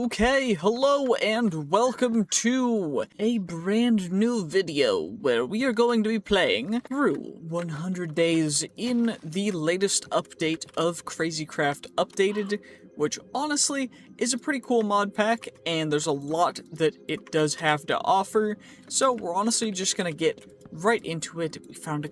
Okay, hello and welcome to a brand new video where we are going to be playing through 100 days in the latest update of Crazycraft Updated, which honestly is a pretty cool mod pack, and there's a lot that it does have to offer, so we're honestly just gonna get right into it. We found an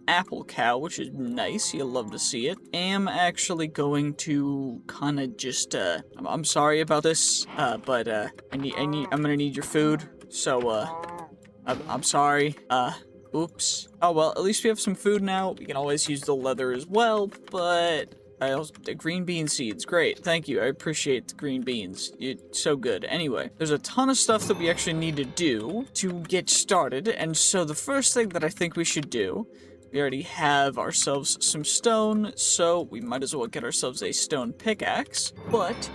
apple cow, which is nice. You'll love to see it. Am actually going to kind of just, I'm sorry about this, but, I'm gonna need your food. So, I'm sorry. Oops. Oh, well, at least we have some food now. We can always use the leather as well, but the green bean seeds, great, thank you, I appreciate the green beans, it's so good. Anyway, there's a ton of stuff that we actually need to do to get started, and so the first thing that I think we should do, we already have ourselves some stone, so we might as well get ourselves a stone pickaxe, but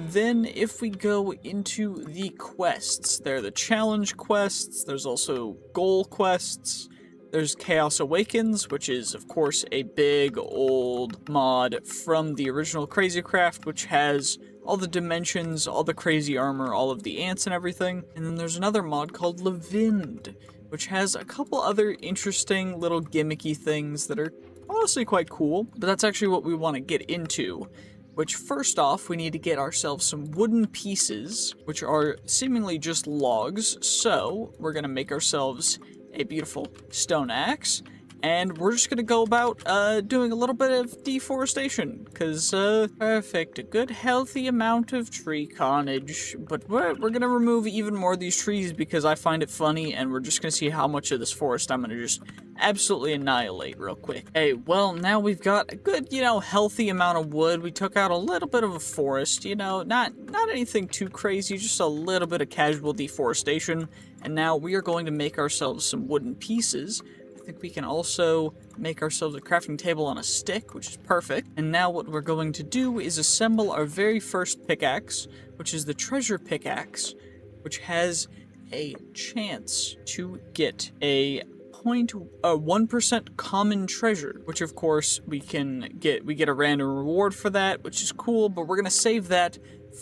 then if we go into the quests, there are the challenge quests, there's also goal quests. There's Chaos Awakens, which is, of course, a big old mod from the original Crazycraft, which has all the dimensions, all the crazy armor, all of the ants and everything. And then there's another mod called Leviathan, which has a couple other interesting little gimmicky things that are honestly quite cool. But that's actually what we want to get into. Which, first off, we need to get ourselves some wooden pieces, which are seemingly just logs. So, we're going to make ourselves a beautiful stone axe, and we're just gonna go about doing a little bit of deforestation, because perfect, a good healthy amount of tree carnage, but we're gonna remove even more of these trees because I find it funny, and we're just gonna see how much of this forest I'm gonna just absolutely annihilate real quick. Hey, well, now we've got a good, healthy amount of wood. We took out a little bit of a forest, not anything too crazy, just a little bit of casual deforestation. And now we are going to make ourselves some wooden pieces. I think we can also make ourselves a crafting table on a stick, which is perfect. And now what we're going to do is assemble our very first pickaxe, which is the treasure pickaxe, which has a chance to get a 1% common treasure, which of course we get a random reward for that, which is cool, but we're going to save that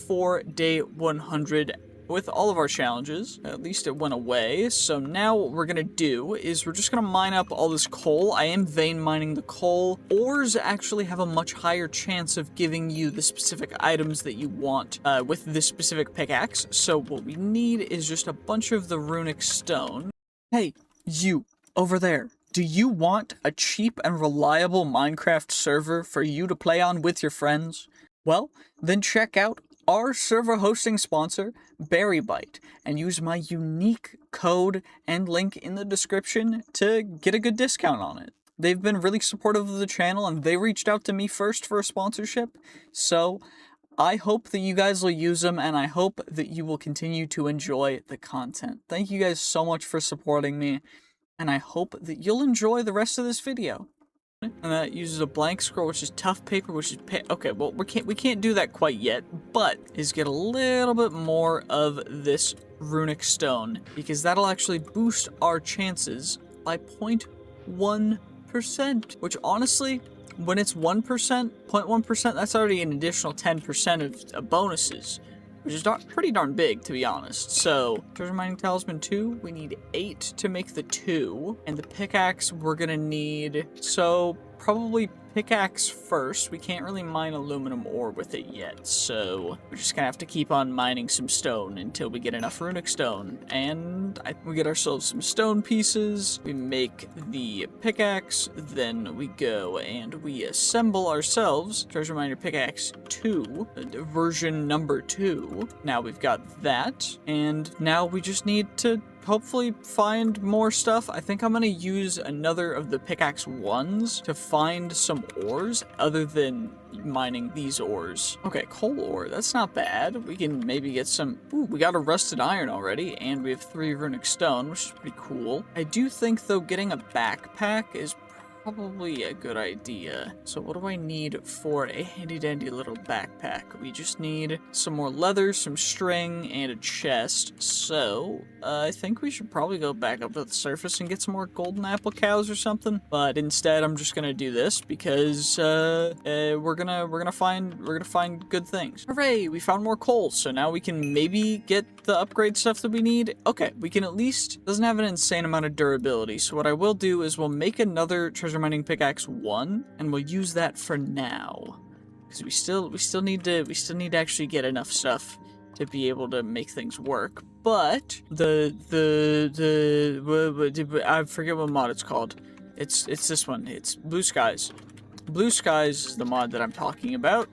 for day 100 with all of our challenges. At least it went away. So now what we're gonna do is we're just gonna mine up all this coal. I am vein mining the coal. Ores actually have a much higher chance of giving you the specific items that you want with this specific pickaxe. So what we need is just a bunch of the runic stone. Hey, you over there. Do you want a cheap and reliable Minecraft server for you to play on with your friends? Well, then check out our server hosting sponsor, Berrybyte, and use my unique code and link in the description to get a good discount on it. They've been really supportive of the channel, and they reached out to me first for a sponsorship, so I hope that you guys will use them, and I hope that you will continue to enjoy the content. Thank you guys so much for supporting me, and I hope that you'll enjoy the rest of this video. And that uses a blank scroll, which is tough paper, which is okay, well, we can't do that quite yet, but is get a little bit more of this runic stone, because that'll actually boost our chances by 0.1%, which honestly, when it's 1%, 0.1%, that's already an additional 10% of bonuses, which is pretty darn big, to be honest. So, treasure mining talisman 2, we need 8 to make the 2, and the pickaxe we're gonna need, so probably pickaxe first. We can't really mine aluminum ore with it yet, so we're just gonna have to keep on mining some stone until we get enough runic stone. And we get ourselves some stone pieces, we make the pickaxe, then we go and we assemble ourselves treasure miner pickaxe 2, version number 2. Now we've got that, and now we just need to hopefully find more stuff. I think I'm gonna use another of the pickaxe 1s to find some ores other than mining these ores. Okay, coal ore, that's not bad. We can maybe get some, ooh, we got a rusted iron already, and we have 3 runic stone, which is pretty cool. I do think though getting a backpack is probably a good idea. So what do I need for a handy-dandy little backpack? We just need some more leather, some string, and a chest. So, I think we should probably go back up to the surface and get some more golden apple cows or something. But instead, I'm just gonna do this because, we're gonna find good things. Hooray! We found more coal, so now we can maybe get the upgrade stuff that we need. Okay, we can at least, doesn't have an insane amount of durability, so what I will do is we'll make another treasure mining pickaxe 1, and we'll use that for now. Because we still need to actually get enough stuff to be able to make things work. But I forget what mod it's called. It's this one. It's Blue Skies. Blue Skies is the mod that I'm talking about.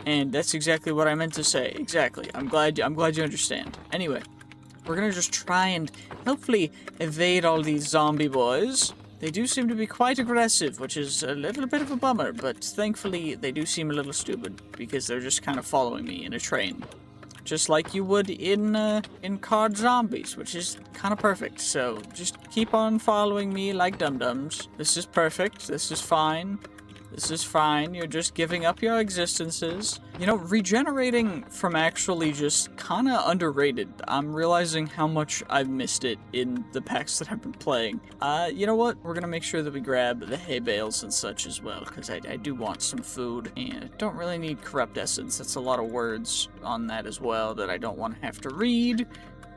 And that's exactly what I meant to say. Exactly. I'm glad you understand. Anyway, we're gonna just try and hopefully evade all these zombie boys. They do seem to be quite aggressive, which is a little bit of a bummer, but thankfully they do seem a little stupid because they're just kind of following me in a train. Just like you would in COD Zombies, which is kind of perfect. So just keep on following me like dum-dums. This is perfect. This is fine. This is fine. You're just giving up your existences. You know, regenerating from actually just kind of underrated. I'm realizing how much I've missed it in the packs that I've been playing. You know what? We're gonna make sure that we grab the hay bales and such as well, because I do want some food. And I don't really need corrupt essence. That's a lot of words on that as well that I don't want to have to read.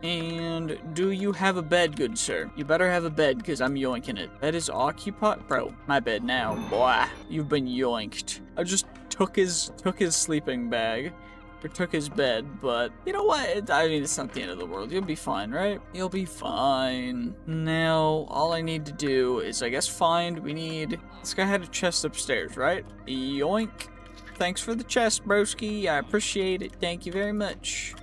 And do you have a bed, good sir? You better have a bed, because I'm yoinking it. Bed is occupied? Bro, my bed now. Boy, you've been yoinked. I just took his sleeping bag. Or took his bed, but you know what? I mean, it's not the end of the world. You'll be fine, right? You'll be fine. Now, all I need to do is, I guess, we need... This guy had a chest upstairs, right? Yoink. Thanks for the chest, broski. I appreciate it. Thank you very much.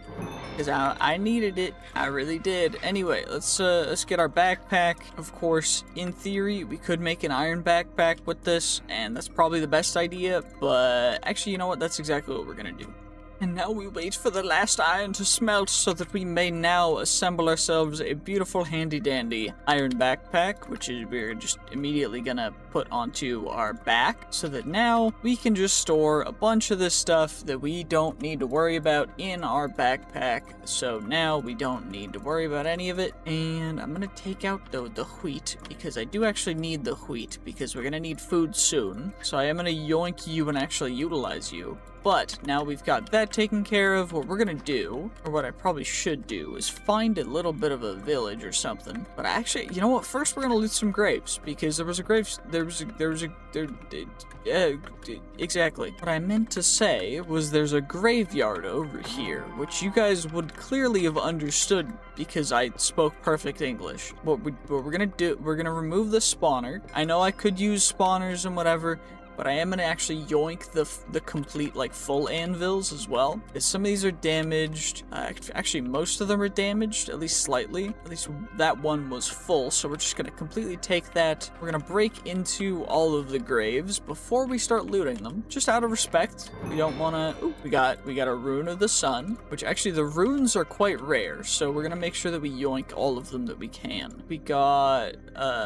Because I needed it. I really did. Anyway, let's get our backpack. Of course, in theory, we could make an iron backpack with this, and that's probably the best idea, but actually, you know what? That's exactly what we're gonna do. And now we wait for the last iron to smelt so that we may now assemble ourselves a beautiful handy-dandy iron backpack, which is we're just immediately gonna put onto our back so that now we can just store a bunch of this stuff that we don't need to worry about in our backpack. So now we don't need to worry about any of it. And I'm gonna take out the wheat because I do actually need the wheat because we're gonna need food soon. So I am gonna yoink you and actually utilize you. But now we've got that taken care of, what we're gonna do, or what I probably should do, is find a little bit of a village or something. But actually, you know what? First, we're gonna loot some graves because exactly. What I meant to say was there's a graveyard over here, which you guys would clearly have understood because I spoke perfect English. What we're gonna do, we're gonna remove the spawner. I know I could use spawners and whatever, but I am going to actually yoink the complete, like, full anvils as well. Because some of these are damaged. Actually, most of them are damaged, at least slightly. At least that one was full, so we're just going to completely take that. We're going to break into all of the graves before we start looting them. Just out of respect. We don't want to... Ooh, we got a rune of the sun, which actually the runes are quite rare, so we're going to make sure that we yoink all of them that we can. We got...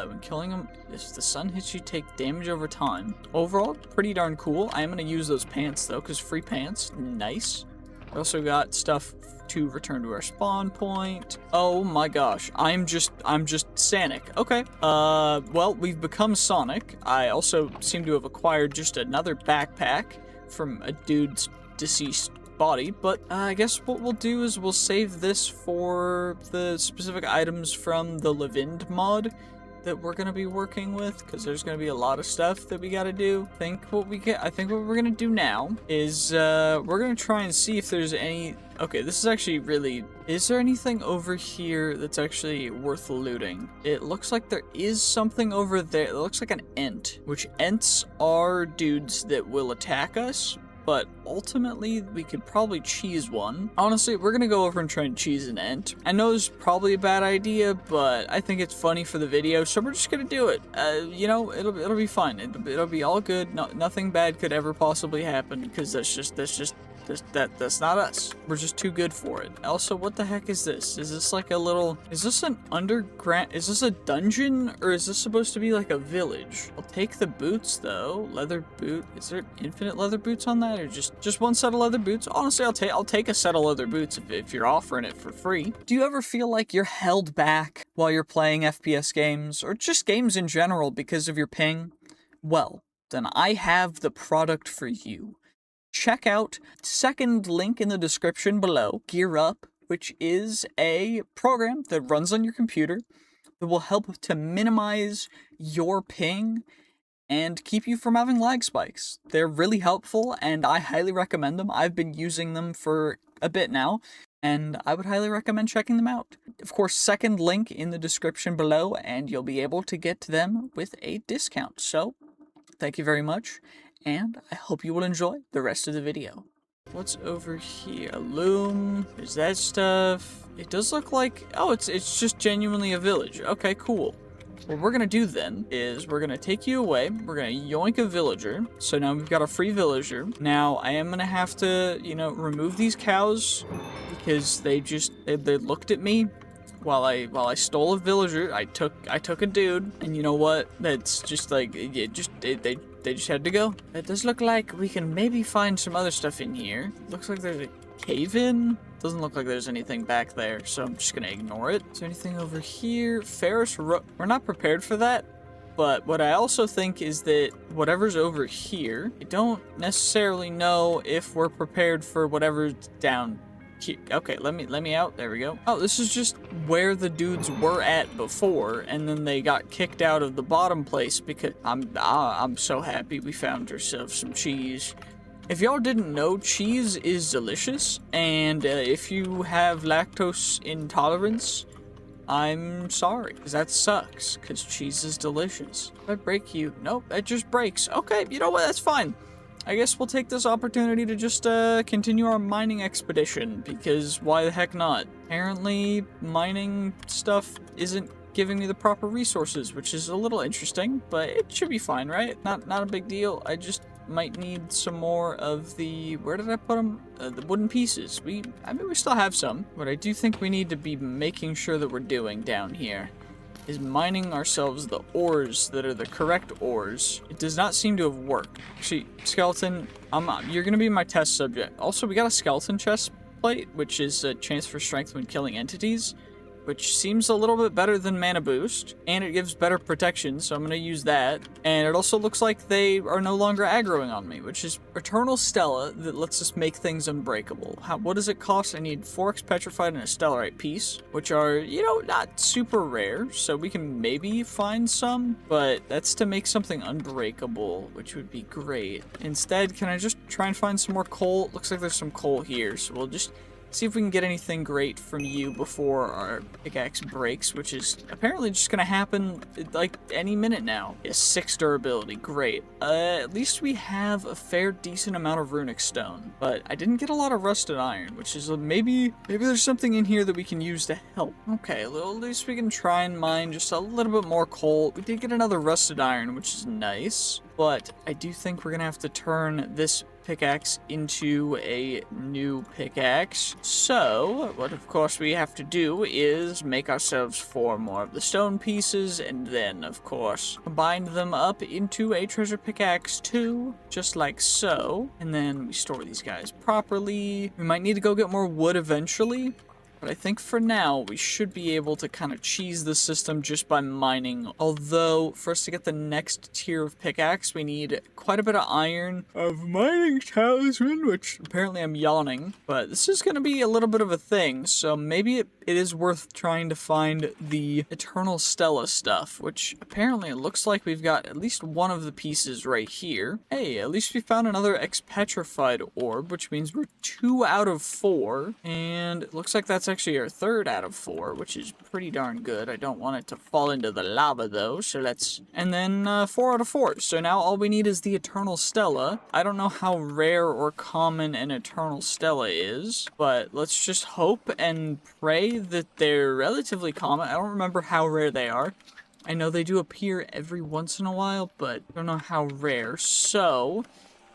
when killing them, if the sun hits you, take damage over time. Overall, pretty darn cool. I am going to use those pants though, because free pants, nice. We also got stuff to return to our spawn point. Oh my gosh, I'm just Sonic. Okay, well, we've become Sonic. I also seem to have acquired just another backpack from a dude's deceased body, but I guess what we'll do is we'll save this for the specific items from the Leviathan mod that we're gonna be working with, because there's gonna be a lot of stuff that we gotta do. I think what we're gonna do now is we're gonna try and see if there's any... Okay, this is actually really... Is there anything over here that's actually worth looting? It looks like there is something over there. It looks like an ent, which ents are dudes that will attack us, but ultimately, we could probably cheese one. Honestly, we're gonna go over and try and cheese an ent. I know it's probably a bad idea, but I think it's funny for the video, so we're just gonna do it. You know, it'll be fine. It'll be all good. No, nothing bad could ever possibly happen, because that's just That's not us. We're just too good for it. Also, what the heck is this? Is this like a little... Is this an underground... Is this a dungeon? Or is this supposed to be like a village? I'll take the boots, though. Leather boot. Is there infinite leather boots on that? Or just one set of leather boots? Honestly, I'll take a set of leather boots if you're offering it for free. Do you ever feel like you're held back while you're playing FPS games? Or just games in general because of your ping? Well, then I have the product for you. Check out second link in the description below, Gear Up, which is a program that runs on your computer that will help to minimize your ping and keep you from having lag spikes. They're really helpful and I highly recommend them. I've been using them for a bit now and I would highly recommend checking them out. Of course, second link in the description below and you'll be able to get them with a discount. So, thank you very much. And I hope you will enjoy the rest of the video. What's over here? A loom. There's that stuff. It does look like... Oh, it's just genuinely a village. Okay, cool. What we're gonna do then is we're gonna take you away. We're gonna yoink a villager. So now we've got a free villager. Now, I am gonna have to, you know, remove these cows because they looked at me while I stole a villager. I took a dude, and you know what? That's just like they just had to go. It does look like we can maybe find some other stuff in here. Looks like there's a cave-in. Doesn't look like there's anything back there, so I'm just gonna ignore it. Is there anything over here? Ferris road. We're not prepared for that. But what I also think is that whatever's over here, I don't necessarily know if we're prepared for whatever's down. Okay, let me out. There we go. Oh, this is just where the dudes were at before, and then they got kicked out of the bottom place because I'm so happy we found ourselves some cheese. If y'all didn't know, cheese is delicious, and if you have lactose intolerance, I'm sorry, because that sucks, because cheese is delicious. If I break you? Nope, it just breaks. Okay, you know what? That's fine. I guess we'll take this opportunity to just continue our mining expedition, because why the heck not? Apparently, mining stuff isn't giving me the proper resources, which is a little interesting, but it should be fine, right? Not a big deal. I just might need some more of the... Where did I put them? The wooden pieces. I mean, we still have some, but I do think we need to be making sure that we're doing down here is mining ourselves the ores that are the correct ores. It does not seem to have worked. Actually, skeleton, you're gonna be my test subject. Also, we got a skeleton chest plate, which is a chance for strength when killing entities, which seems a little bit better than mana boost, and it gives better protection, so I'm gonna use that. And it also looks like they are no longer aggroing on me, which is Eternal Stella that lets us make things unbreakable. What does it cost? I need 4x petrified and a stellarite piece, which are, you know, not super rare, so we can maybe find some, but that's to make something unbreakable, which would be great. Instead, can I just try and find some more coal? Looks like there's some coal here, so we'll just see if we can get anything great from you before our pickaxe breaks, which is apparently just gonna happen like any minute now. Yes, 6 durability, great. At least we have a fair decent amount of runic stone, but I didn't get a lot of rusted iron, which is maybe there's something in here that we can use to help. Okay, well, at least we can try and mine just a little bit more coal. We did get another rusted iron, which is nice, but I do think we're gonna have to turn this pickaxe into a new pickaxe. So, what of course we have to do is make ourselves 4 more of the stone pieces, and then, of course, combine them up into a treasure pickaxe too, just like so. And then we store these guys properly. We might need to go get more wood eventually, but I think for now, we should be able to kind of cheese the system just by mining. Although, for us to get the next tier of pickaxe, we need quite a bit of iron of mining talisman, which apparently I'm yawning. But this is going to be a little bit of a thing, so maybe it is worth trying to find the Eternal Stella stuff, which apparently it looks like we've got at least one of the pieces right here. Hey, at least we found another X-Petrified orb, which means we're 2 out of 4, and it looks like that's actually our 3rd out of 4, which is pretty darn good. I don't want it to fall into the lava though, so let's... And then 4 out of 4. So now all we need is the Eternal Stella. I don't know how rare or common an Eternal Stella is, but let's just hope and pray that they're relatively common. I don't remember how rare they are. I know they do appear every once in a while, but I don't know how rare. So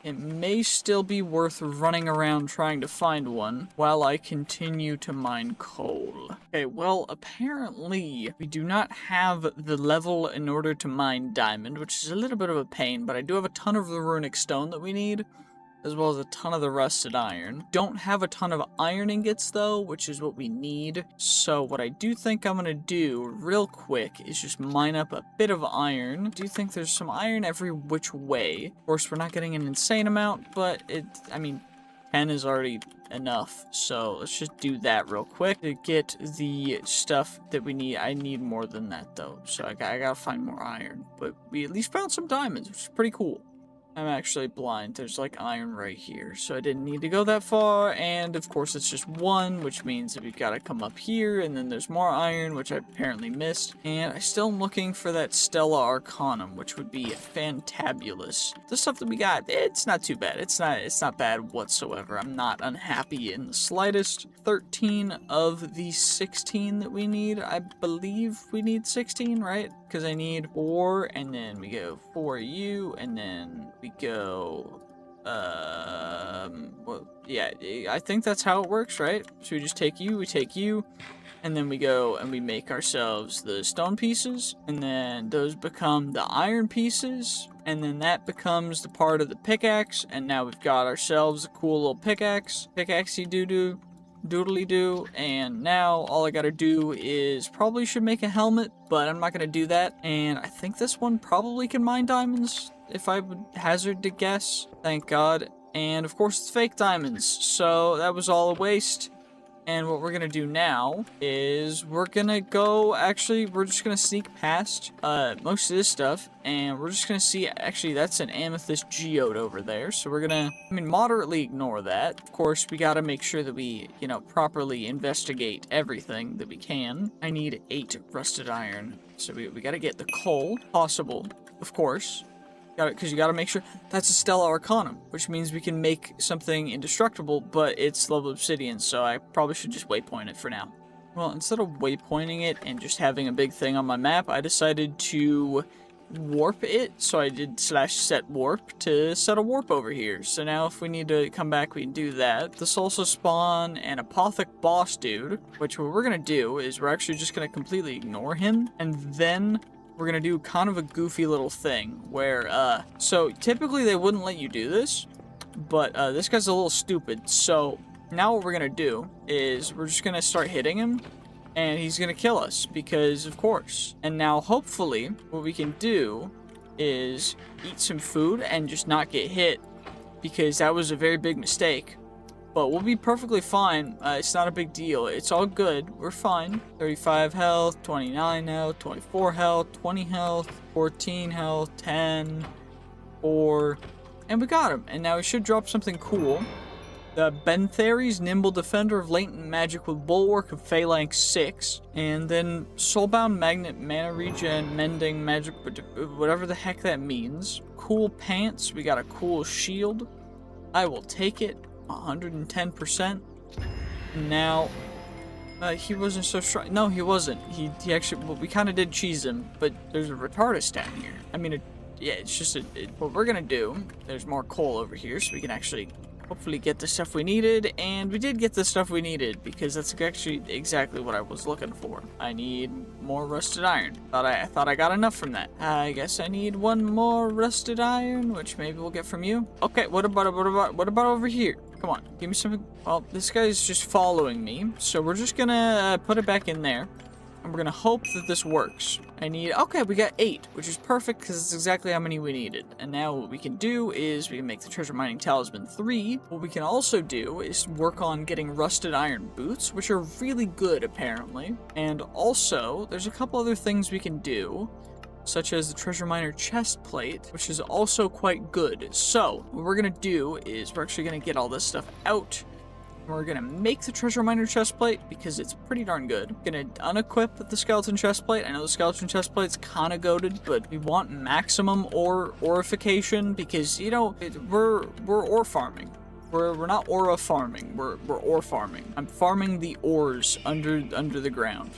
it may still be worth running around trying to find one while I continue to mine coal. Okay, well, apparently we do not have the level in order to mine diamond, which is a little bit of a pain, but I do have a ton of the runic stone that we need, as well as a ton of the rusted iron. Don't have a ton of iron ingots though, which is what we need. So what I do think I'm gonna do real quick is just mine up a bit of iron. I do think there's some iron every which way. Of course, we're not getting an insane amount, but I mean, 10 is already enough. So let's just do that real quick to get the stuff that we need. I need more than that though, so I gotta find more iron. But we at least found some diamonds, which is pretty cool. I'm actually blind. There's like iron right here, so I didn't need to go that far, and of course it's just one, which means that we've got to come up here, and then there's more iron, which I apparently missed, and I still am looking for that Stella Arcanum, which would be fantabulous. The stuff that we got, it's not too bad. It's not bad whatsoever. I'm not unhappy in the slightest. 13 of the 16 that we need. I believe we need 16, right? Because I need 4, and then we go 4U, and then we go, well, yeah, I think that's how it works, right? So we just take you, we take you, and then we go and we make ourselves the stone pieces, and then those become the iron pieces, and then that becomes the part of the pickaxe, and now we've got ourselves a cool little pickaxe, pickaxey doo-doo. Doodly doo, and now all I gotta do is probably should make a helmet, but I'm not gonna do that, and I think this one probably can mine diamonds, if I would hazard to guess, thank God, and of course it's fake diamonds, so that was all a waste. And what we're gonna do now is we're gonna go, actually, we're just gonna sneak past most of this stuff, and we're just gonna see, actually, that's an amethyst geode over there, so we're gonna, moderately ignore that. Of course, we gotta make sure that we, properly investigate everything that we can. I need 8 rusted iron, so we gotta get the coal, possible, of course. Because you gotta make sure that's a Stella Arcanum, which means we can make something indestructible, but it's level obsidian, so I probably should just waypoint it for now. Well, instead of waypointing it and just having a big thing on my map, I decided to warp it, so I did /set warp to set a warp over here. So now if we need to come back, we can do that. This also spawn an apothec boss dude, which what we're gonna do is we're actually just gonna completely ignore him, and then we're gonna do kind of a goofy little thing where, so typically they wouldn't let you do this, but this guy's a little stupid. So now what we're gonna do is we're just gonna start hitting him, and he's gonna kill us because of course. And now hopefully what we can do is eat some food and just not get hit, because that was a very big mistake. But we'll be perfectly fine. It's not a big deal. It's all good. We're fine. 35 health, 29 health, 24 health, 20 health, 14 health, 10, 4. And we got him. And now we should drop something cool. The Bentheri's Nimble Defender of Latent Magic with Bulwark of Phalanx 6. And then Soulbound Magnet Mana Regen Mending Magic, whatever the heck that means. Cool pants. We got a cool shield. I will take it. 110%. Now, he wasn't so strong. No, he wasn't. He actually, well, we kind of did cheese him, but there's a retardus down here. Yeah, it's just what we're gonna do. There's more coal over here, so we can actually hopefully get the stuff we needed, and we did get the stuff we needed, because that's actually exactly what I was looking for. I need more rusted iron. I thought I got enough from that. I guess I need one more rusted iron, which maybe we'll get from you. Okay, what about over here? Come on, give me something. Well, this guy's just following me, so we're just gonna put it back in there, and we're gonna hope that this works. Okay, we got 8, which is perfect because it's exactly how many we needed. And now what we can do is we can make the treasure mining talisman 3. What we can also do is work on getting rusted iron boots, which are really good apparently. And also, there's a couple other things we can do, such as the treasure miner chest plate, which is also quite good. So what we're gonna do is we're actually gonna get all this stuff out. We're gonna make the treasure miner chest plate because it's pretty darn good. Gonna unequip the skeleton chest plate. I know the skeleton chest plate's kind of goated, but we want maximum orification because we're ore farming. We're not aura farming. We're ore farming. I'm farming the ores under the ground.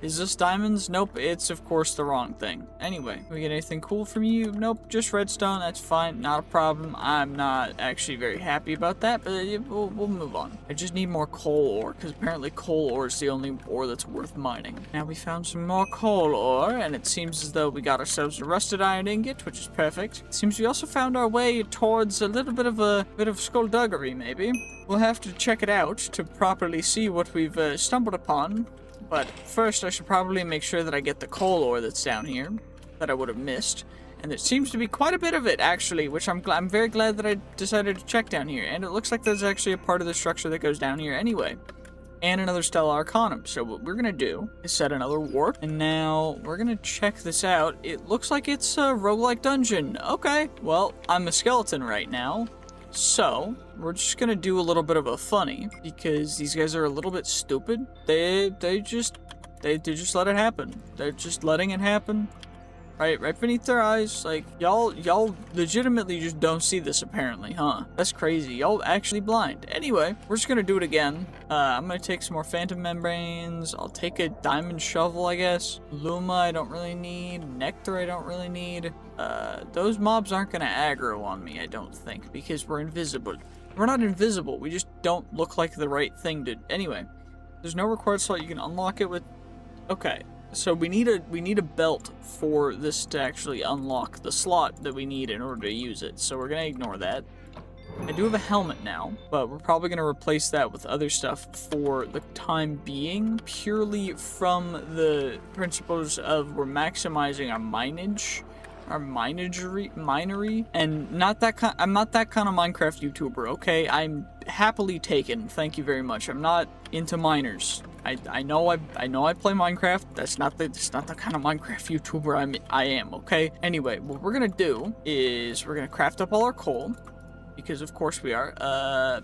Is this diamonds? Nope, it's of course the wrong thing. Anyway, we get anything cool from you? Nope, just redstone. That's fine, not a problem. I'm not actually very happy about that, but we'll move on. I just need more coal ore, because apparently coal ore is the only ore that's worth mining. Now we found some more coal ore, and it seems as though we got ourselves a rusted iron ingot, which is perfect. It seems we also found our way towards a little bit of skullduggery, maybe. We'll have to check it out to properly see what we've stumbled upon. But first, I should probably make sure that I get the coal ore that's down here that I would have missed. And there seems to be quite a bit of it, actually, which I'm very glad that I decided to check down here. And it looks like there's actually a part of the structure that goes down here anyway. And another Stellar Arcanum. So what we're going to do is set another warp. And now we're going to check this out. It looks like it's a roguelike dungeon. Okay, well, I'm a skeleton right now. So, we're just gonna do a little bit of a funny, because these guys are a little bit stupid. They just let it happen. They're just letting it happen. Right beneath their eyes. Like, y'all legitimately just don't see this apparently, huh? That's crazy. Y'all actually blind. Anyway, we're just gonna do it again. I'm gonna take some more phantom membranes. I'll take a diamond shovel, I guess. Luma I don't really need. Nectar I don't really need. Those mobs aren't gonna aggro on me, I don't think, because we're invisible. We're not invisible, we just don't look like the right thing to... Anyway, there's no required slot. You can unlock it with... Okay. So we need a belt for this to actually unlock the slot that we need in order to use it. So we're gonna ignore that. I do have a helmet now, but we're probably gonna replace that with other stuff for the time being, purely from the principles of we're maximizing our minery, and I'm not that kind of Minecraft YouTuber, okay? I'm happily taken, thank you very much. I'm not into miners. I know I play Minecraft. That's not the kind of Minecraft YouTuber I am, okay? Anyway, what we're gonna do is we're gonna craft up all our coal, because of course we are.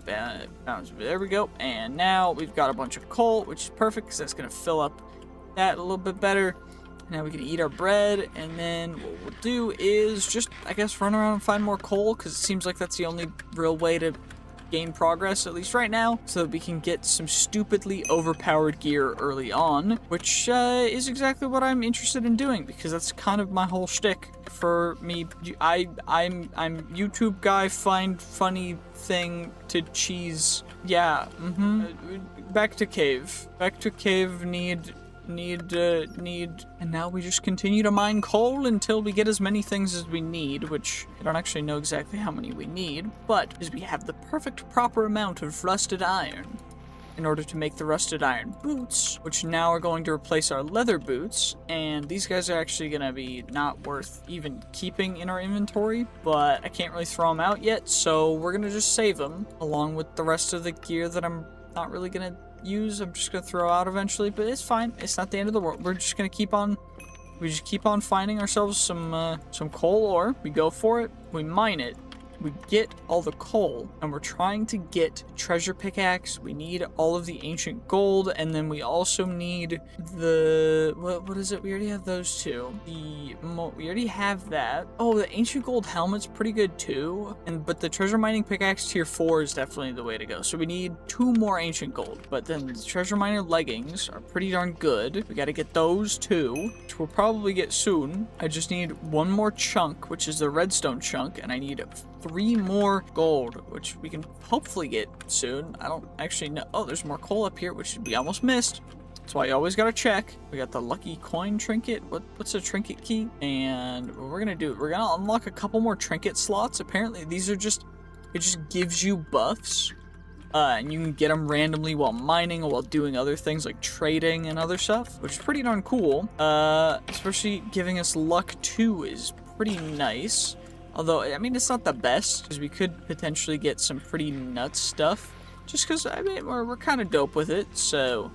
There we go. And now we've got a bunch of coal, which is perfect, because that's gonna fill up that a little bit better. Now we can eat our bread, and then what we'll do is just, I guess, run around and find more coal, because it seems like that's the only real way to gain progress, at least right now, so that we can get some stupidly overpowered gear early on, which is exactly what I'm interested in doing, because that's kind of my whole shtick for me. I'm YouTube guy, find funny thing to cheese. Yeah, back to cave, need, and now we just continue to mine coal until we get as many things as we need, which I don't actually know exactly how many we need, but is we have the perfect proper amount of rusted iron in order to make the rusted iron boots, which now are going to replace our leather boots, and these guys are actually gonna be not worth even keeping in our inventory, but I can't really throw them out yet, so we're gonna just save them, along with the rest of the gear that I'm not really gonna use. I'm just gonna throw out eventually, but it's fine. It's not the end of the world. We're just gonna keep on finding ourselves some coal ore. We go for it. We mine it. We get all the coal, and we're trying to get treasure pickaxe. We need all of the ancient gold, and then we also need the what is it? We already have those two. We already have that. Oh, the ancient gold helmet's pretty good too. But the treasure mining pickaxe tier 4 is definitely the way to go. So we need 2 more ancient gold. But then the treasure miner leggings are pretty darn good. We got to get those too, which we'll probably get soon. I just need 1 more chunk, which is the redstone chunk, and I need 3 more gold, which we can hopefully get soon. I don't actually know. Oh, there's more coal up here, which we almost missed. That's why you always gotta check. We got the lucky coin trinket. What's a trinket key? And what we're gonna do, we're gonna unlock a couple more trinket slots. Apparently, these are it just gives you buffs. And you can get them randomly while mining or while doing other things like trading and other stuff, which is pretty darn cool. Especially giving us luck 2 is pretty nice. Although, I mean, it's not the best, because we could potentially get some pretty nuts stuff. Just because, I mean, we're kind of dope with it, so...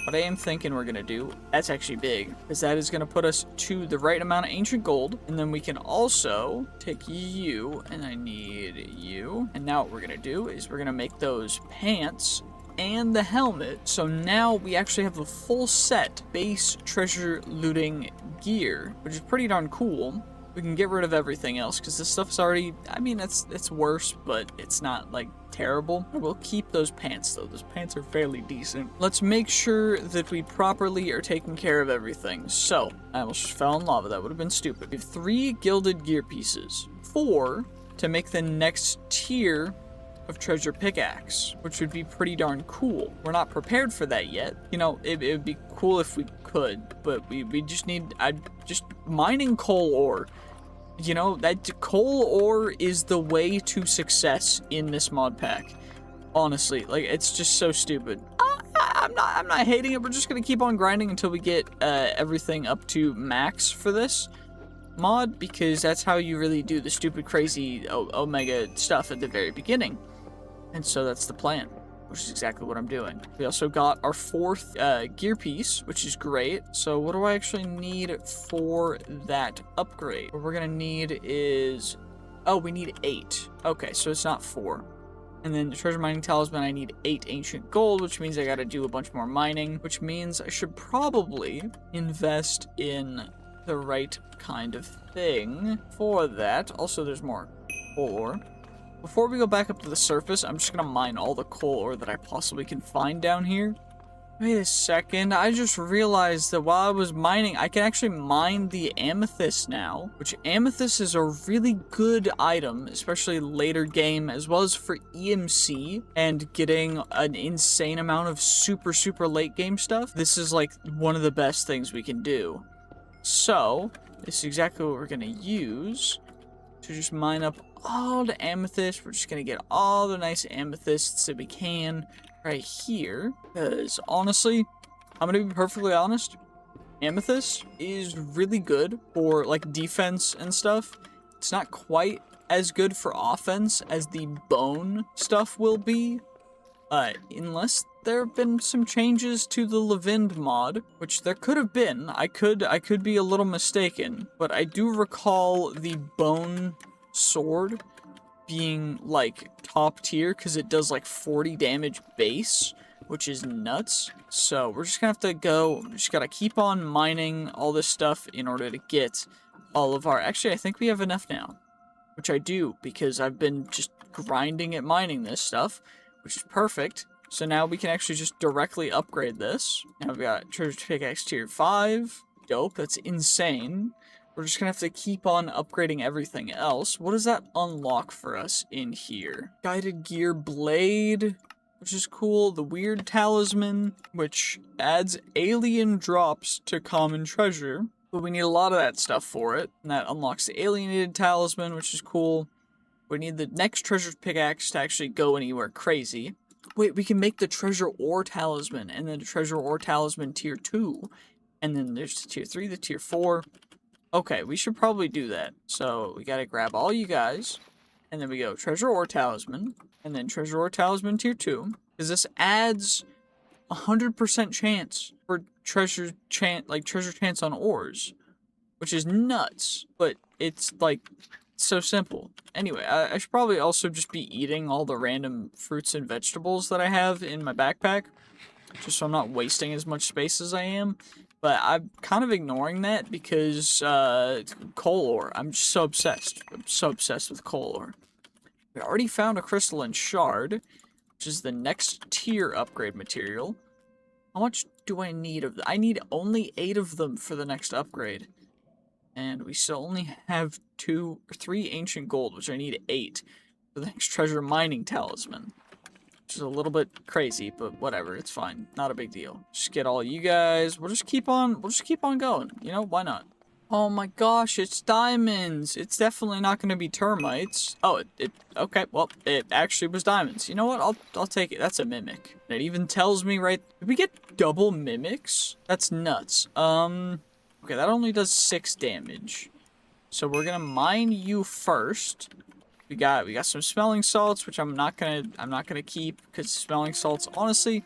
What I am thinking we're going to do, that's actually big, because that is going to put us to the right amount of ancient gold, and then we can also take you, and I need you. And now what we're going to do is we're going to make those pants and the helmet, so now we actually have the full set base treasure looting gear, which is pretty darn cool. we can get rid of everything else, because this stuff's already, I mean, it's worse, but it's not, like, terrible. We'll keep those pants, though. Those pants are fairly decent. Let's make sure that we properly are taking care of everything. So, I almost just fell in lava. That would have been stupid. We have 3 gilded gear pieces. 4 to make the next tier of treasure pickaxe, which would be pretty darn cool. We're not prepared for that yet. You know, it would be cool if we could, but we just need, just mining coal ore. You know, that coal ore is the way to success in this mod pack. Honestly, like, it's just so stupid. I'm not hating it. We're just gonna keep on grinding until we get everything up to max for this mod, because that's how you really do the stupid, crazy Omega stuff at the very beginning. And so that's the plan, which is exactly what I'm doing. We also got our 4th gear piece, which is great. So what do I actually need for that upgrade? What we're gonna need is, oh, we need 8. Okay, so it's not 4. And then the treasure mining talisman, I need 8 ancient gold, which means I gotta do a bunch more mining, which means I should probably invest in the right kind of thing for that. Also, there's more coal ore. Before we go back up to the surface, I'm just gonna mine all the coal ore that I possibly can find down here. Wait a second, I just realized that while I was mining, I can actually mine the amethyst now, which amethyst is a really good item, especially later game, as well as for EMC and getting an insane amount of super late game stuff. This is like one of the best things we can do. So, this is exactly what we're gonna use to just mine up all the amethyst. We're just gonna get all the nice amethysts that we can right here. Because honestly, I'm gonna be perfectly honest, amethyst is really good for like defense and stuff. It's not quite as good for offense as the bone stuff will be. Unless there have been some changes to the Leviathan mod, which there could have been. I could be a little mistaken, but I do recall the bone sword being like top tier because it does like 40 damage base, which is nuts. So we're just gonna have to just gotta keep on mining all this stuff in order to get all of our, actually I think we have enough now, which I do because I've been just grinding at mining this stuff, which is perfect. So now we can actually just directly upgrade this. Now we've got treasure pickaxe tier 5. Dope, that's insane. We're just gonna have to keep on upgrading everything else. What does that unlock for us in here? Guided gear blade, which is cool. The weird talisman, which adds alien drops to common treasure. But we need a lot of that stuff for it. And that unlocks the alienated talisman, which is cool. We need the next treasure pickaxe to actually go anywhere crazy. Wait, we can make the treasure ore talisman, and then the treasure ore talisman tier 2. And then there's the tier 3, the tier 4. Okay, we should probably do that. So we gotta grab all you guys, and then we go treasure ore talisman, and then treasure ore talisman tier 2. Because this adds 100% chance for treasure chance on ores, which is nuts. But it's like so simple. Anyway, I should probably also just be eating all the random fruits and vegetables that I have in my backpack, just so I'm not wasting as much space as I am. But I'm kind of ignoring that because coal ore. I'm just so obsessed. I'm so obsessed with coal ore. We already found a crystalline shard, which is the next tier upgrade material. How much do I need of them? I need only 8 of them for the next upgrade. And we still only have 2 or 3 ancient gold, which I need 8 for the next treasure mining talisman. Which is a little bit crazy, but whatever, it's fine. Not a big deal. Just get all you guys. We'll just keep on going. You know, why not? Oh my gosh, it's diamonds. It's definitely not going to be termites. Oh, okay, well, it actually was diamonds. You know what? I'll take it. That's a mimic. It even tells me right. Did we get double mimics? That's nuts. Okay, that only does 6 damage. So we're gonna mine you first. We got some smelling salts, which I'm not gonna keep because smelling salts, honestly,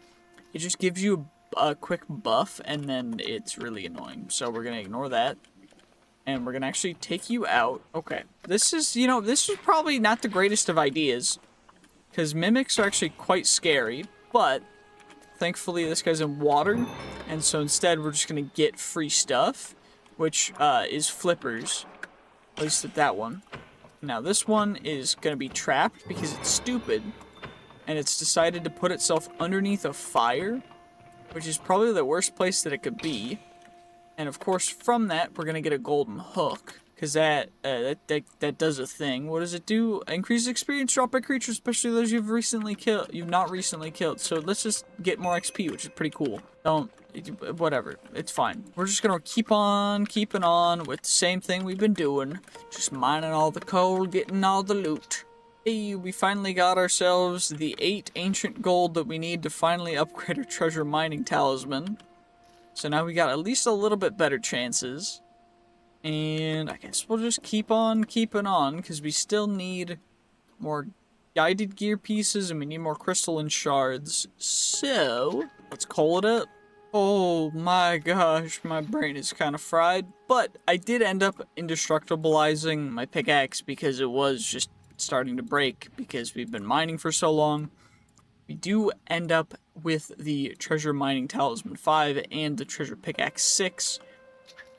it just gives you a quick buff and then it's really annoying. So we're gonna ignore that. And we're gonna actually take you out. Okay. This is, you know, this is probably not the greatest of ideas, because mimics are actually quite scary, but thankfully this guy's in water, and so instead we're just gonna get free stuff, which is flippers. At least at that one. Now this one is going to be trapped because it's stupid. And it's decided to put itself underneath a fire. Which is probably the worst place that it could be. And of course, from that, we're going to get a golden hook. Because that does a thing. What does it do? Increase experience dropped by creatures, especially those you've not recently killed. So let's just get more XP, which is pretty cool. Whatever. It's fine. We're just gonna keep on keeping on with the same thing we've been doing. Just mining all the coal, getting all the loot. Hey, we finally got ourselves the 8 ancient gold that we need to finally upgrade our treasure mining talisman. So now we got at least a little bit better chances. And I guess we'll just keep on keeping on, because we still need more guided gear pieces, and we need more crystalline shards. So, let's call it up. Oh my gosh, my brain is kind of fried. But I did end up indestructibilizing my pickaxe, because it was just starting to break, because we've been mining for so long. We do end up with the treasure mining talisman 5 and the treasure pickaxe 6.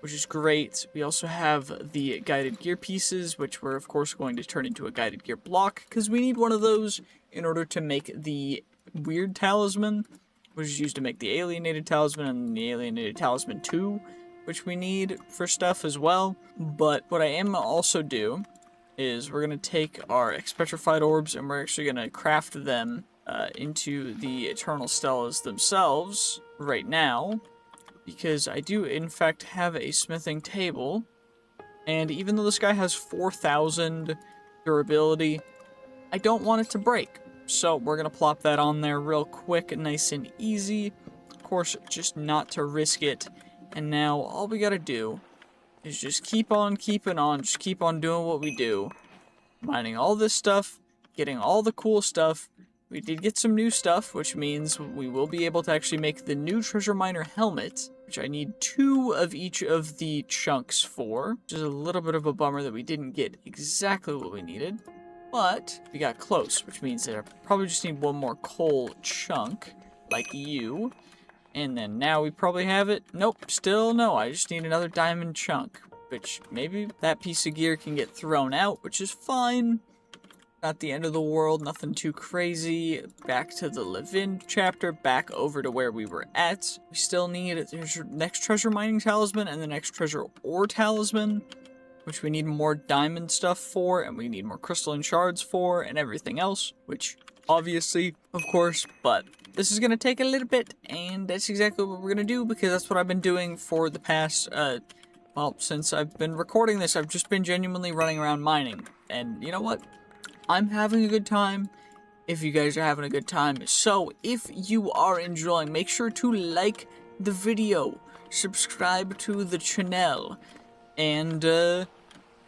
Which is great. We also have the guided gear pieces, which we're of course going to turn into a guided gear block, because we need one of those in order to make the weird talisman, which is used to make the alienated talisman, and the alienated talisman 2, which we need for stuff as well. But what I am also do is we're going to take our expetrified orbs, and we're actually going to craft them into the eternal stellas themselves right now. Because I do, in fact, have a smithing table. And even though this guy has 4,000 durability, I don't want it to break. So we're going to plop that on there real quick, nice and easy. Of course, just not to risk it. And now all we got to do is just keep on keeping on. Just keep on doing what we do. Mining all this stuff, getting all the cool stuff. We did get some new stuff, which means we will be able to actually make the new treasure miner helmet, which I need 2 of each of the chunks for, which is a little bit of a bummer that we didn't get exactly what we needed, but we got close, which means that I probably just need 1 more coal chunk, like you, and then now we probably have it. Nope, still no, I just need another diamond chunk, which maybe that piece of gear can get thrown out, which is fine. Not the end of the world, nothing too crazy. Back to the Leviathan chapter, back over to where we were at. We still need the next treasure mining talisman and the next treasure ore talisman, which we need more diamond stuff for, and we need more crystalline shards for, and everything else, which obviously, of course, but this is going to take a little bit, and that's exactly what we're going to do, because that's what I've been doing for the past, well, since I've been recording this, I've just been genuinely running around mining, and you know what? I'm having a good time if you guys are having a good time. So if you are enjoying, make sure to like the video, subscribe to the channel, and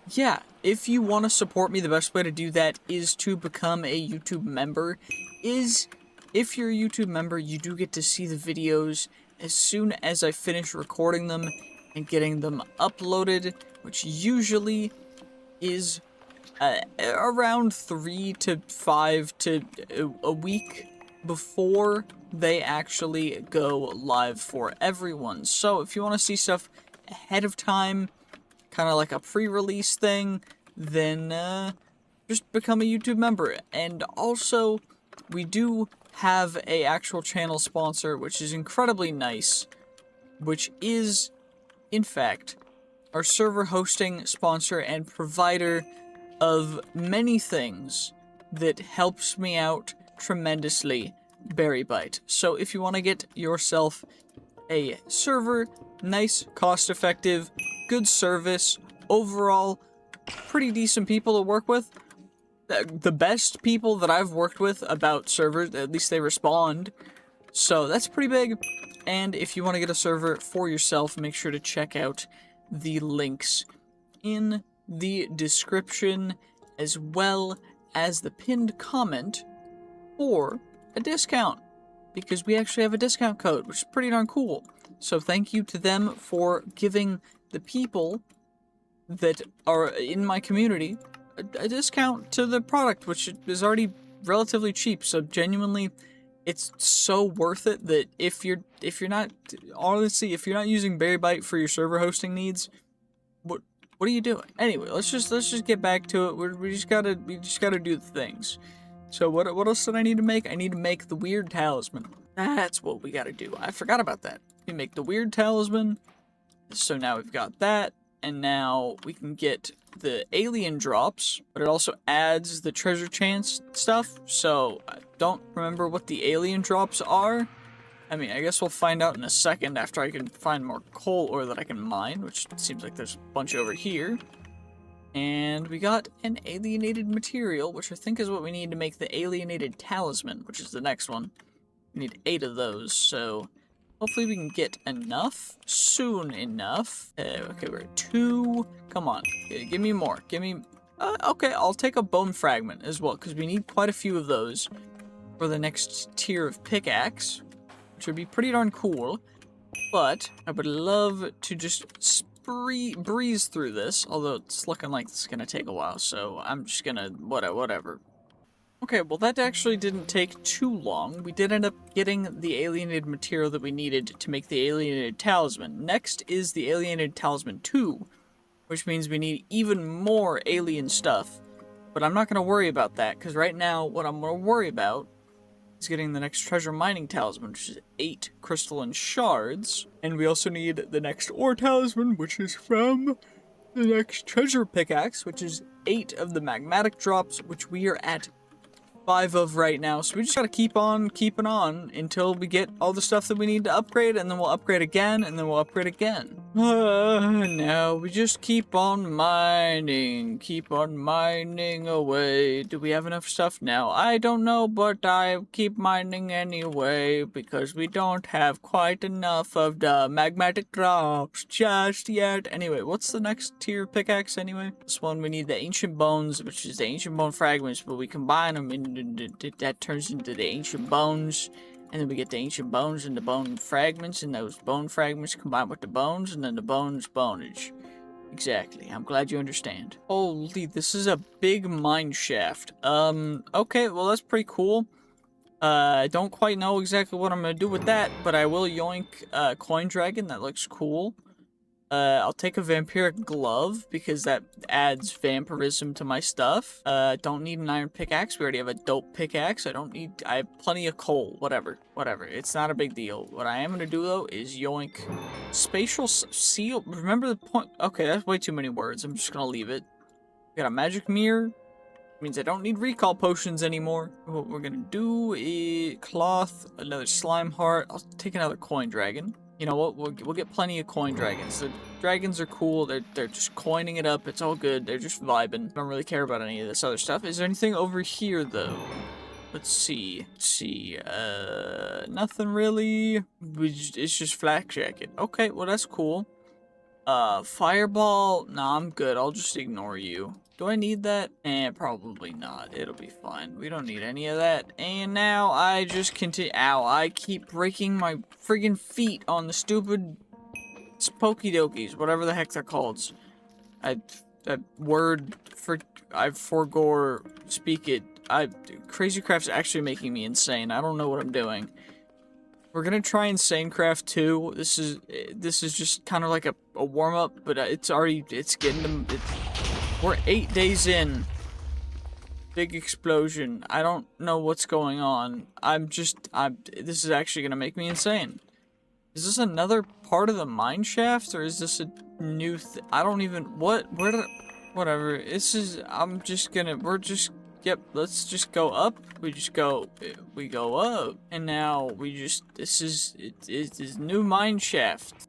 yeah, if you want to support me, the best way to do that is to become a YouTube member. If you're a YouTube member, you do get to see the videos as soon as I finish recording them and getting them uploaded, which usually is around 3 to 5 to a week before they actually go live for everyone. So if you want to see stuff ahead of time, kind of like a pre-release thing, then just become a YouTube member. And also, we do have a actual channel sponsor, which is incredibly nice, which is, in fact, our server hosting sponsor and provider of many things that helps me out tremendously, BerryBite. So if you want to get yourself a server, nice, cost-effective, good service, overall, pretty decent people to work with, the best people that I've worked with about servers, at least they respond, so that's pretty big. And if you want to get a server for yourself, make sure to check out the links in the description, as well as the pinned comment for a discount, because we actually have a discount code, which is pretty darn cool. So thank you to them for giving the people that are in my community a discount to the product, which is already relatively cheap. So genuinely, it's so worth it that if you're not, honestly, if you're not using BerryBite for your server hosting needs, what What are you doing? Anyway, let's just get back to it. We just gotta do the things. So what else did I need to make? I need to make the weird talisman. That's what we gotta do. I forgot about that. We make the weird talisman. So now we've got that, and now we can get the alien drops, but it also adds the treasure chance stuff. So I don't remember what the alien drops are. I mean, I guess we'll find out in a second after I can find more coal ore that I can mine, which seems like there's a bunch over here. And we got an alienated material, which I think is what we need to make the alienated talisman, which is the next one. We need 8 of those, so hopefully we can get enough soon enough. Okay, we're at 2. Come on, give me more. Give me... okay, I'll take a bone fragment as well, because we need quite a few of those for the next tier of pickaxe, which would be pretty darn cool. But I would love to just breeze through this, although it's looking like it's gonna take a while, so I'm just gonna whatever. Okay, well that actually didn't take too long. We did end up getting the alienated material that we needed to make the alienated talisman. Next is the alienated talisman 2, which means we need even more alien stuff. But I'm not gonna worry about that, because right now what I'm gonna worry about is getting the next treasure mining talisman, which is 8 crystalline shards. And we also need the next ore talisman, which is from the next treasure pickaxe, which is 8 of the magmatic drops, which we are at 5 of right now. So we just gotta keep on keeping on until we get all the stuff that we need to upgrade, and then we'll upgrade again, and then we'll upgrade again. Now we just keep on mining away. Do we have enough stuff now? I don't know, but I keep mining anyway, because we don't have quite enough of the magmatic drops just yet. Anyway, what's the next tier pickaxe anyway? This one, we need the ancient bones, which is the ancient bone fragments, but we combine them and that turns into the ancient bones. And then we get the ancient bones and the bone fragments, and those bone fragments combine with the bones, and then the bones bonage. Exactly. I'm glad you understand. Holy, this is a big mine shaft. Okay, well that's pretty cool. I don't quite know exactly what I'm gonna do with that, but I will yoink coin dragon. That looks cool. I'll take a vampiric glove, because that adds vampirism to my stuff. Don't need an iron pickaxe. We already have a dope pickaxe. I have plenty of coal. Whatever. It's not a big deal. What I am gonna do, though, is yoink spatial seal. Remember the point? Okay, that's way too many words. I'm just gonna leave it. We got a magic mirror. Means I don't need recall potions anymore. What we're gonna do is cloth, another slime heart. I'll take another coin dragon. You know what? We'll get plenty of coin dragons. The dragons are cool. They're just coining it up. It's all good. They're just vibing. I don't really care about any of this other stuff. Is there anything over here though? Let's see. Nothing really. It's just flak jacket. Okay, well that's cool. Fireball. Nah, I'm good. I'll just ignore you. Do I need that? Probably not. It'll be fine. We don't need any of that. And now I just continue. Ow, I keep breaking my friggin' feet on the stupid Pokey Dokies, whatever the heck they're called. I forgore speak it. Crazy Craft's actually making me insane. I don't know what I'm doing. We're gonna try Insane Craft 2. This is just kind of like a warm-up, but it's getting them. We're 8 days in. Big explosion. I don't know what's going on. This is actually gonna make me insane. Is this another part of the mine shaft, or is this a new I don't even, whatever. Yep, let's just go up. We go up. And now this is new mine shaft.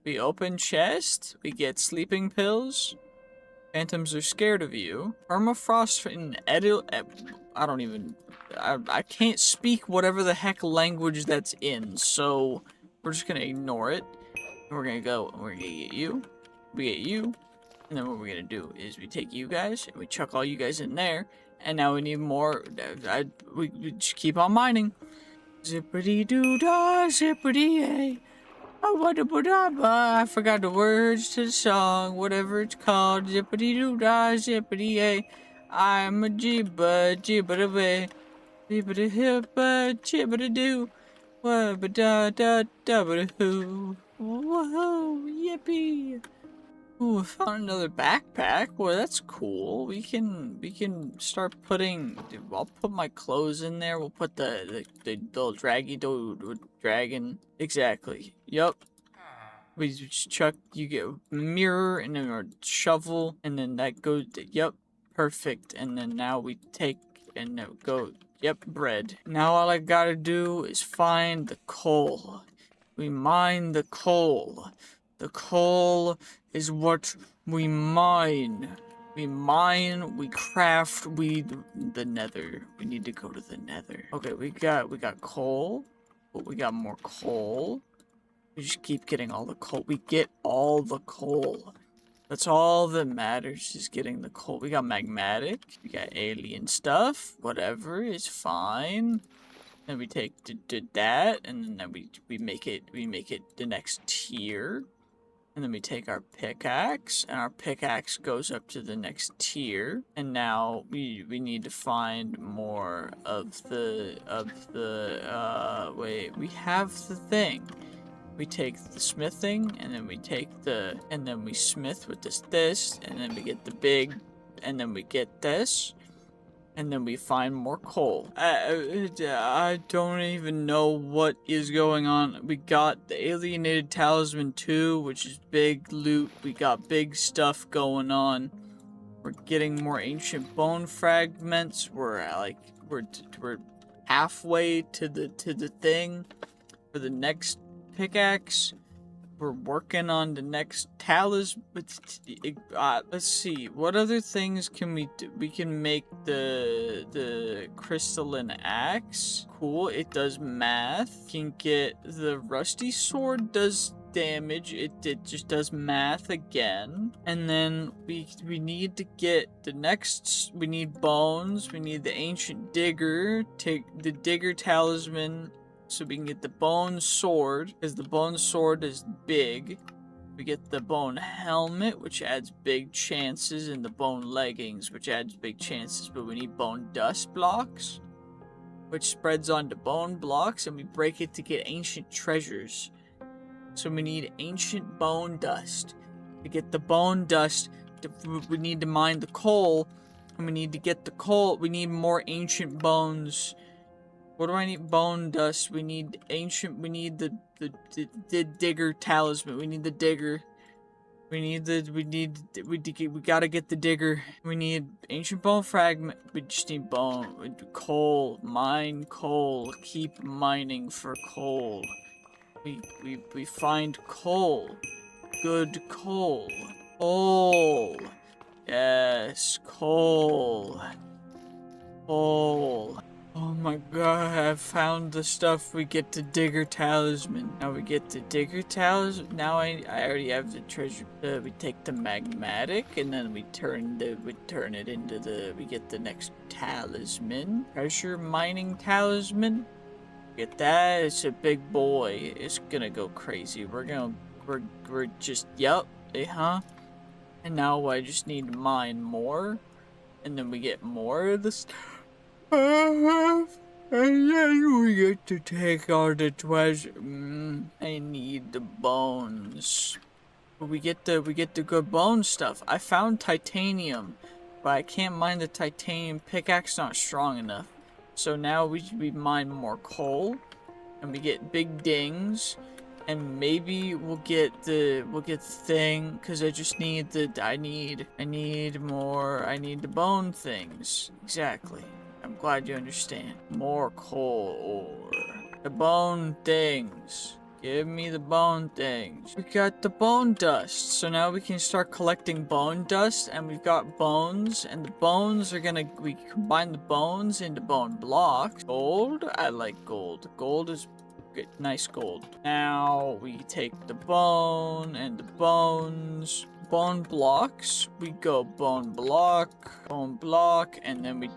We open chest, we get sleeping pills. Phantoms are scared of you. Permafrost and I can't speak whatever the heck language that's in, so we're just gonna ignore it. We're gonna get you. We get you. And then what we're gonna do is we take you guys and we chuck all you guys in there. And now we need more. We just keep on mining. Zippity doo dah, zippity ay. I forgot the words to the song, whatever it's called. Zippity doo dah, zippity ay. I'm a jibba jibba way. Jibbity hippa jibbity doo. Wabba da da da ba hoo. Whoa, yippee! Ooh, I found another backpack. Well, that's cool. We can start putting. I'll put my clothes in there. We'll put the little dragon. Exactly. Yup. We just chuck. You get a mirror and then a shovel, and then that goes. Yup. Perfect. And then now we take and then go. Yep, bread. Now all I gotta do is find the coal. We mine the coal. The coal is what we mine. We mine, we craft, the nether. We need to go to the nether. Okay, we got coal. But we got more coal. We just keep getting all the coal. We get all the coal. That's all that matters, is getting the coal. We got magmatic. We got alien stuff. Whatever, is fine. Then we take that, and then we make it the next tier. And then we take our pickaxe, and our pickaxe goes up to the next tier. And now we need to find more of the wait, we have the thing. We take the smithing, and then we take and then we smith with this, and then we get the big, and then we get this. And then we find more coal. I don't even know what is going on. We got the alienated talisman 2, which is big loot. We got big stuff going on. We're getting more ancient bone fragments. We're halfway to the thing for the next pickaxe. We're working on the next talisman. Let's see. What other things can we do? We can make the crystalline axe. Cool. It does math. Can get the rusty sword, does damage. It just does math again. And then we need to get the next. We need bones. We need the ancient digger. Take the digger talisman. So we can get the bone sword, because the bone sword is big. We get the bone helmet, which adds big chances, and the bone leggings, which adds big chances. But we need bone dust blocks, which spreads onto bone blocks, and we break it to get ancient treasures. So we need ancient bone dust. To get the bone dust, we need to mine the coal, and we need to get the coal. We need more ancient bones. What do I need? Bone dust. We need ancient. We need the digger talisman. We need the digger. We gotta get the digger. We need ancient bone fragment. We just need bone. Coal. Mine coal. Keep mining for coal. We find coal. Good coal. Coal. Yes, coal. Coal. Oh my god, I found the stuff. We get the digger talisman. Now we get the digger talisman. Now I already have the treasure. We take the magmatic, and then we turn it into we get the next talisman. Treasure mining talisman. Get that. It's a big boy. It's gonna go crazy. We're just, yup. And now I just need to mine more. And then we get more of the stuff. And then we get to take all the treasure. I need the bones. We get the good bone stuff. I found titanium, but I can't mine the titanium. Pickaxe not strong enough. So now we mine more coal, and we get big dings, and maybe we'll get the thing, because I just need I need the bone things. Exactly. I'm glad you understand. More coal ore. The bone things. Give me the bone things. We got the bone dust. So now we can start collecting bone dust, and we've got bones, and the bones are we combine the bones into bone blocks. Gold? I like gold. Gold is good. Nice gold. Now we take the bone and the bones. Bone blocks, we go bone block, and then we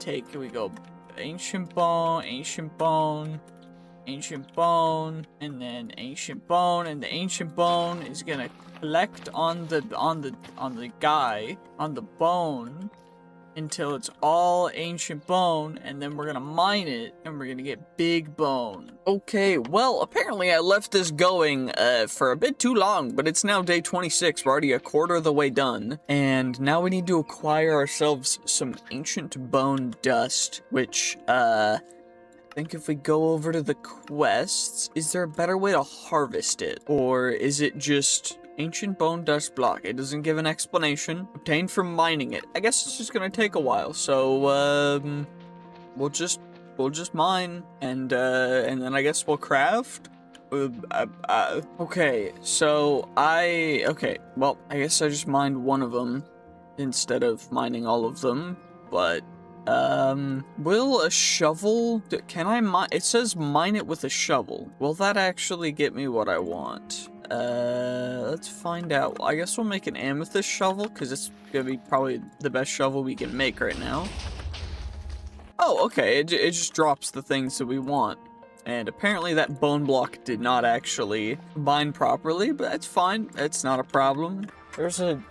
go ancient bone, and then ancient bone, and the ancient bone is gonna collect on the bone, until it's all ancient bone, and then we're gonna mine it, and we're gonna get big bone. Okay, well, apparently I left this going for a bit too long, but it's now day 26. We're already a quarter of the way done, and now we need to acquire ourselves some ancient bone dust, which, I think if we go over to the quests, is there a better way to harvest it? Or is it just ancient bone dust block? It doesn't give an explanation. Obtained from mining it. I guess it's just gonna take a while, so, we'll just mine, and then I guess we'll craft? Okay, so okay, well, I guess I just mined one of them instead of mining all of them, but will a shovel, can I mine? It says mine it with a shovel. Will that actually get me what I want? Let's find out. I guess we'll make an amethyst shovel, because it's gonna be probably the best shovel we can make right now. Oh, okay, it just drops the things that we want. And apparently that bone block did not actually mine properly, but that's fine. It's not a problem. There's a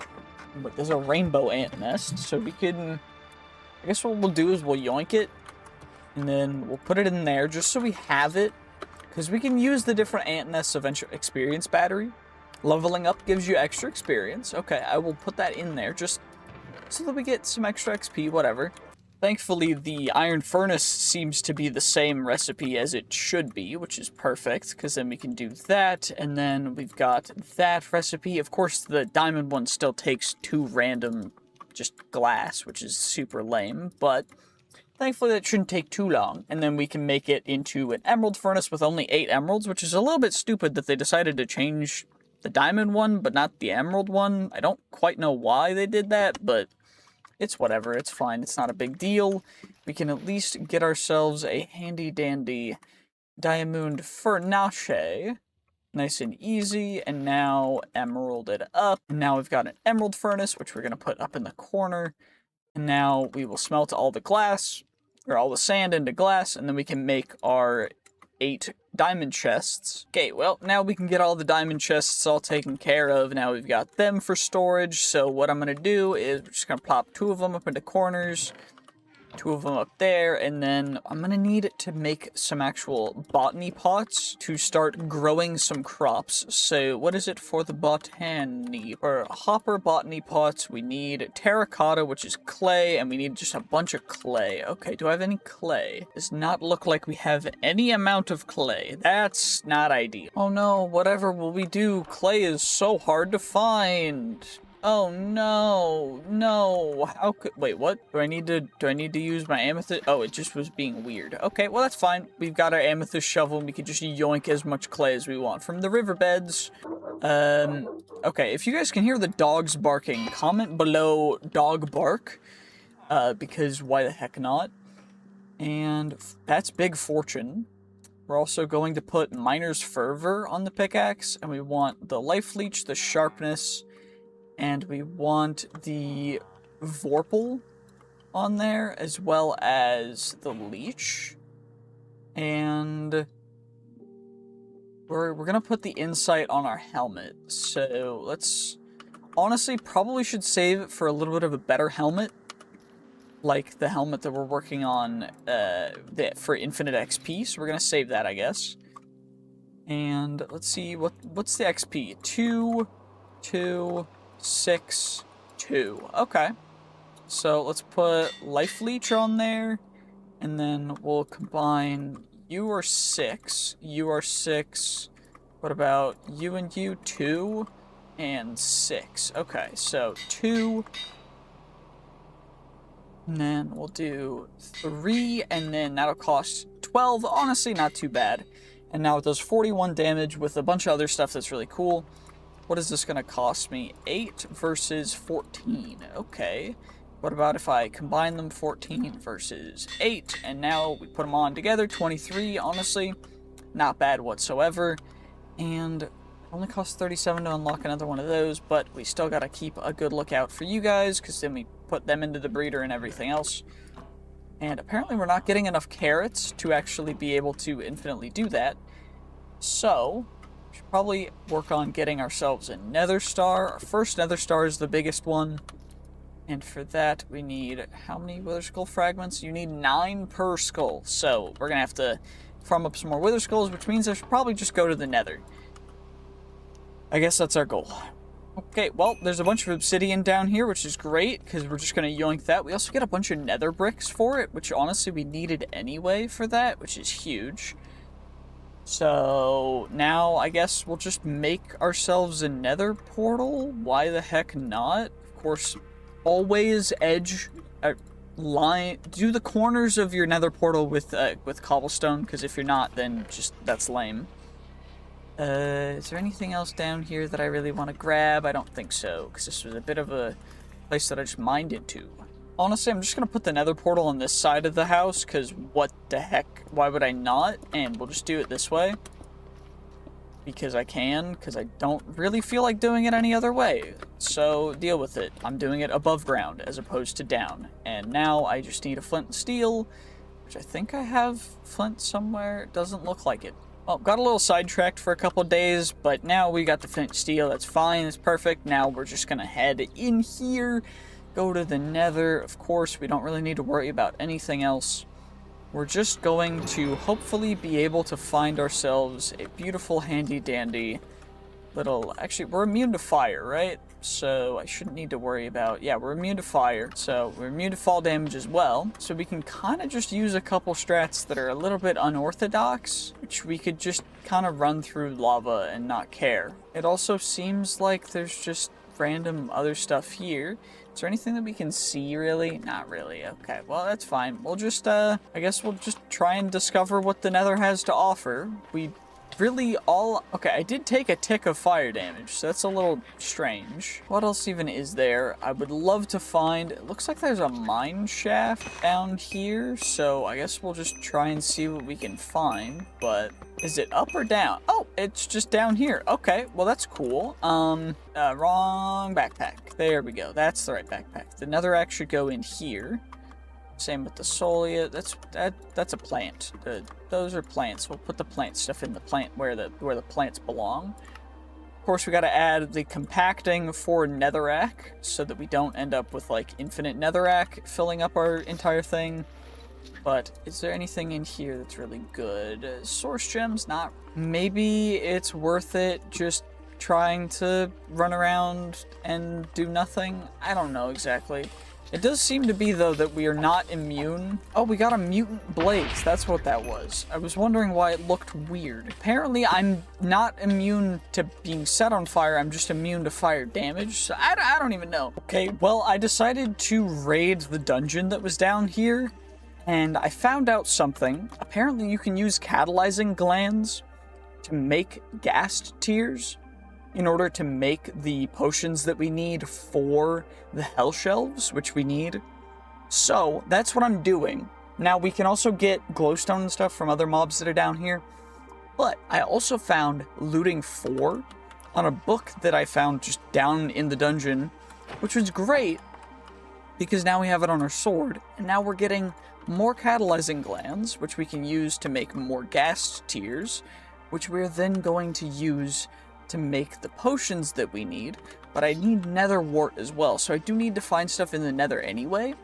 rainbow ant nest, so we can... I guess what we'll do is we'll yoink it, and then we'll put it in there just so we have it, because we can use the different ant nests of experience battery. Leveling up gives you extra experience. Okay, I will put that in there just so that we get some extra XP, whatever. Thankfully, the iron furnace seems to be the same recipe as it should be, which is perfect, because then we can do that, and then we've got that recipe. Of course, the diamond one still takes 2 random just glass, which is super lame, but thankfully that shouldn't take too long. And then we can make it into an emerald furnace with only 8 emeralds, which is a little bit stupid that they decided to change the diamond one, but not the emerald one. I don't quite know why they did that, but it's whatever, it's fine, it's not a big deal. We can at least get ourselves a handy-dandy diamond furnace. Nice and easy, and now emerald it up. And now we've got an emerald furnace, which we're going to put up in the corner. And now we will smelt all the glass, or all the sand into glass, and then we can make our 8 diamond chests. Okay, well, now we can get all the diamond chests all taken care of. Now we've got them for storage, so what I'm going to do is we're just going to plop 2 of them up into corners, 2 of them up there, and then I'm going to need to make some actual botany pots to start growing some crops. So what is it for the botany, or hopper botany pots? We need terracotta, which is clay, and we need just a bunch of clay. Okay, do I have any clay? Does not look like we have any amount of clay. That's not ideal. Oh no, whatever will we do? Clay is so hard to find. Oh no, no, how could, wait, what? Do I need to use my amethyst? Oh, it just was being weird. Okay, well that's fine. We've got our amethyst shovel, and we can just yoink as much clay as we want from the riverbeds. Okay, if you guys can hear the dogs barking, comment below dog bark, because why the heck not? And that's big fortune. We're also going to put miner's fervor on the pickaxe, and we want the life leech, the sharpness, and we want the Vorpal on there, as well as the leech. And we're gonna put the insight on our helmet. So let's, honestly, probably should save it for a little bit of a better helmet, like the helmet that we're working on for infinite XP. So we're gonna save that, I guess. And let's see, what's the XP? 2, 2, 6, 2. Okay. So let's put life leech on there, and then we'll combine you are 6, you are 6. What about you and you? 2 and 6. Okay, so 2. And then we'll do 3, and then that'll cost 12. Honestly, not too bad. And now it does 41 damage with a bunch of other stuff that's really cool. What is this going to cost me? 8 versus 14. Okay. What about if I combine them? 14 versus 8. And now we put them on together. 23. Honestly, not bad whatsoever. And it only costs 37 to unlock another one of those. But we still got to keep a good lookout for you guys, because then we put them into the breeder and everything else. And apparently we're not getting enough carrots to actually be able to infinitely do that. So we should probably work on getting ourselves a nether star. Our first nether star is the biggest one. And for that, we need how many wither skull fragments? You need 9 per skull. So we're gonna have to farm up some more wither skulls, which means I should probably just go to the Nether. I guess that's our goal. Okay, well, there's a bunch of obsidian down here, which is great, because we're just going to yoink that. We also get a bunch of nether bricks for it, which honestly we needed anyway for that, which is huge. So now I guess we'll just make ourselves a nether portal. Why the heck not? Of course, always do the corners of your nether portal with cobblestone, because if you're not, then just that's lame. Is there anything else down here that I really want to grab? I don't think so, because this was a bit of a place that I just mined into. Honestly, I'm just going to put the nether portal on this side of the house, because what the heck? Why would I not? And we'll just do it this way. Because I can, because I don't really feel like doing it any other way. So, deal with it. I'm doing it above ground, as opposed to down. And now I just need a flint and steel, which I think I have flint somewhere. It doesn't look like it. Well, got a little sidetracked for a couple days, but now we got the flint steel. That's fine. It's perfect. Now we're just going to head in here, go to the Nether. Of course, we don't really need to worry about anything else. We're just going to hopefully be able to find ourselves a beautiful, handy-dandy little... Actually, we're immune to fire, right? So I shouldn't need to worry about... Yeah, we're immune to fire, so we're immune to fall damage as well. So we can kind of just use a couple strats that are a little bit unorthodox, which we could just kind of run through lava and not care. It also seems like there's just random other stuff here. Is there anything that we can see, really? Not really. Okay, well, that's fine. We'll just, I guess we'll just try and discover what the Nether has to offer. We really all... Okay, I did take a tick of fire damage, so that's a little strange. What else even is there? I would love to find... It looks like there's a mine shaft down here, so I guess we'll just try and see what we can find, but... Is it up or down? Oh, it's just down here. Okay, well, that's cool. Wrong backpack. There we go. That's the right backpack. The netherrack should go in here. Same with the solia. That's a plant. Those are plants. We'll put the plant stuff in the plant where the plants belong. Of course, we got to add the compacting for netherrack so that we don't end up with like infinite netherrack filling up our entire thing. But is there anything in here that's really good? Source gems, not. Maybe it's worth it just trying to run around and do nothing. I don't know exactly. It does seem to be, though, that we are not immune. Oh, we got a mutant blaze. That's what that was. I was wondering why it looked weird. Apparently, I'm not immune to being set on fire. I'm just immune to fire damage. So I don't even know. Okay, well, I decided to raid the dungeon that was down here. And I found out something. Apparently, you can use catalyzing glands to make ghast tears in order to make the potions that we need for the hell shelves, which we need. So, that's what I'm doing. Now, we can also get glowstone and stuff from other mobs that are down here. But I also found looting 4 on a book that I found just down in the dungeon, which was great because now we have it on our sword, and now we're getting more catalyzing glands, which we can use to make more ghast tears, which we're then going to use to make the potions that we need. But I need nether wart as well, so I do need to find stuff in the nether anyway.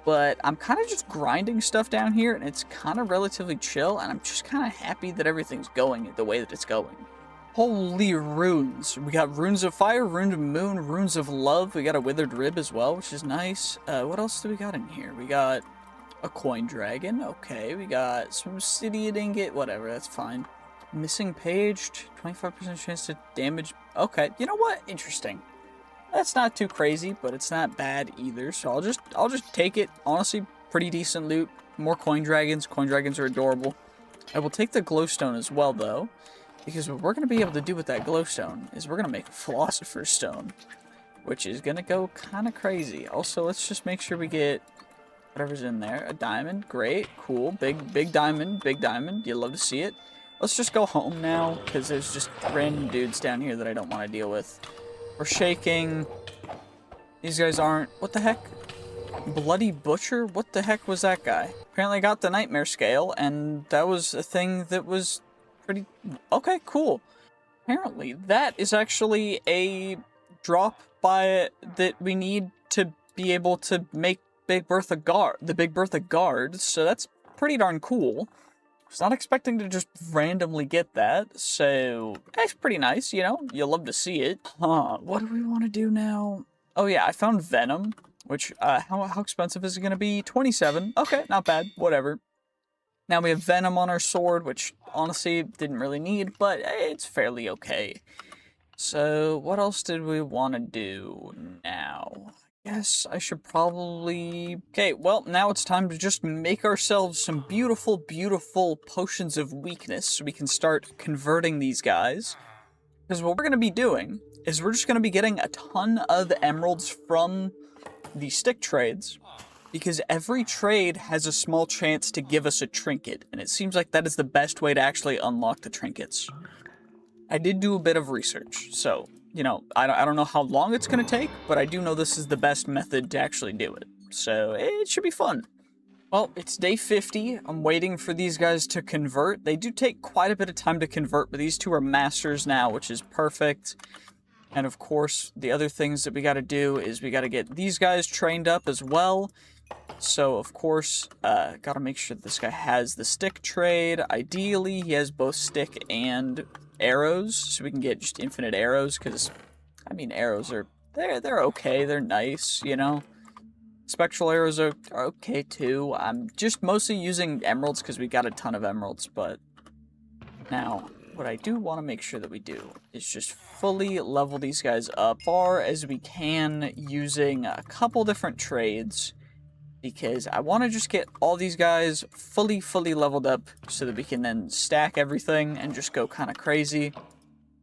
But I'm kind of just grinding stuff down here, and it's kind of relatively chill, and I'm just kind of happy that everything's going the way that it's going. Holy runes. We got runes of fire, runes of moon, runes of love. We got a withered rib as well, which is nice. What else do we got in here? We got a coin dragon. Okay, we got some obsidian ingot. Whatever, that's fine. Missing page, 25% chance to damage. Okay, you know what? Interesting. That's not too crazy, but it's not bad either. So I'll just take it. Honestly, pretty decent loot. More coin dragons. Coin dragons are adorable. I will take the glowstone as well, though, because what we're going to be able to do with that glowstone is we're going to make a philosopher's stone, which is going to go kind of crazy. Also, let's just make sure we get whatever's in there. A diamond. Great. Cool. Big diamond. Big diamond. You love to see it. Let's just go home now, because there's just random dudes down here that I don't want to deal with. We're shaking. These guys aren't... What the heck? Bloody Butcher? What the heck was that guy? Apparently I got the nightmare scale, and that was a thing that was pretty... Okay, cool. Apparently that is actually a drop that we need to be able to make Big Bertha the Big Bertha guard, so that's pretty darn cool. I was not expecting to just randomly get that, so that's pretty nice, you know? You'll love to see it. What do we want to do now? Oh yeah, I found Venom, which, how expensive is it gonna be? 27. Okay, not bad, whatever. Now we have Venom on our sword, which honestly didn't really need, but it's fairly okay. So what else did we want to do now? I guess I should probably... Okay, well, now it's time to just make ourselves some beautiful, beautiful potions of weakness so we can start converting these guys. Because what we're going to be doing is we're just going to be getting a ton of emeralds from the stick trades, because every trade has a small chance to give us a trinket, and it seems like that is the best way to actually unlock the trinkets. I did do a bit of research, so, you know, I don't know how long it's going to take, but I do know this is the best method to actually do it, so it should be fun. Well, it's day 50. I'm waiting for these guys to convert. They do take quite a bit of time to convert, but these two are masters now, which is perfect. And of course, the other things that we got to do is we got to get these guys trained up as well. So, of course, got to make sure this guy has the stick trade. Ideally, he has both stick and arrows, so we can get just infinite arrows, because, I mean, arrows are, they're okay, they're nice, you know? Spectral arrows are okay, too. I'm just mostly using emeralds, because we got a ton of emeralds, but now, what I do want to make sure that we do is just fully level these guys up far as we can using a couple different trades, because I want to just get all these guys fully leveled up so that we can then stack everything and just go kind of crazy.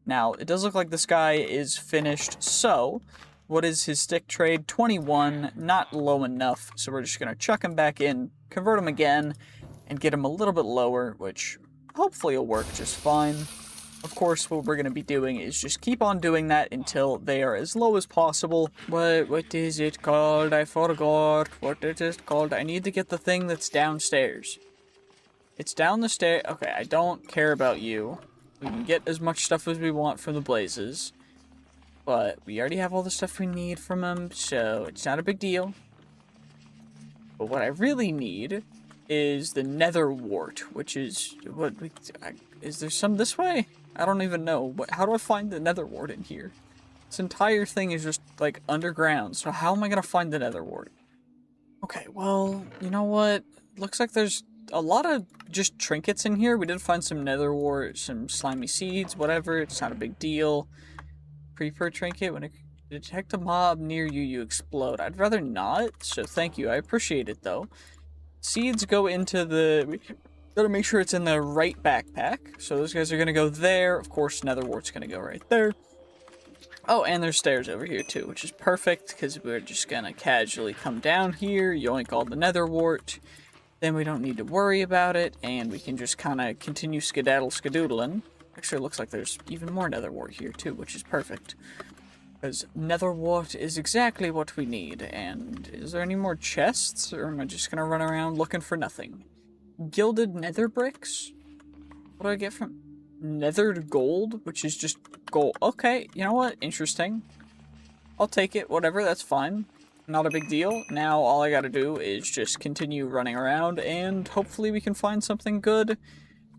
Now, it does look like this guy is finished, so what is his stick trade? 21, not low enough, so we're just going to chuck him back in, convert him again, and get him a little bit lower, which hopefully will work just fine. Of course, what we're going to be doing is just keep on doing that until they are as low as possible. What is it called? I forgot. What is it called? I need to get the thing that's downstairs. It's down the stair. Okay, I don't care about you. We can get as much stuff as we want from the blazes. But we already have all the stuff we need from them, so it's not a big deal. But what I really need is the Nether wart, which is... is there some this way? I don't even know. How do I find the Nether wart in here? This entire thing is just, like, underground, so how am I gonna find the Nether wart? Okay, well, you know what? Looks like there's a lot of just trinkets in here. We did find some Nether wart, some slimy seeds, whatever. It's not a big deal. Creeper trinket. When you detect a mob near you, you explode. I'd rather not, so thank you. I appreciate it, though. Seeds go into the... Gotta make sure it's in the right backpack. So those guys are gonna go there. Of course, Nether wart's gonna go right there. Oh, and there's stairs over here too, which is perfect, because we're just gonna casually come down here, yoink all the Nether wart. Then we don't need to worry about it, and we can just kind of continue skedaddling. Actually, it looks like there's even more Nether wart here too, which is perfect. Because Nether wart is exactly what we need. And is there any more chests, or am I just gonna run around looking for nothing? Gilded nether bricks? What do I get from... Nethered gold, which is just gold. Okay, you know what? Interesting. I'll take it, whatever, that's fine. Not a big deal. Now all I gotta do is just continue running around, and hopefully we can find something good.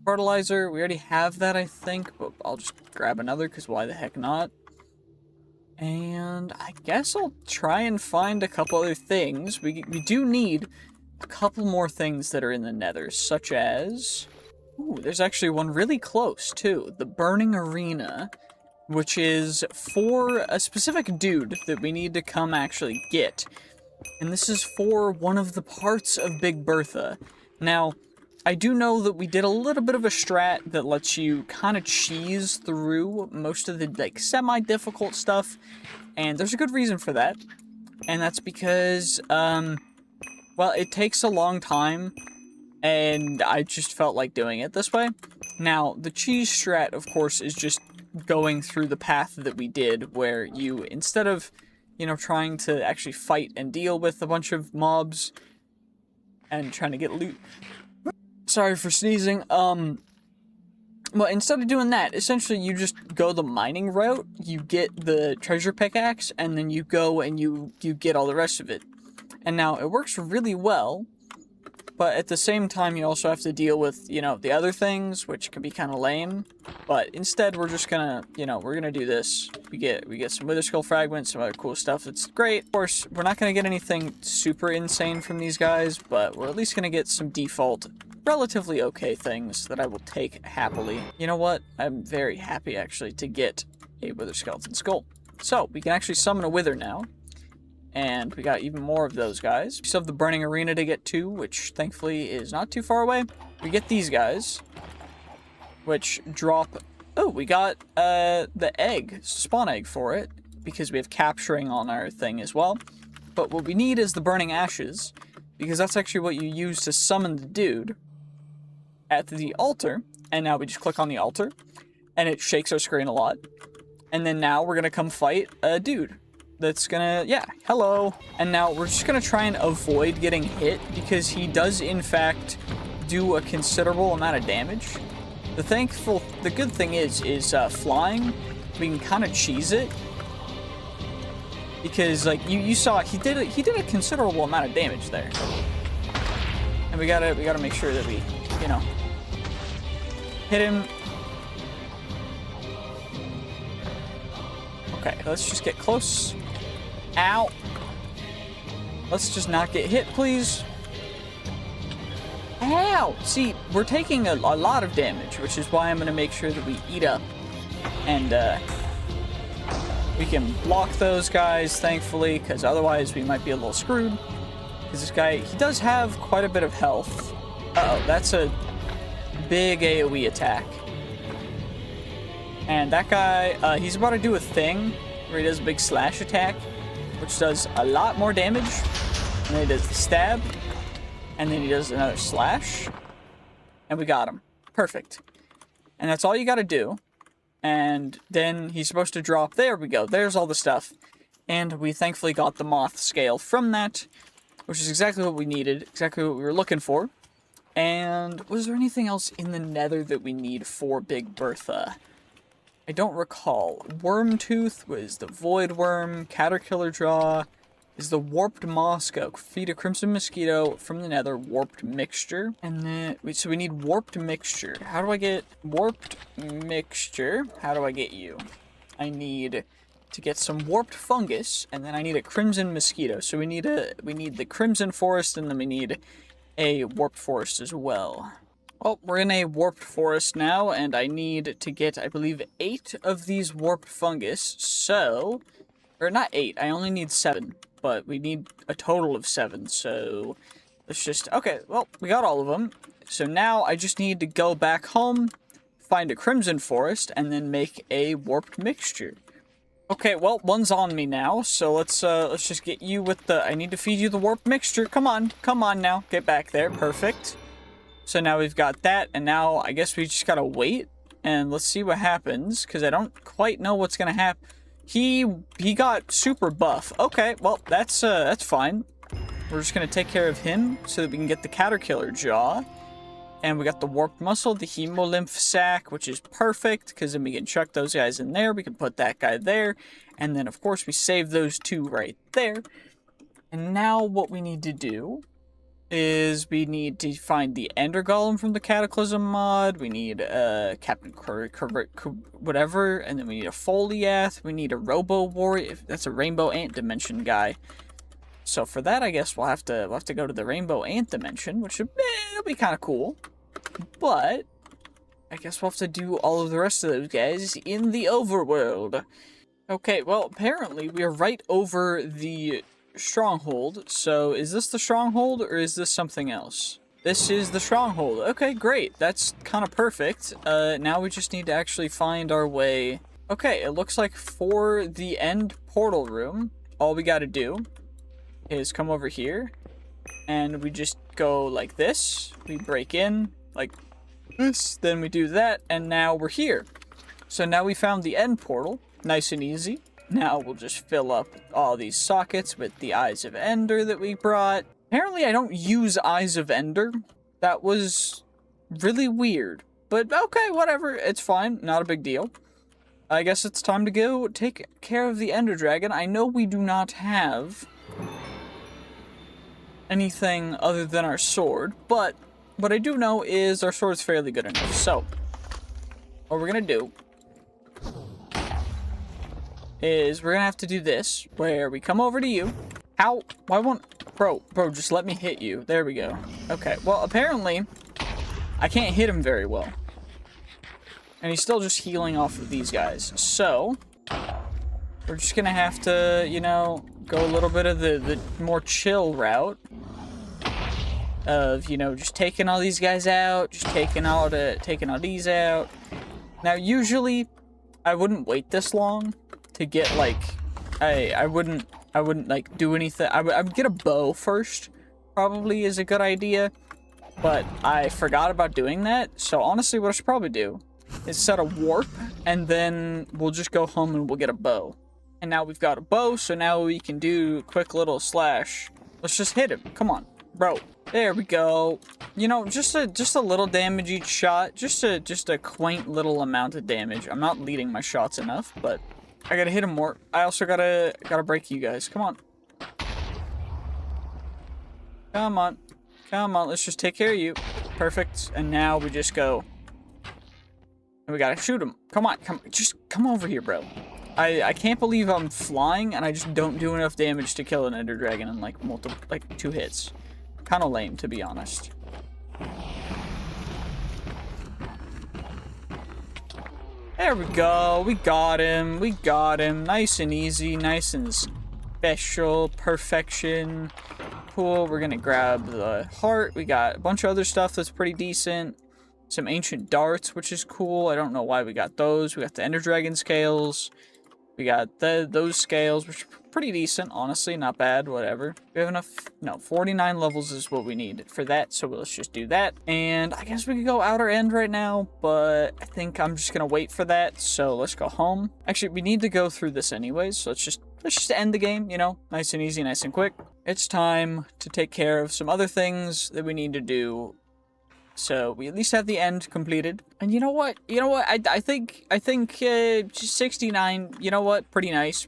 Fertilizer, we already have that, I think, but I'll just grab another, because why the heck not? And I guess I'll try and find a couple other things. We do need a couple more things that are in the nether, such as... Ooh, there's actually one really close, too. The Burning Arena, which is for a specific dude that we need to come actually get. And this is for one of the parts of Big Bertha. Now, I do know that we did a little bit of a strat that lets you kind of cheese through most of the, like, semi-difficult stuff. And there's a good reason for that. And that's because, well, it takes a long time, and I just felt like doing it this way. Now, the cheese strat, of course, is just going through the path that we did, where you, instead of, you know, trying to actually fight and deal with a bunch of mobs, and trying to get loot... Sorry for sneezing, Well, instead of doing that, essentially you just go the mining route, you get the treasure pickaxe, and then you go and you get all the rest of it. And now, it works really well, but at the same time you also have to deal with, you know, the other things, which can be kind of lame. But instead, we're just gonna, you know, we're gonna do this. We get some wither skull fragments, some other cool stuff that's great. Of course, we're not gonna get anything super insane from these guys, but we're at least gonna get some default, relatively okay things that I will take happily. You know what? I'm very happy, actually, to get a wither skeleton skull. So, we can actually summon a wither now. And we got even more of those guys. We still have the burning arena to get to, which thankfully is not too far away. We get these guys, which drop... Oh, we got the egg, spawn egg for it, because we have capturing on our thing as well. But what we need is the burning ashes, because that's actually what you use to summon the dude at the altar. And now we just click on the altar, and it shakes our screen a lot. And then now we're gonna come fight a dude. That's gonna, yeah, hello. And now we're just gonna try and avoid getting hit because he does in fact do a considerable amount of damage. The good thing is flying, we can kind of cheese it. Because like you saw, he did a considerable amount of damage there. And we gotta make sure that we, you know, hit him. Okay, let's just get close. Ow. Let's just not get hit, please. Ow! See, we're taking a lot of damage, which is why I'm going to make sure that we eat up. And, we can block those guys, thankfully, because otherwise we might be a little screwed. Because this guy, he does have quite a bit of health. Uh-oh, that's a big AoE attack. And that guy, he's about to do a thing where he does a big slash attack, which does a lot more damage. And then he does the stab, and then he does another slash, and we got him. Perfect. And that's all you gotta do. And then he's supposed to drop. There we go. There's all the stuff. And we thankfully got the moth scale from that, which is exactly what we needed, exactly what we were looking for. And was there anything else in the Nether that we need for Big Bertha? I don't recall. Worm Tooth was the Void Worm. Caterpillar Jaw is the Warped Mosco. Feed a Crimson Mosquito from the Nether. Warped Mixture. And then, so we need Warped Mixture. How do I get Warped Mixture? How do I get you? I need to get some Warped Fungus, and then I need a Crimson Mosquito. So we need the Crimson Forest, and then we need a Warped Forest as well. Well, we're in a warped forest now, and I need to get, I believe, 8 of these warped fungus, so... Or not 8, I only need 7, but we need a total of 7, so... Let's just... Okay, well, we got all of them. So now I just need to go back home, find a crimson forest, and then make a warped mixture. Okay, well, one's on me now, so let's just get you with the... I need to feed you the warped mixture. Come on now. Get back there. Perfect. So now we've got that, and now I guess we just gotta wait, and let's see what happens, because I don't quite know what's gonna happen. He got super buff. Okay, well, that's fine. We're just gonna take care of him, so that we can get the Caterpillar Jaw. And we got the Warped Muscle, the Hemolymph Sac, which is perfect, because then we can chuck those guys in there, we can put that guy there, and then, of course, we save those 2 right there. And now what we need to do is we need to find the Ender Golem from the Cataclysm mod, we need Captain whatever, and then we need a Foliath, we need a Robo Warrior, that's a Rainbow Ant Dimension guy. So for that, I guess we'll have to go to the Rainbow Ant Dimension, which will be kind of cool. But I guess we'll have to do all of the rest of those guys in the overworld. Okay, well, apparently we are right over the stronghold. So is this the stronghold or is this something else? This is the stronghold. Okay, great. That's kind of perfect. Now we just need to actually find our way. Okay, it looks like for the end portal room, all we got to do is come over here and we just go like this. We break in like this, then we do that, and now we're here. So now we found the end portal, nice and easy. Now we'll just fill up all these sockets with the Eyes of Ender that we brought. Apparently I don't use Eyes of Ender. That was really weird. But okay, whatever. It's fine. Not a big deal. I guess it's time to go take care of the Ender Dragon. I know we do not have anything other than our sword, but what I do know is our sword's fairly good enough. So, what we're gonna do is we're gonna have to do this, where we come over to you. How? Why won't... Bro, just let me hit you. There we go. Okay, well, apparently, I can't hit him very well. And he's still just healing off of these guys. So, we're just gonna have to, you know, go a little bit of the more chill route. Of, you know, just taking all these guys out, just taking all these out. Now, usually, I wouldn't wait this long to get, like, I wouldn't, like, do anything. I would get a bow first, probably is a good idea. But I forgot about doing that, so honestly, what I should probably do is set a warp, and then we'll just go home and we'll get a bow. And now we've got a bow, so now we can do a quick little slash. Let's just hit him. Come on, bro. There we go. You know, just a little damage each shot. Just a quaint little amount of damage. I'm not leading my shots enough, but I gotta hit him more. I also gotta break you guys. Come on. Come on. Come on, let's just take care of you. Perfect. And now we just go. And we gotta shoot him. Come on, just come over here, bro. I can't believe I'm flying and I just don't do enough damage to kill an Ender Dragon in like 2 hits. Kind of lame, to be honest. There we go. We got him. We got him. Nice and easy. Nice and special. Perfection. Cool. We're gonna grab the heart. We got a bunch of other stuff that's pretty decent. Some ancient darts, which is cool. I don't know why we got those. We got the Ender Dragon scales. We got those scales, which are pretty decent, honestly. Not bad, whatever. We have enough... No, 49 levels is what we need for that, so let's just do that. And I guess we could go outer end right now, but I think I'm just gonna wait for that, so let's go home. Actually, we need to go through this anyways, so let's just end the game, you know? Nice and easy, nice and quick. It's time to take care of some other things that we need to do. So we at least have the end completed. And you know what? I think 69, you know what? Pretty nice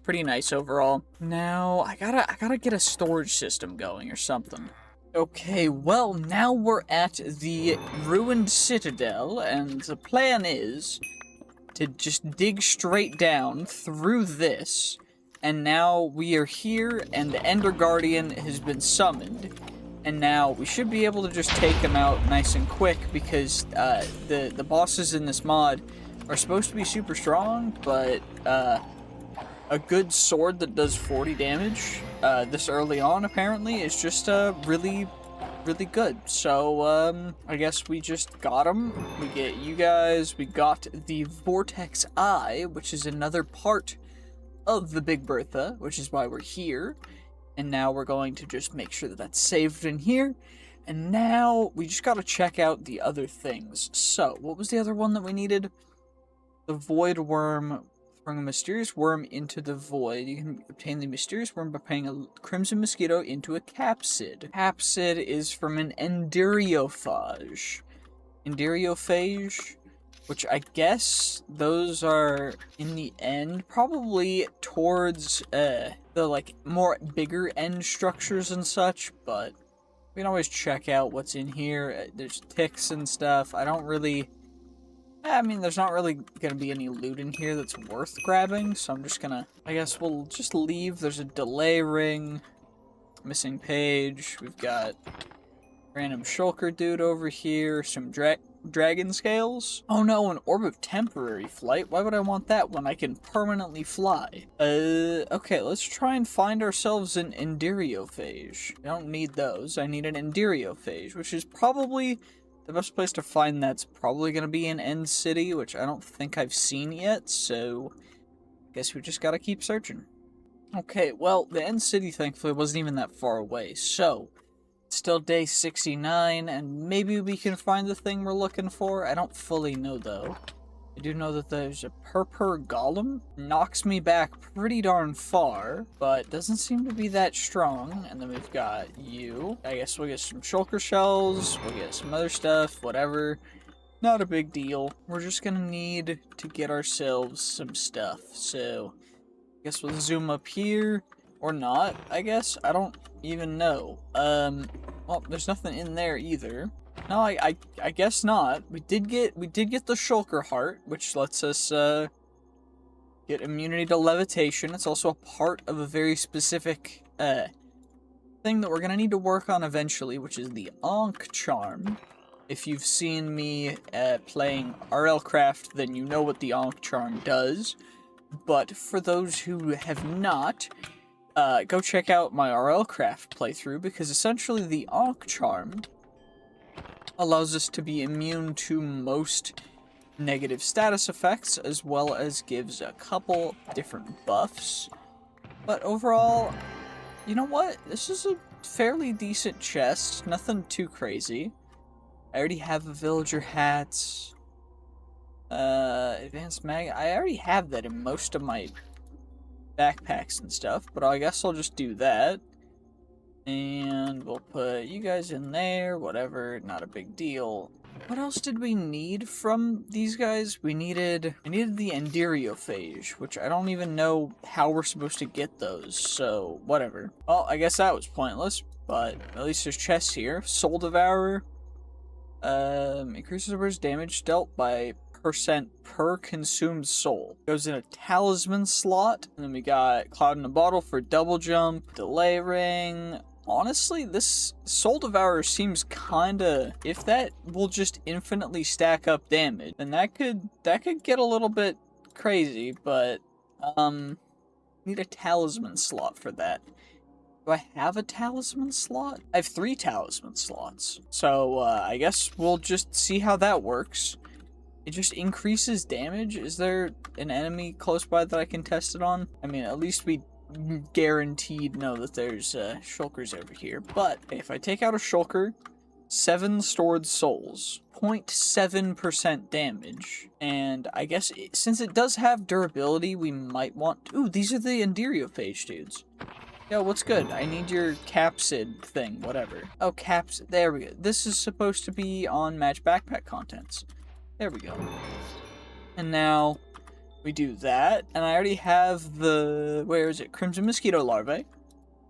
overall. Now I gotta get a storage system going or something. Okay, well, now we're at the ruined Citadel, and the plan is to just dig straight down through this. And now we are here, and the Ender Guardian has been summoned. And now we should be able to just take him out nice and quick, because the bosses in this mod are supposed to be super strong, but a good sword that does 40 damage this early on apparently is just really good. So I guess we just got him. We get you guys. We got the Vortex Eye, which is another part of the Big Bertha, which is why we're here. And now we're going to just make sure that that's saved in here. And now we just gotta check out the other things. So, what was the other one that we needed? The Void Worm. Throwing a mysterious worm into the void. You can obtain the mysterious worm by paying a crimson mosquito into a capsid. Capsid is from an enderiophage. Enderiophage? Which I guess those are in the end, probably towards the like more bigger end structures and such, but we can always check out what's in here. There's ticks and stuff. I mean, there's not really gonna be any loot in here that's worth grabbing, so I'm just gonna, I guess we'll just leave. There's a delay ring, missing page. We've got random shulker dude over here, some dragon scales. Oh no, an orb of temporary flight. Why would I want that when I can permanently fly? Okay, let's try and find ourselves an enderiophage. I don't need those. I need an enderiophage, which is probably the best place to find that's probably going to be in End City, which I don't think I've seen yet, so I guess we just gotta keep searching. Okay, well, the End City thankfully wasn't even that far away, so still day 69, and maybe we can find the thing we're looking for. I don't fully know, though. I do know that there's a purpur golem. Knocks me back pretty darn far, but doesn't seem to be that strong. And then we've got you. I guess we'll get some shulker shells. We'll get some other stuff, whatever. Not a big deal. We're just gonna need to get ourselves some stuff. So, I guess we'll zoom up here. Or not, I guess. I don't even know. Well, there's nothing in there either. No, I guess not. We did get the shulker heart, which lets us, get immunity to levitation. It's also a part of a very specific, thing that we're gonna need to work on eventually, which is the Ankh charm. If you've seen me playing RL Craft, then you know what the Ankh charm does. But for those who have not, go check out my RL Craft playthrough, because essentially the Ankh charm allows us to be immune to most negative status effects, as well as gives a couple different buffs. But overall, you know what? This is a fairly decent chest, nothing too crazy. I already have a villager hat. Advanced mag. I already have that in most of my backpacks and stuff, but I guess I'll just do that. And we'll put you guys in there, whatever, not a big deal. What else did we need from these guys? I needed the enderiophage, which I don't even know how we're supposed to get those, so whatever. Well, I guess that was pointless, but at least there's chests here. Soul Devourer. Increases the bird's damage dealt by % per consumed soul. Goes in a talisman slot. And then we got Cloud in a Bottle for double jump. Delay ring. Honestly, this Soul Devourer seems kinda... If that will just infinitely stack up damage, then that could get a little bit crazy, but, need a talisman slot for that. Do I have a talisman slot? I have 3 talisman slots. So, I guess we'll just see how that works. It just increases damage. Is there an enemy close by that I can test it on? I mean, at least we guaranteed know that there's shulkers over here. But if I take out a shulker, 7 stored souls, 0.7% damage, and I guess since it does have durability, we might want... Ooh, these are the enderiophage dudes. Yo, what's good? I need your capsid thing, whatever. Oh, capsid. There we go. This is supposed to be on match backpack contents. There we go. And now we do that, and I already have the... Where is it? Crimson mosquito larvae.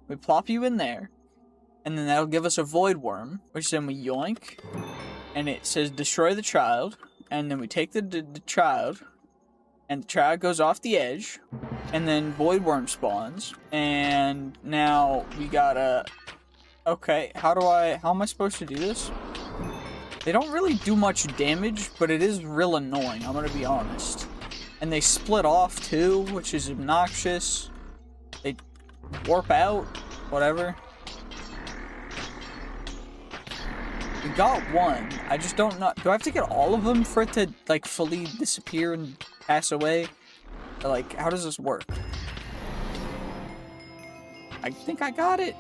We plop you in there, and then that'll give us a void worm, which then we yoink, and it says destroy the child, and then we take the child, and the child goes off the edge, and then void worm spawns, and now we gotta... Okay, how am I supposed to do this? They don't really do much damage, but it is real annoying, I'm gonna be honest. And they split off too, which is obnoxious. They warp out, whatever. We got one. I just don't know. Do I have to get all of them for it to, like, fully disappear and pass away? Or, like, how does this work? I think I got it.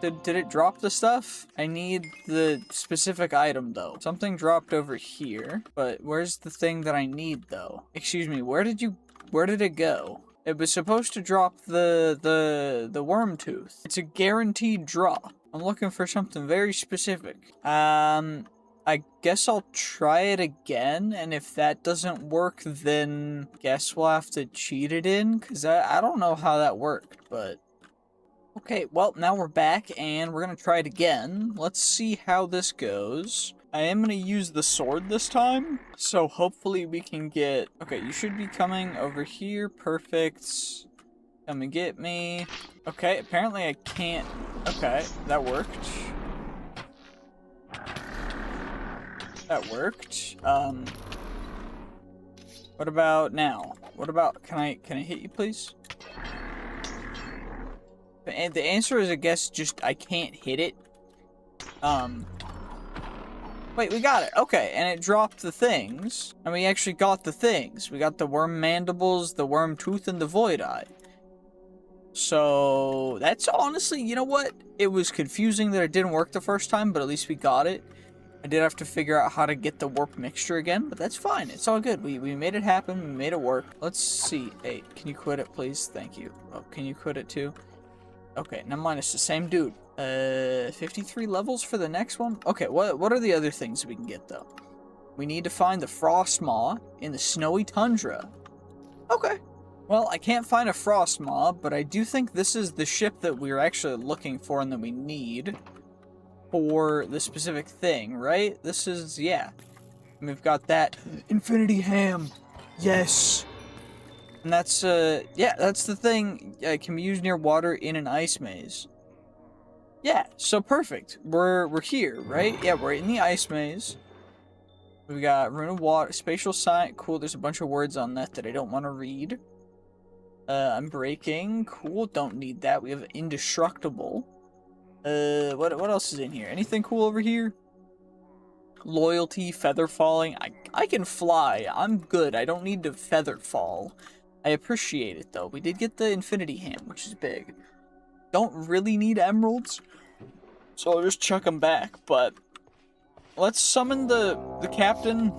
Did it drop the stuff? I need the specific item, though. Something dropped over here, but where's the thing that I need, though? Excuse me, where did it go? It was supposed to drop the worm tooth. It's a guaranteed drop. I'm looking for something very specific. I guess I'll try it again, and if that doesn't work, then guess we'll have to cheat it in, because I don't know how that worked, but... Okay, well, now we're back, and we're gonna try it again. Let's see how this goes. I am gonna use the sword this time, so hopefully we can get... Okay, you should be coming over here. Perfect. Come and get me. Okay, apparently I can't... Okay, that worked. That worked. What about now? What about... Can I hit you, please? And the answer is, I guess, just I can't hit it. Wait, we got it. Okay, and it dropped the things. And we actually got the things. We got the worm mandibles, the worm tooth, and the void eye. So, that's honestly, you know what? It was confusing that it didn't work the first time, but at least we got it. I did have to figure out how to get the warp mixture again, but that's fine. It's all good. We made it happen. We made it work. Let's see. Hey, can you quit it, please? Thank you. Oh, can you quit it, too? Okay, never mind, it's the same dude. 53 levels for the next one? Okay, what are the other things we can get, though? We need to find the frost maw in the snowy tundra. Okay. Well, I can't find a frost maw, but I do think this is the ship that we're actually looking for and that we need for the specific thing, right? This is, yeah. And we've got that infinity ham. Yes. And that's, yeah, that's the thing. Can be used near water in an ice maze. Yeah, so perfect. We're here, right? Yeah, we're in the ice maze. We got rune of water, spatial sign. Cool, there's a bunch of words on that I don't want to read. I'm breaking. Cool, don't need that. We have indestructible. What else is in here? Anything cool over here? Loyalty, feather falling. I can fly. I'm good. I don't need to feather fall. I appreciate it though. We did get the infinity ham, which is big. Don't really need emeralds, so I'll just chuck them back. But let's summon the captain.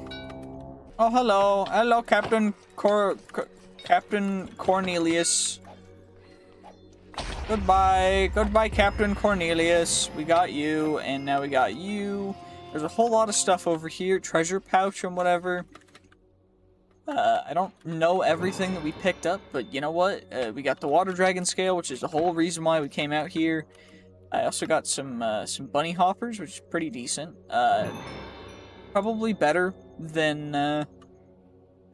Oh, hello, Captain Captain Cornelius. Goodbye, Captain Cornelius. We got you, and now we got you. There's a whole lot of stuff over here, treasure pouch and whatever. I don't know everything that we picked up, but you know what? We got the water dragon scale, which is the whole reason why we came out here. I also got some bunny hoppers, which is pretty decent. Probably better than,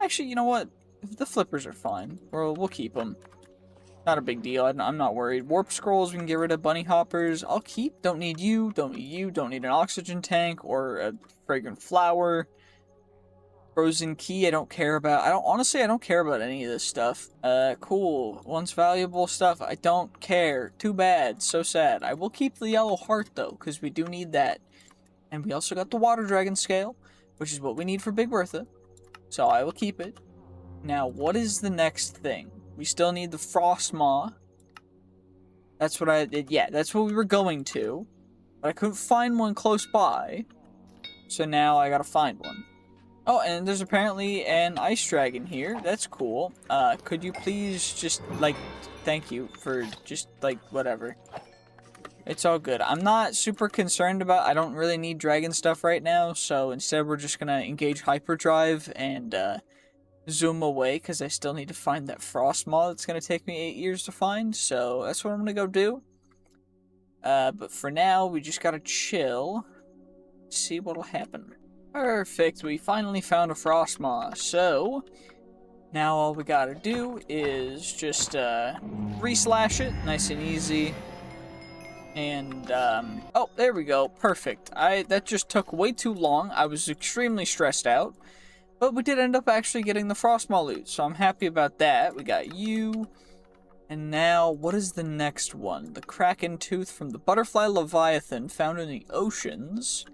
actually, you know what? The flippers are fine. We'll keep them. Not a big deal. I'm not worried. Warp scrolls, we can get rid of bunny hoppers. I'll keep. Don't need you. Don't need you. Don't need an oxygen tank or a fragrant flower. Frozen key, I don't care about. Honestly, I don't care about any of this stuff. Cool. Once valuable stuff, I don't care. Too bad. So sad. I will keep the yellow heart, though, because we do need that. And we also got the water dragon scale, which is what we need for Big Bertha. So I will keep it. Now, what is the next thing? We still need the frost maw. That's what I did. Yeah, that's what we were going to. But I couldn't find one close by. So now I gotta find one. Oh, and there's apparently an ice dragon here. That's cool. Could you please just, like, thank you for just, like, whatever. It's all good. I'm not super concerned about, I don't really need dragon stuff right now, so instead we're just gonna engage hyperdrive and, zoom away, because I still need to find that frost maw that's gonna take me 8 years to find, so that's what I'm gonna go do. But for now, we just gotta chill, see what'll happen. Perfect, we finally found a frost maw, so now all we gotta do is just re-slash it, nice and easy. And, oh, there we go, perfect. That just took way too long, I was extremely stressed out. But we did end up actually getting the frost maw loot, so I'm happy about that. We got you. And now, what is the next one? The Kraken Tooth from the Butterfly Leviathan found in the oceans.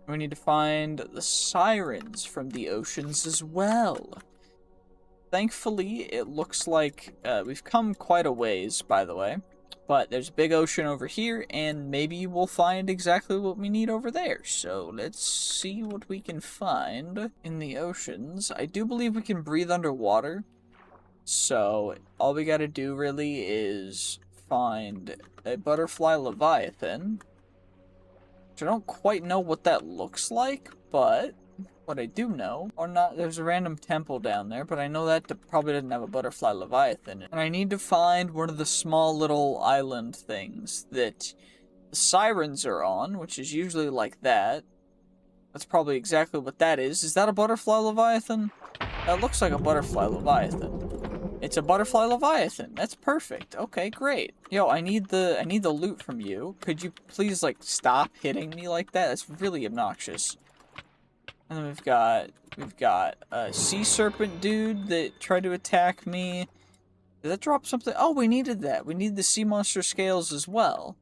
We need to find the sirens from the oceans as well. Thankfully, it looks like we've come quite a ways, by the way. But there's a big ocean over here, and maybe we'll find exactly what we need over there. So let's see what we can find in the oceans. I do believe we can breathe underwater. So all we gotta do really is find a butterfly leviathan. Which I don't quite know what that looks like, but what I do know, or not, there's a random temple down there, but I know that probably doesn't have a butterfly leviathan. And I need to find one of the small little island things that the sirens are on, which is usually like that. That's probably exactly what that is. Is that a butterfly leviathan? That looks like a butterfly leviathan. It's a butterfly leviathan. That's perfect. Okay, great. Yo, I need the loot from you. Could you please, like, stop hitting me like that? That's really obnoxious. And then we've got a sea serpent dude that tried to attack me. Did that drop something? Oh, we needed that. We need the sea monster scales as well.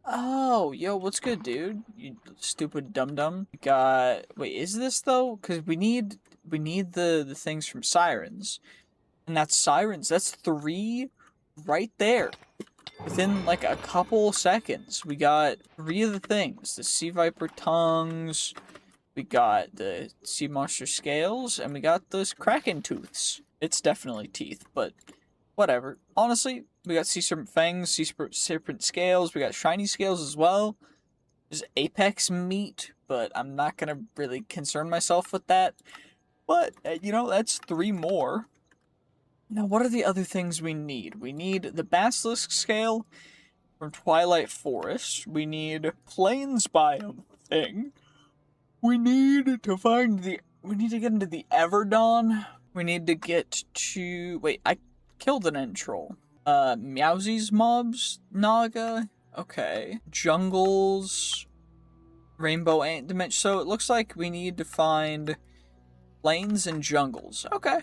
Oh, yo, what's good, dude? You stupid dum-dum. We got... Wait, is this, though? Because we need the things from sirens. And that's sirens. That's 3 right there. Within, like, a couple seconds. We got 3 of the things. The sea viper tongues... We got the sea monster scales, and we got those kraken tooths. It's definitely teeth, but whatever. Honestly, we got sea serpent fangs, sea serpent scales, we got shiny scales as well. There's apex meat, but I'm not gonna really concern myself with that. But, you know, that's 3 more. Now, what are the other things we need? We need the Basilisk Scale from Twilight Forest. We need Plains Biome thing. We need to find the... We need to get into the Everdon. We need to get to... Wait, I killed an end troll. Meowsie's mobs? Naga? Okay. Jungles. Rainbow Ant Dimension. So it looks like we need to find plains and jungles. Okay.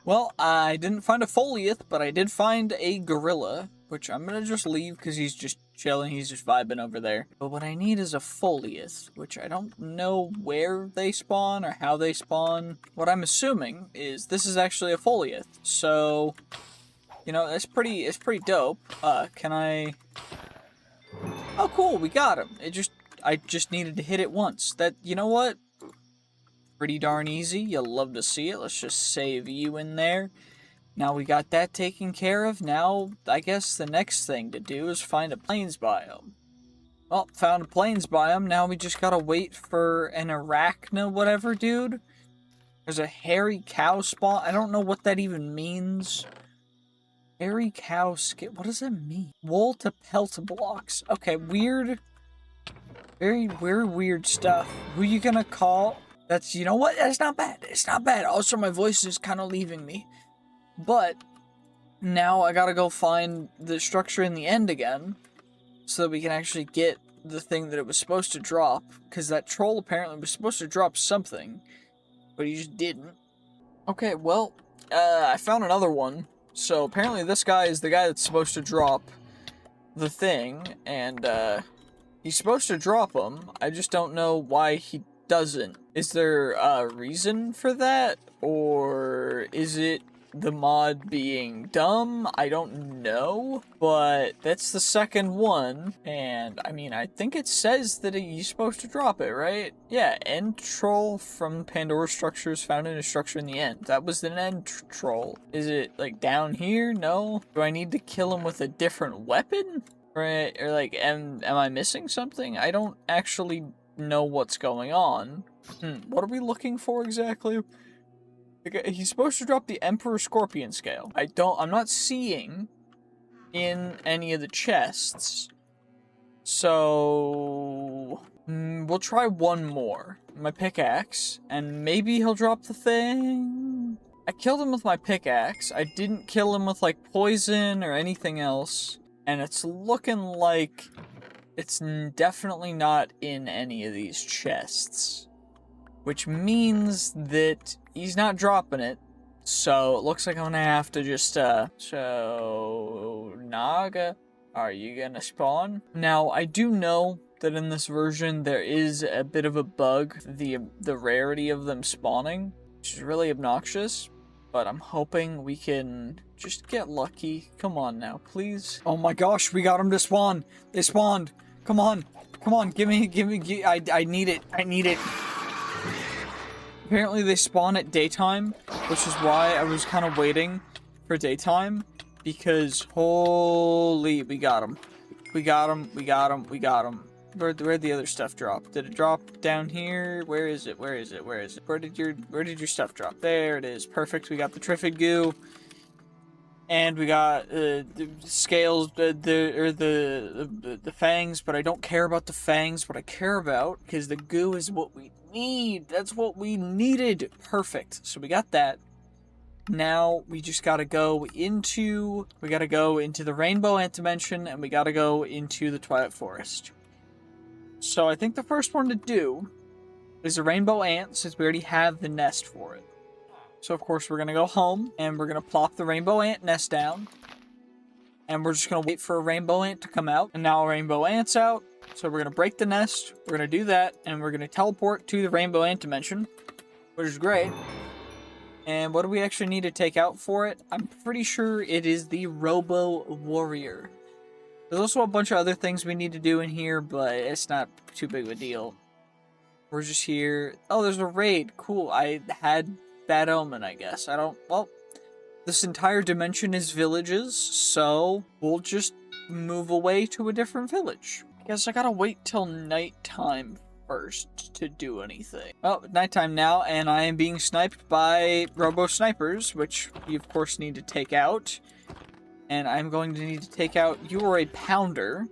Well, I didn't find a Foliath, but I did find a gorilla, which I'm gonna just leave because he's just chilling, he's just vibing over there. But what I need is a Foliath, which I don't know where they spawn or how they spawn. What I'm assuming is this is actually a Foliath, so, you know, it's pretty dope. Can I... Oh, cool, we got him. I just needed to hit it once. That, you know what? Pretty darn easy. You'll love to see it. Let's just save you in there. Now we got that taken care of. Now, I guess the next thing to do is find a plains biome. Well, found a plains biome. Now we just gotta wait for an arachna whatever, dude. There's a hairy cow spawn. I don't know what that even means. Hairy cow skin. What does that mean? Wool to pelt blocks. Okay, weird. Very weird stuff. Who you gonna call? That's, you know what? That's not bad. It's not bad. Also, my voice is kind of leaving me. But, now I gotta go find the structure in the end again. So that we can actually get the thing that it was supposed to drop. Because that troll apparently was supposed to drop something. But he just didn't. Okay, well, I found another one. So, apparently this guy is the guy that's supposed to drop the thing. And, he's supposed to drop them. I just don't know why he doesn't. Is there a reason for that? Or is it the mod being dumb? I don't know. But that's the second one. And, I mean, I think it says that he's supposed to drop it, right? Yeah, end troll from Pandora structures found in a structure in the end. That was an end troll. Is it, like, down here? No? Do I need to kill him with a different weapon? Or like, am I missing something? I don't actually know what's going on. What are we looking for exactly? He's supposed to drop the Emperor Scorpion Scale. I'm not seeing in any of the chests. So, we'll try one more. My pickaxe, and maybe he'll drop the thing. I killed him with my pickaxe. I didn't kill him with, like, poison or anything else. And it's looking like it's definitely not in any of these chests. Which means that he's not dropping it. So it looks like I'm gonna have to just, So, Naga, are you gonna spawn? Now, I do know that in this version there is a bit of a bug, the rarity of them spawning, which is really obnoxious. But I'm hoping we can just get lucky. Come on now, please. Oh my gosh, we got them to spawn. They spawned. Come on. Come on, give me, I need it. I need it. Apparently they spawn at daytime, which is why I was kind of waiting for daytime. Because, holy, we got them. We got them, we got them, we got them. Where'd the other stuff drop? Did it drop down here? Where is it? Where is it? Where is it? Where did your stuff drop? There it is. Perfect. We got the Triffid goo. And we got the scales, the fangs, but I don't care about the fangs. What I care about, because the goo is what we need. That's what we needed. Perfect. So we got that. Now we just gotta go into the Rainbow Ant Dimension, and we gotta go into the Twilight Forest. So I think the first one to do is a Rainbow Ant, since we already have the nest for it. So of course we're going to go home, and we're going to plop the Rainbow Ant nest down. And we're just going to wait for a Rainbow Ant to come out. And now a Rainbow Ant's out, so we're going to break the nest, we're going to do that, and we're going to teleport to the Rainbow Ant Dimension, which is great. And what do we actually need to take out for it? I'm pretty sure it is the Robo Warrior. There's also a bunch of other things we need to do in here, but it's not too big of a deal. We're just here. Oh, there's a raid. Cool. I had Bad Omen, I guess. Well, this entire dimension is villages, so we'll just move away to a different village. I guess I gotta wait till nighttime first to do anything. Oh, nighttime now, and I am being sniped by robo-snipers, which we of course need to take out. And I'm going to need to take out, you are a pounder,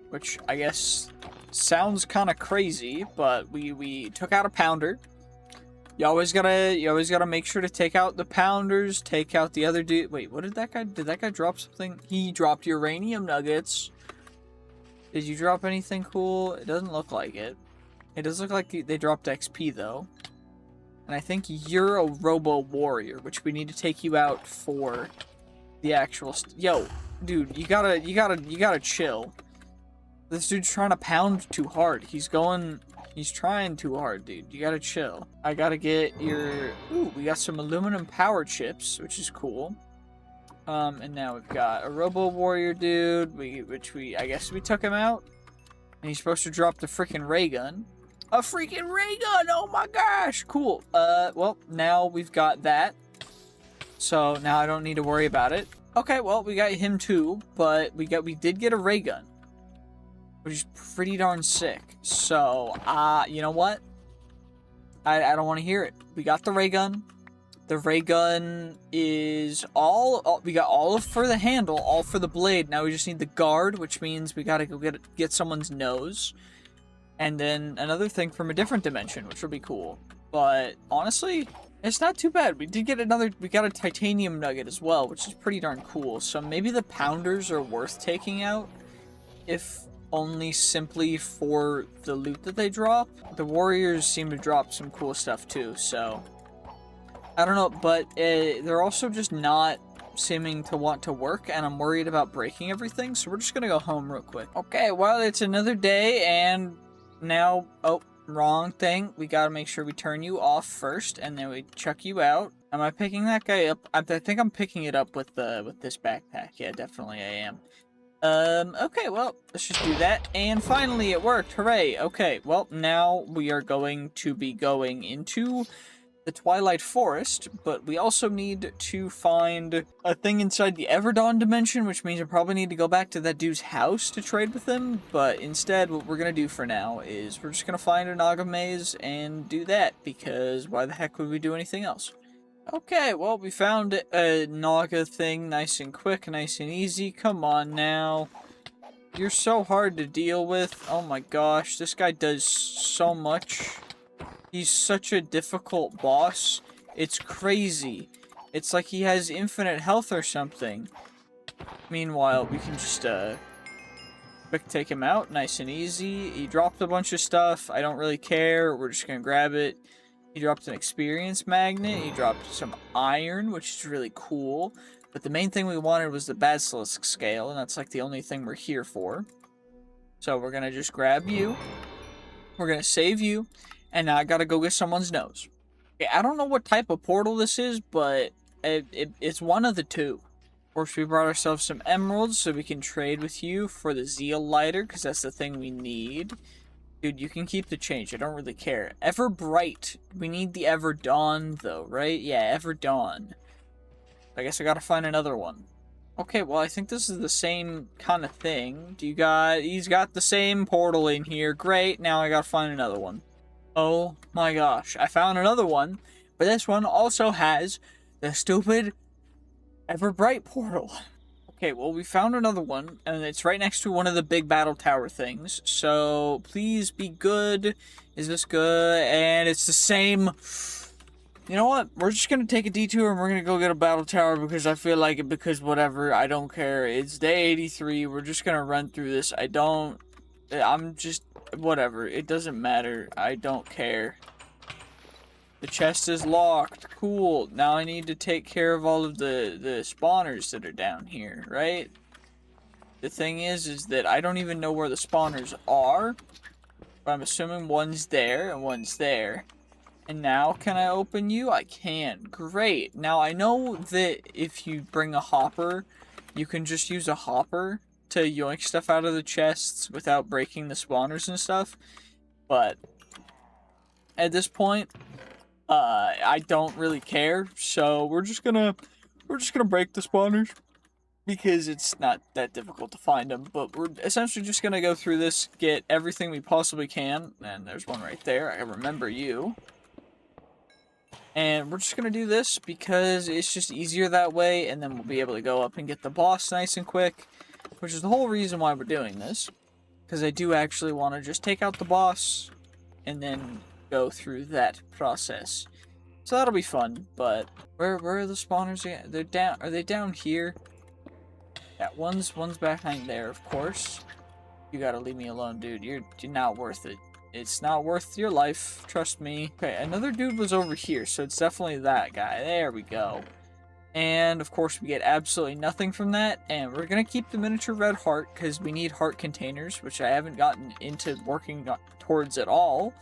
which I guess sounds kind of crazy, but we took out a pounder. You always gotta make sure to take out the pounders, take out the other dude. Wait, what did that guy drop something? He dropped uranium nuggets. Did you drop anything cool? It doesn't look like it. It does look like they dropped XP though. And I think you're a robo warrior, which we need to take you out for the actual yo, dude, you gotta chill. This dude's trying to pound too hard. He's trying too hard, dude. You gotta chill. I gotta get your... Ooh, we got some aluminum power chips, which is cool. And now we've got a Robo Warrior dude, I guess we took him out. And he's supposed to drop the freaking ray gun. A freaking ray gun! Oh my gosh! Cool. Well, now we've got that. So now I don't need to worry about it. Okay, well, we got him too, but we did get a ray gun, which is pretty darn sick. So, you know what? I don't want to hear it. We got the ray gun. The ray gun is we got all for the handle, all for the blade. Now we just need the guard, which means we gotta go get someone's nose. And then another thing from a different dimension, which will be cool. But honestly, it's not too bad. We got a titanium nugget as well, which is pretty darn cool. So maybe the pounders are worth taking out, if only simply for the loot that they drop. The warriors seem to drop some cool stuff too, so I don't know, but they're also just not seeming to want to work, and I'm worried about breaking everything, so we're just gonna go home real quick. Okay, well, it's another day, and now, oh, wrong thing. We gotta make sure we turn you off first, and then we chuck you out. Am I picking that guy up? I think I'm picking it up with this backpack. Yeah, definitely I am. Okay, well, let's just do that. And finally, it worked. Hooray. Okay, well, now we are going to be going into the Twilight Forest, but we also need to find a thing inside the Everdawn dimension, which means I probably need to go back to that dude's house to trade with him. But instead, what we're going to do for now is we're just going to find a Naga maze and do that, because why the heck would we do anything else? Okay, well, we found a Naga thing nice and quick, nice and easy. Come on now. You're so hard to deal with. Oh my gosh, this guy does so much. He's such a difficult boss. It's crazy. It's like he has infinite health or something. Meanwhile, we can just, quick take him out, nice and easy. He dropped a bunch of stuff. I don't really care. We're just gonna grab it. He dropped an experience magnet. He dropped some iron, which is really cool. But the main thing we wanted was the basilisk scale, and that's like the only thing we're here for. So we're gonna just grab you. We're gonna save you. And now I gotta go get someone's nose. Okay, I don't know what type of portal this is, but it's one of the two. Of course, we brought ourselves some emeralds so we can trade with you for the zeal lighter, because that's the thing we need. Dude, you can keep the change. I don't really care. Ever bright. We need the ever dawn, though, right? Yeah, ever dawn. I guess I gotta find another one. Okay, well, I think this is the same kind of thing. He's got the same portal in here. Great, now I gotta find another one. Oh my gosh, I found another one, but this one also has the stupid ever bright portal. Okay, well, we found another one, and it's right next to one of the big battle tower things, so please be good. Is this good? And it's the same. You know what? We're just gonna take a detour, and we're gonna go get a battle tower, because I feel like it, because whatever, I don't care. It's day 83, we're just gonna run through this. I'm just... Whatever, it doesn't matter. I don't care. The chest is locked. Cool. Now I need to take care of all of the spawners that are down here, right? The thing is that I don't even know where the spawners are. But I'm assuming one's there and one's there. And now, can I open you? I can. Great. Now, I know that if you bring a hopper, you can just use a hopper to yoink stuff out of the chests without breaking the spawners and stuff, but at this point, I don't really care. So we're just gonna break the spawners. because it's not that difficult to find them. But we're essentially just gonna go through this, get everything we possibly can. And there's one right there. I remember you. And we're just gonna do this because it's just easier that way, and then we'll be able to go up and get the boss nice and quick, which is the whole reason why we're doing this. Because I do actually want to just take out the boss, and then go through that process. So that'll be fun, but where are the spawners again? They're down, are they down here? Yeah, one's behind there, of course. You gotta leave me alone, dude. You're not worth it. It's not worth your life, trust me. Okay, another dude was over here, so it's definitely that guy. There we go. And, of course, we get absolutely nothing from that. And we're going to keep the miniature red heart, because we need heart containers, which I haven't gotten into working towards at all.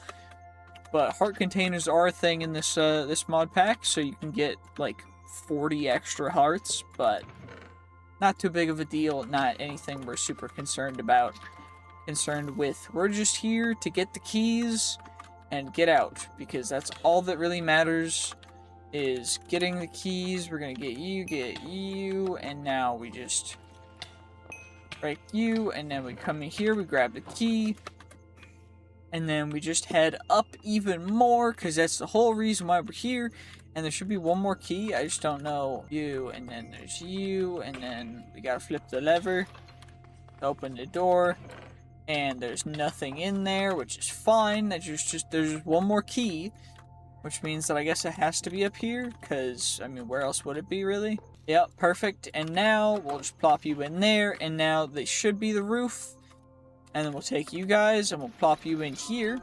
But heart containers are a thing in this this mod pack, so you can get, like, 40 extra hearts. But not too big of a deal, not anything we're super concerned with. We're just here to get the keys and get out, because that's all that really matters is getting the keys. We're gonna get you, and now we just break you, and then we come in here, we grab the key, and then we just head up even more, because that's the whole reason why we're here. And there should be one more key, I just don't know. You, and then there's you, and then we gotta flip the lever to open the door. And there's nothing in there, which is fine. There's one more key, which means that I guess it has to be up here, because, I mean, where else would it be, really? Yep, perfect. And now we'll just plop you in there, and now they should be the roof. And then we'll take you guys, and we'll plop you in here.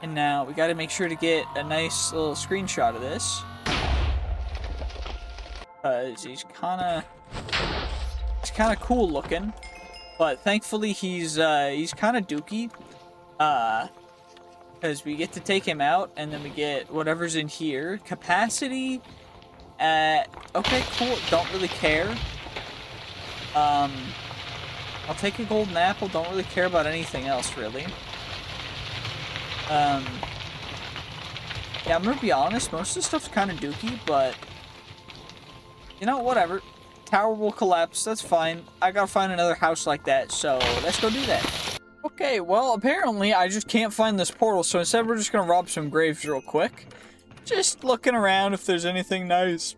And now we gotta make sure to get a nice little screenshot of this, because he's kinda cool looking. But thankfully he's kind of dookie, because we get to take him out, and then we get whatever's in here. Capacity, okay, cool, don't really care. I'll take a golden apple, don't really care about anything else, really. Yeah, I'm gonna be honest, most of the stuff's kind of dookie, but, you know, whatever. Tower will collapse, that's fine. I gotta find another house like that, so let's go do that. Okay, well, apparently I just can't find this portal, so instead we're just gonna rob some graves real quick. Just looking around if there's anything nice,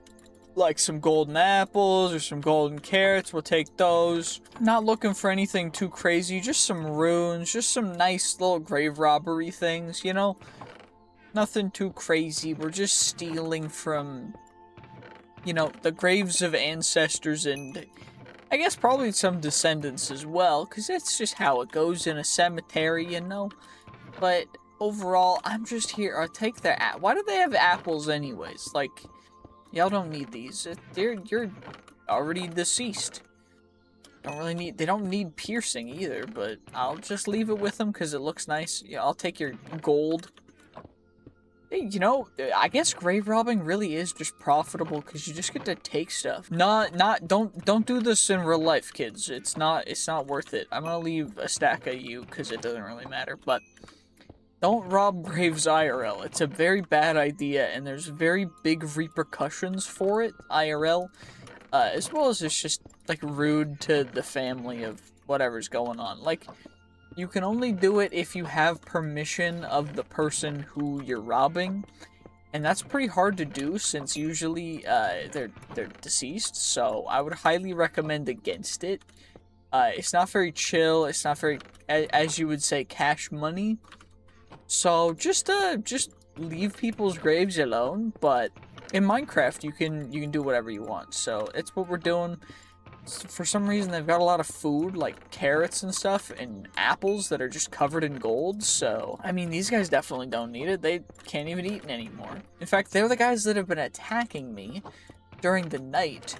like some golden apples or some golden carrots, we'll take those. Not looking for anything too crazy, just some runes, just some nice little grave robbery things, you know? Nothing too crazy, we're just stealing from, you know, the graves of ancestors, and I guess probably some descendants as well, because that's just how it goes in a cemetery, you know? But overall, I'm just here. I'll take the why do they have apples anyways? Like, y'all don't need these. You're already deceased. They don't need piercing either, but I'll just leave it with them because it looks nice. Yeah, I'll take your gold. You know, I guess grave robbing really is just profitable because you just get to take stuff. Don't do this in real life, kids. It's not worth it. I'm gonna leave a stack of you because it doesn't really matter, but don't rob graves IRL. It's a very bad idea, and there's very big repercussions for it IRL, as well as it's just like rude to the family of whatever's going on. Like, you can only do it if you have permission of the person who you're robbing, and that's pretty hard to do since usually they're deceased. So I would highly recommend against it. It's not very chill. It's not very, as you would say, cash money. So just leave people's graves alone. But in Minecraft, you can do whatever you want. So it's what we're doing. For some reason, they've got a lot of food, like carrots and stuff, and apples that are just covered in gold, so, I mean, these guys definitely don't need it. They can't even eat anymore. In fact, they're the guys that have been attacking me during the night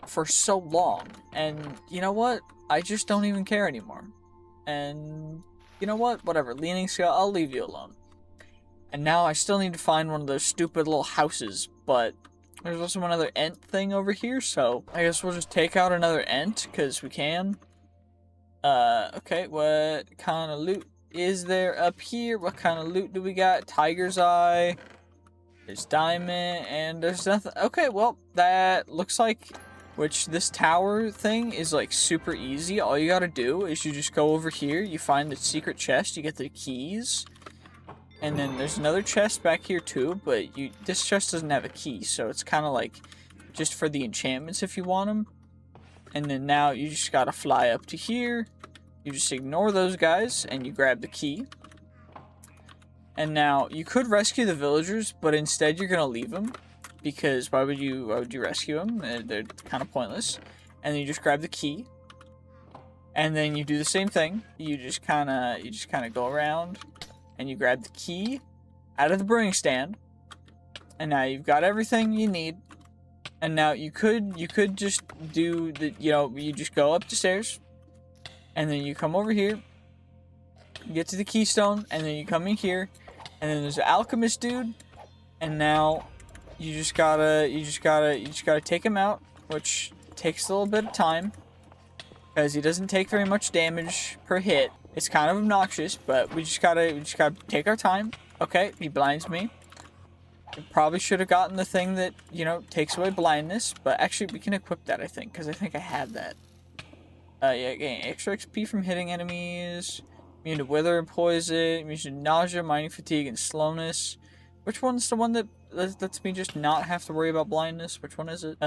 for so long, and you know what? I just don't even care anymore. And, you know what? Whatever, leaning scale, I'll leave you alone. And now I still need to find one of those stupid little houses, but there's also another ent thing over here, so I guess we'll just take out another ent, because we can. Okay, what kind of loot is there up here? What kind of loot do we got? Tiger's eye, there's diamond, and there's nothing. Okay, well, that looks like which this tower thing is like super easy. All you gotta do is you just go over here, you find the secret chest, you get the keys, and then there's another chest back here too, but this chest doesn't have a key, so it's kind of like just for the enchantments if you want them. And then now you just gotta fly up to here, you just ignore those guys, and you grab the key. And now you could rescue the villagers, but instead you're gonna leave them, because why would you rescue them? They're kind of pointless. And then you just grab the key, and then you do the same thing. You just kind of go around, and you grab the key out of the brewing stand, and now you've got everything you need. And now you could just do the, you just go up the stairs, and then you come over here, you get to the keystone, and then you come in here, and then there's an alchemist dude, and now you just gotta take him out, which takes a little bit of time, because he doesn't take very much damage per hit. It's kind of obnoxious, but we just gotta take our time. Okay, he blinds me. Probably should have gotten the thing that, takes away blindness, but actually we can equip that, I think, because I think I had that. Yeah, gain extra XP from hitting enemies, immune to wither and poison, immune to nausea, mining fatigue, and slowness. Which one's the one that lets me just not have to worry about blindness? Which one is it?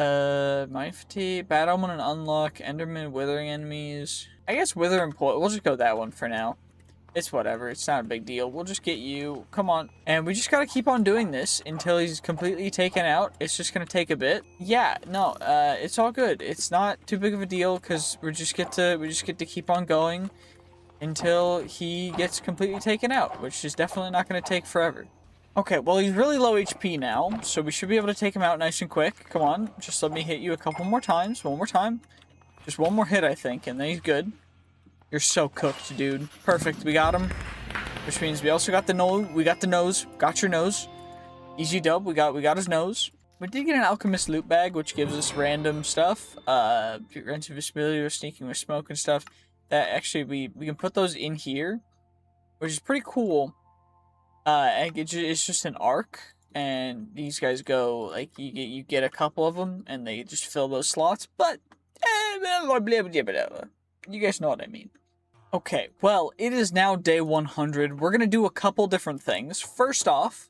Mining fatigue, bad omen and unlock, enderman, withering enemies. I guess wither and poison, we'll just go that one for now. It's whatever, it's not a big deal. We'll just get you, come on. And we just gotta keep on doing this until he's completely taken out. It's just gonna take a bit. Yeah, no, it's all good. It's not too big of a deal, because we just get to keep on going until he gets completely taken out, which is definitely not gonna take forever. Okay, well, he's really low HP now, so we should be able to take him out nice and quick. Come on, just let me hit you a couple more times. One more time. Just one more hit, I think, and then he's good. You're so cooked, dude. Perfect, we got him. Which means we also got the nose. We got the nose. Got your nose. Easy dub. We got his nose. We did get an alchemist loot bag, which gives us random stuff. Prevents invisibility or sneaking with smoke and stuff. That actually we can put those in here, which is pretty cool. And it's just an arc, and these guys go like you get a couple of them, and they just fill those slots. But you guys know what I mean. Okay, well, it is now day 100. We're gonna do a couple different things. First off,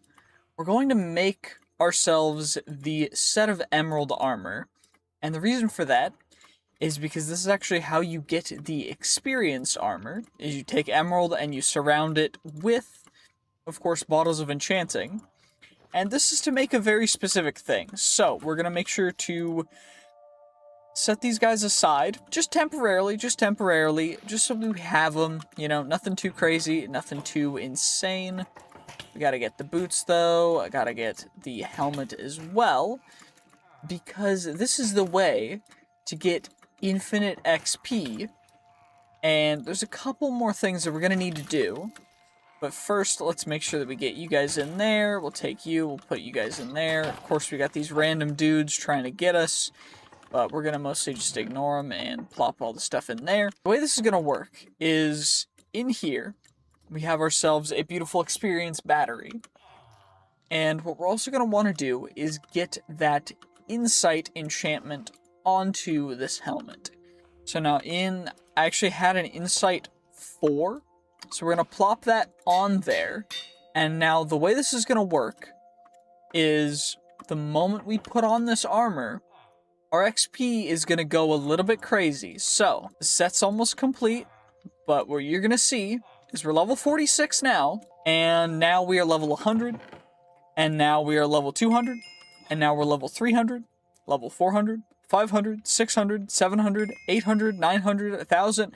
we're going to make ourselves the set of emerald armor, and the reason for that is because this is actually how you get the experience armor. Is you take emerald and you surround it with, of course, bottles of enchanting. And this is to make a very specific thing. So, we're going to make sure to set these guys aside, just temporarily, just so we have them, nothing too crazy, nothing too insane. We gotta get the boots, though. I gotta get the helmet as well, because this is the way to get infinite XP, and there's a couple more things that we're gonna need to do. But first, let's make sure that we get you guys in there. We'll take you, we'll put you guys in there. Of course, we got these random dudes trying to get us, but we're gonna mostly just ignore them and plop all the stuff in there. The way this is gonna work is, in here, we have ourselves a beautiful experience battery. And what we're also gonna wanna do is get that insight enchantment onto this helmet. So now I actually had an insight 4, so we're gonna plop that on there. And now the way this is gonna work is the moment we put on this armor, our XP is gonna go a little bit crazy. So the set's almost complete, but what you're gonna see is we're level 46 now, and now we are level 100, and now we are level 200, and now we're level 300, level 400, 500, 600, 700, 800, 900, 1,000.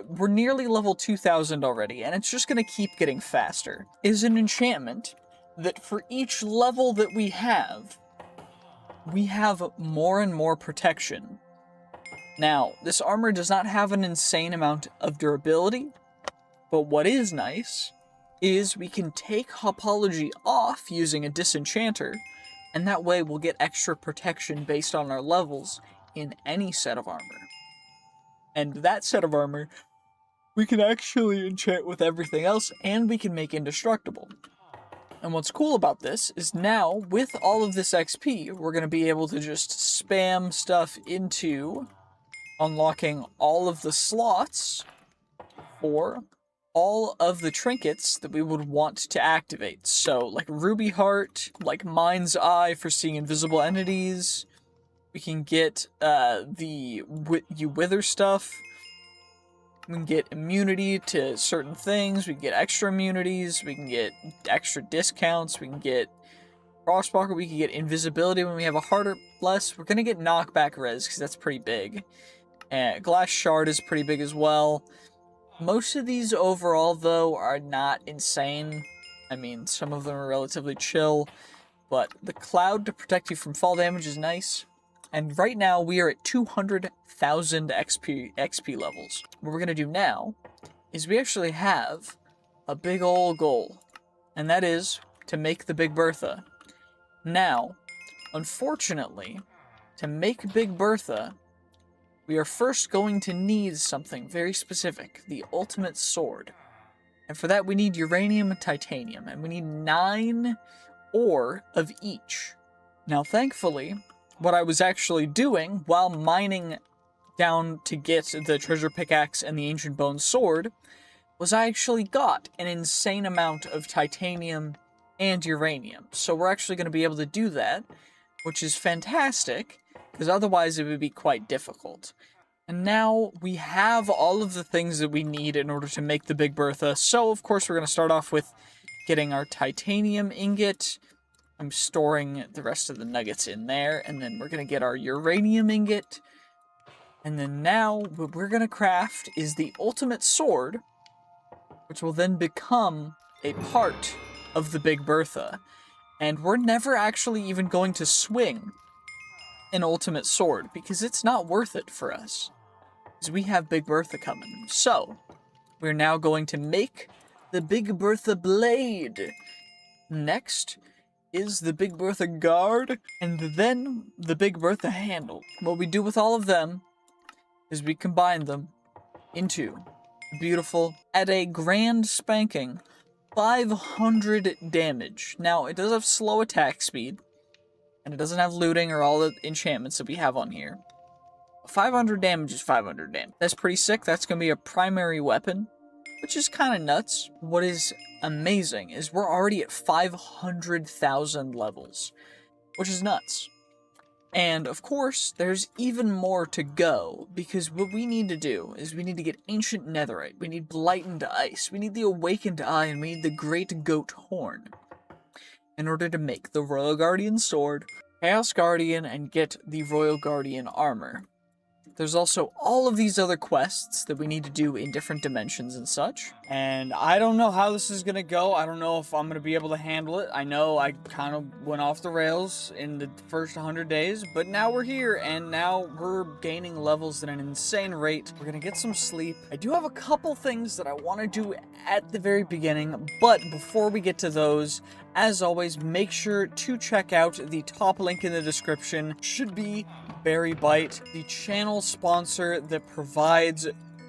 We're nearly level 2,000 already, and it's just going to keep getting faster. Is an enchantment that for each level that we have more and more protection. Now, this armor does not have an insane amount of durability, but what is nice is we can take Hopology off using a disenchanter, and that way we'll get extra protection based on our levels in any set of armor. And that set of armor, we can actually enchant with everything else, and we can make indestructible. And what's cool about this is now, with all of this XP, we're going to be able to just spam stuff into unlocking all of the slots for all of the trinkets that we would want to activate. So, like Ruby Heart, like Mind's Eye for seeing invisible entities. We can get You Wither stuff. We can get immunity to certain things. We can get extra immunities. We can get extra discounts. We can get crosswalker. We can get invisibility when we have a heart or less. We're going to get knockback res because that's pretty big. And glass shard is pretty big as well. Most of these overall, though, are not insane. I mean, some of them are relatively chill. But the cloud to protect you from fall damage is nice. And right now, we are at 200,000 XP levels. What we're going to do now is we actually have a big ol' goal. And that is to make the Big Bertha. Now, unfortunately, to make Big Bertha, we are first going to need something very specific, the ultimate sword. And for that, we need uranium and titanium, and we need 9 ore of each. Now, thankfully, what I was actually doing while mining down to get the treasure pickaxe and the ancient bone sword was I actually got an insane amount of titanium and uranium. So we're actually going to be able to do that, which is fantastic, because otherwise it would be quite difficult. And now we have all of the things that we need in order to make the Big Bertha. So, of course, we're going to start off with getting our titanium ingot. I'm storing the rest of the nuggets in there, and then we're going to get our uranium ingot. And then now, what we're going to craft is the ultimate sword, which will then become a part of the Big Bertha. And we're never actually even going to swing an ultimate sword, because it's not worth it for us, because we have Big Bertha coming. So, we're now going to make the Big Bertha blade. Next is the Big Bertha guard, and then the Big Bertha handle. What we do with all of them is we combine them into beautiful, at a grand spanking 500 damage. Now, it does have slow attack speed, and it doesn't have looting or all the enchantments that we have on here. 500 damage is 500 damage. That's pretty sick. That's going to be a primary weapon, which is kind of nuts. What is amazing is we're already at 500,000 levels, which is nuts. And, of course, there's even more to go, because what we need to do is we need to get Ancient Netherite, we need Blightened Ice, we need the Awakened Eye, and we need the Great Goat Horn in order to make the Royal Guardian Sword, Chaos Guardian, and get the Royal Guardian Armor. There's also all of these other quests that we need to do in different dimensions and such. And I don't know how this is going to go. I don't know if I'm going to be able to handle it. I know I kind of went off the rails in the first 100 days, but now we're here, and now we're gaining levels at an insane rate. We're going to get some sleep. I do have a couple things that I want to do at the very beginning, but before we get to those, as always, make sure to check out the top link in the description. Should be Berry Bite, the channel sponsor that provides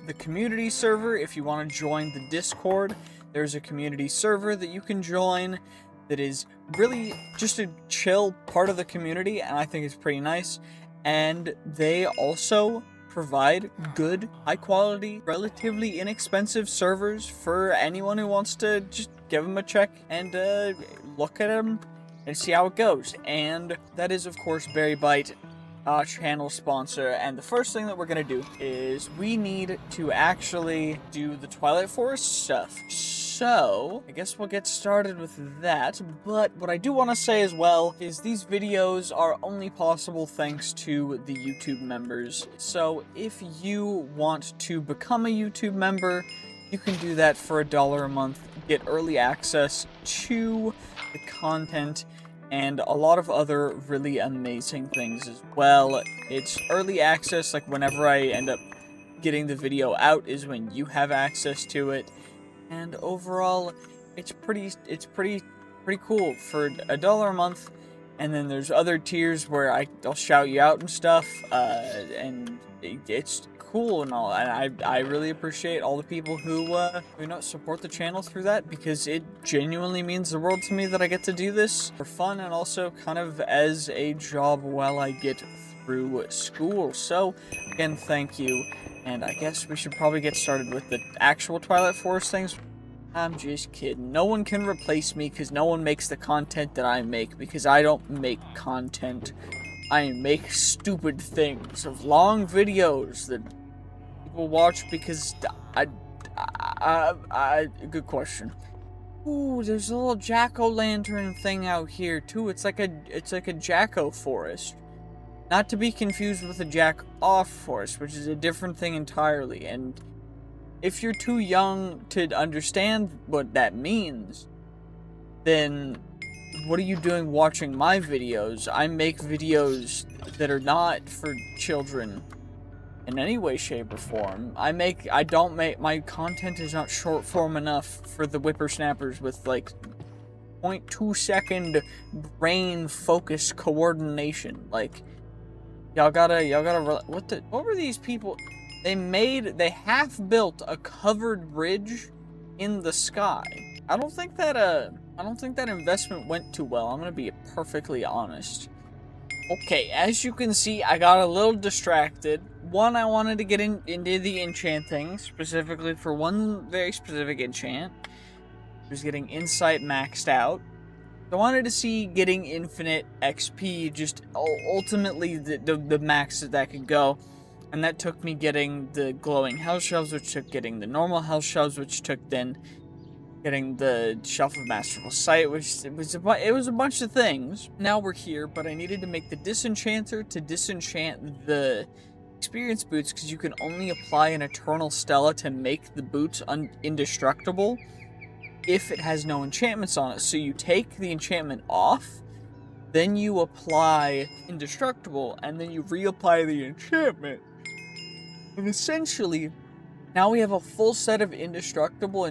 the community server. If you want to join the Discord, there's a community server that you can join that is really just a chill part of the community, and I think it's pretty nice. And they also provide good, high quality, relatively inexpensive servers for anyone who wants to just give them a check and look at them and see how it goes. And that is, of course, Berry Bite, channel sponsor. And the first thing that we're gonna do is we need to actually do the Twilight Forest stuff. So, I guess we'll get started with that, but what I do want to say as well is these videos are only possible thanks to the YouTube members. So, if you want to become a YouTube member, you can do that for $1 a month, get early access to the content, and a lot of other really amazing things as well. It's early access, like whenever I end up getting the video out is when you have access to it. And overall, it's pretty cool for $1 a month. And then there's other tiers where I'll shout you out and stuff, and it's cool and all, and I really appreciate all the people who support the channel through that, because it genuinely means the world to me that I get to do this for fun and also kind of as a job while I get through school. So again, thank you, and I guess we should probably get started with the actual Twilight Forest things. I'm just kidding. No one can replace me because no one makes the content that I make, because I don't make content. I make stupid things of long videos that people watch because good question. Ooh, there's a little jack-o'-lantern thing out here too. It's like a jack-o' forest. Not to be confused with a jack-off forest, which is a different thing entirely, and if you're too young to understand what that means, then what are you doing watching my videos? I make videos that are not for children in any way, shape, or form. My content is not short form enough for the whippersnappers with like 0.2 second brain focus coordination. Like, y'all gotta, what were these people? They half-built a covered bridge in the sky. I don't think that investment went too well. I'm gonna be perfectly honest. Okay, as you can see, I got a little distracted. One, I wanted to get into the enchanting, specifically for one very specific enchant. It was getting Insight maxed out. I wanted to see getting infinite XP, just ultimately the max that could go. And that took me getting the glowing hell shelves, which took getting the normal hell shelves, which took then getting the Shelf of Masterful Sight, which it was a bunch of things. Now we're here, but I needed to make the Disenchanter to disenchant the experience boots, because you can only apply an Eternal Stella to make the boots indestructible if it has no enchantments on it. So you take the enchantment off, then you apply Indestructible, and then you reapply the enchantment. And essentially, now we have a full set of Indestructible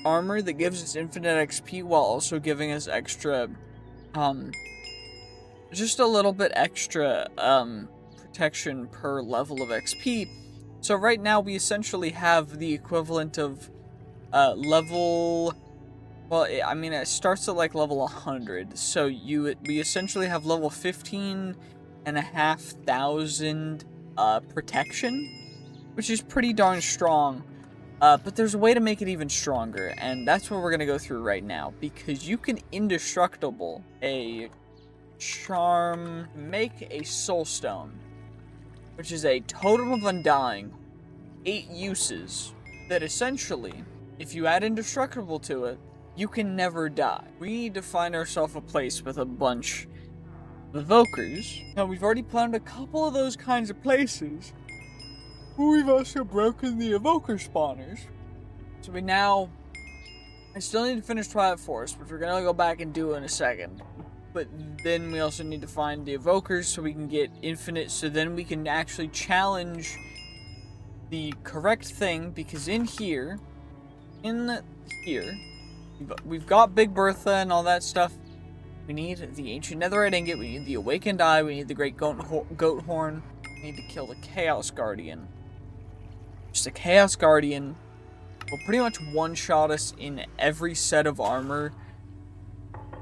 armor that gives us infinite XP while also giving us extra, just a little bit extra, protection per level of XP. So right now we essentially have the equivalent of, level... Well, I mean, it starts at like level 100, so we essentially have level 15,500 protection, which is pretty darn strong, but there's a way to make it even stronger, and that's what we're going to go through right now, because you can Indestructible a charm, make a soul stone, which is a Totem of Undying, 8 uses, that essentially, if you add Indestructible to it, you can never die. We need to find ourselves a place with a bunch of evokers. Now, we've already found a couple of those kinds of places. But we've also broken the evoker spawners. So I still need to finish Twilight Forest, which we're going to go back and do in a second. But then we also need to find the evokers so we can get infinite, so then we can actually challenge the correct thing, because in here, we've got Big Bertha and all that stuff. We need the Ancient Netherite Ingot, we need the Awakened Eye, we need the Great Goat Horn, we need to kill the Chaos Guardian. Just a Chaos Guardian will pretty much one-shot us in every set of armor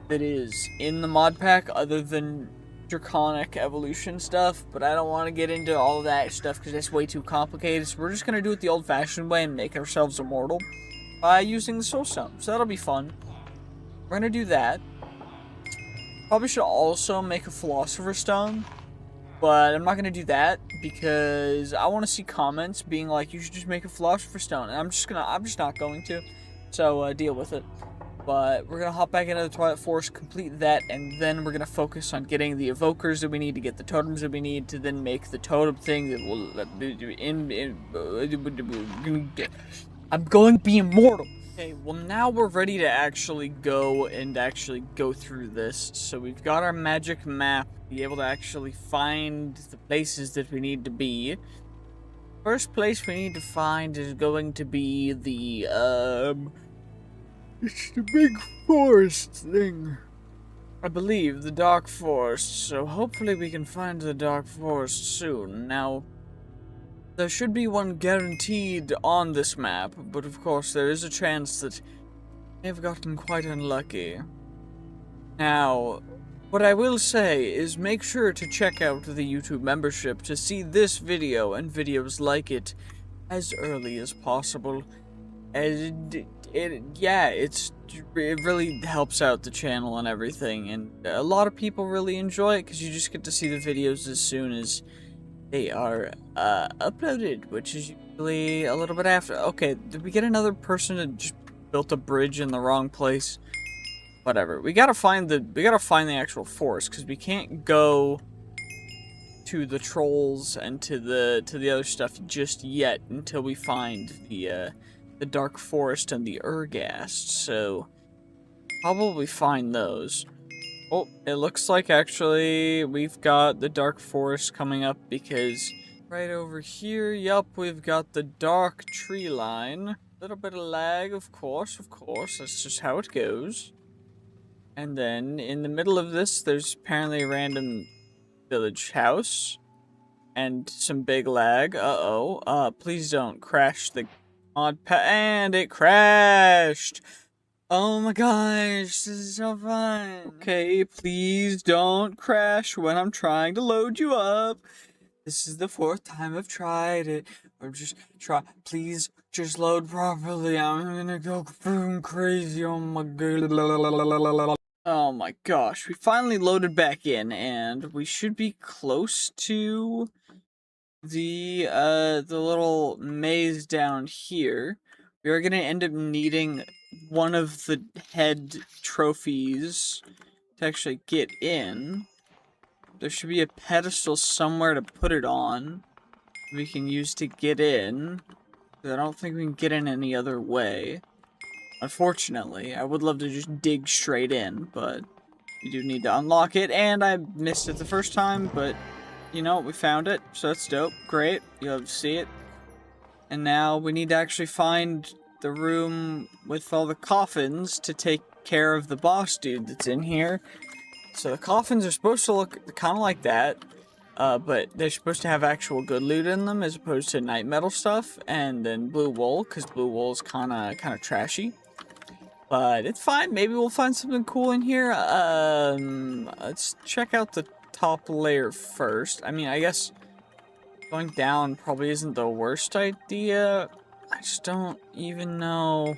that is in the mod pack, other than Draconic Evolution stuff, but I don't want to get into all of that stuff because that's way too complicated, so we're just going to do it the old-fashioned way and make ourselves immortal by using the Soul Stone, so that'll be fun. We're gonna do that. Probably should also make a Philosopher's Stone, but I'm not gonna do that because I want to see comments being like, you should just make a Philosopher's Stone, and I'm just not going to, so deal with it. But we're gonna hop back into the Twilight Forest, complete that, and then we're gonna focus on getting the evokers that we need to get the totems that we need to then make the totem thing that will I'm going to be immortal. Okay, well now we're ready to actually go through this. So we've got our magic map, be able to actually find the places that we need to be. First place we need to find is going to be the, it's the big forest thing. I believe, the dark forest, so hopefully we can find the dark forest soon. Now, There should be one guaranteed on this map, but of course there is a chance that I have gotten quite unlucky. Now, what I will say is make sure to check out the YouTube membership to see this video and videos like it as early as possible. And it really helps out the channel and everything, and a lot of people really enjoy it because you just get to see the videos as soon as they are uploaded, which is usually a little bit after. Okay, did we get another person that just built a bridge in the wrong place? Whatever. We gotta find the actual forest, because we can't go to the trolls and to the other stuff just yet until we find the dark forest and the Urghast. So probably find those. Oh, it looks like actually we've got the dark forest coming up, because right over here, yup, we've got the dark tree line. Little bit of lag, of course, that's just how it goes. And then in the middle of this, there's apparently a random village house and some big lag. Please don't crash the mod pack, and it crashed. Oh my gosh, this is so fun. Okay, please don't crash when I'm trying to load you up. This is the 4th time I've tried it. Or just try, please just load properly. I'm gonna go boom crazy. Oh my god. Oh my gosh, we finally loaded back in, and we should be close to the little maze down here. We are gonna end up needing one of the head trophies to actually get in. There should be a pedestal somewhere to put it on we can use to get in. I don't think we can get in any other way. Unfortunately, I would love to just dig straight in, but we do need to unlock it, and I missed it the first time, but you know, we found it, so that's dope. Great, you'll have to see it. And now we need to actually find the room with all the coffins to take care of the boss dude that's in here. So the coffins are supposed to look kind of like that, but they're supposed to have actual good loot in them as opposed to night metal stuff, and then blue wool, because blue wool is kind of trashy. But it's fine. Maybe we'll find something cool in here. Let's check out the top layer first. I mean, I guess going down probably isn't the worst idea. I just don't even know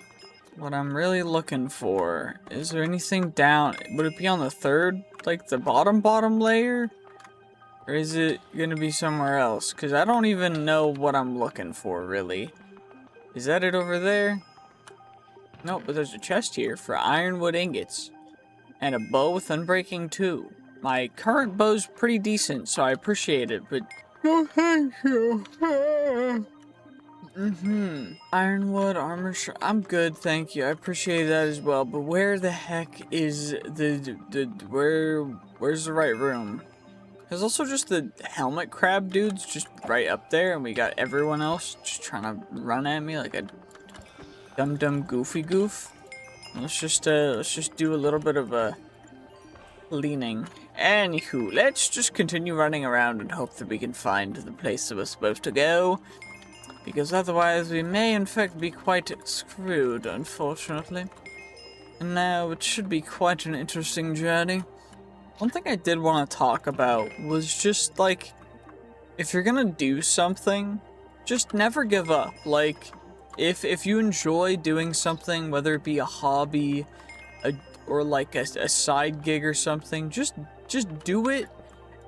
what I'm really looking for. Is there anything down? Would it be on the 3rd, like the bottom layer? Or is it gonna be somewhere else? Because I don't even know what I'm looking for, really. Is that it over there? Nope, but there's a chest here for ironwood ingots. And a bow with unbreaking 2. My current bow's pretty decent, so I appreciate it, but... Oh, thank you. Ironwood, armor, I'm good, thank you. I appreciate that as well, but where the heck is where's the right room? There's also just the helmet crab dudes just right up there, and we got everyone else just trying to run at me like a dumb goofy goof. Let's just do a little bit of a leaning. Anywho, let's just continue running around and hope that we can find the place that we're supposed to go, because otherwise we may in fact be quite screwed, unfortunately. And now it should be quite an interesting journey. One thing I did want to talk about was just like, if you're gonna do something, just never give up. Like, if you enjoy doing something, whether it be a hobby, or like a side gig or something, just do it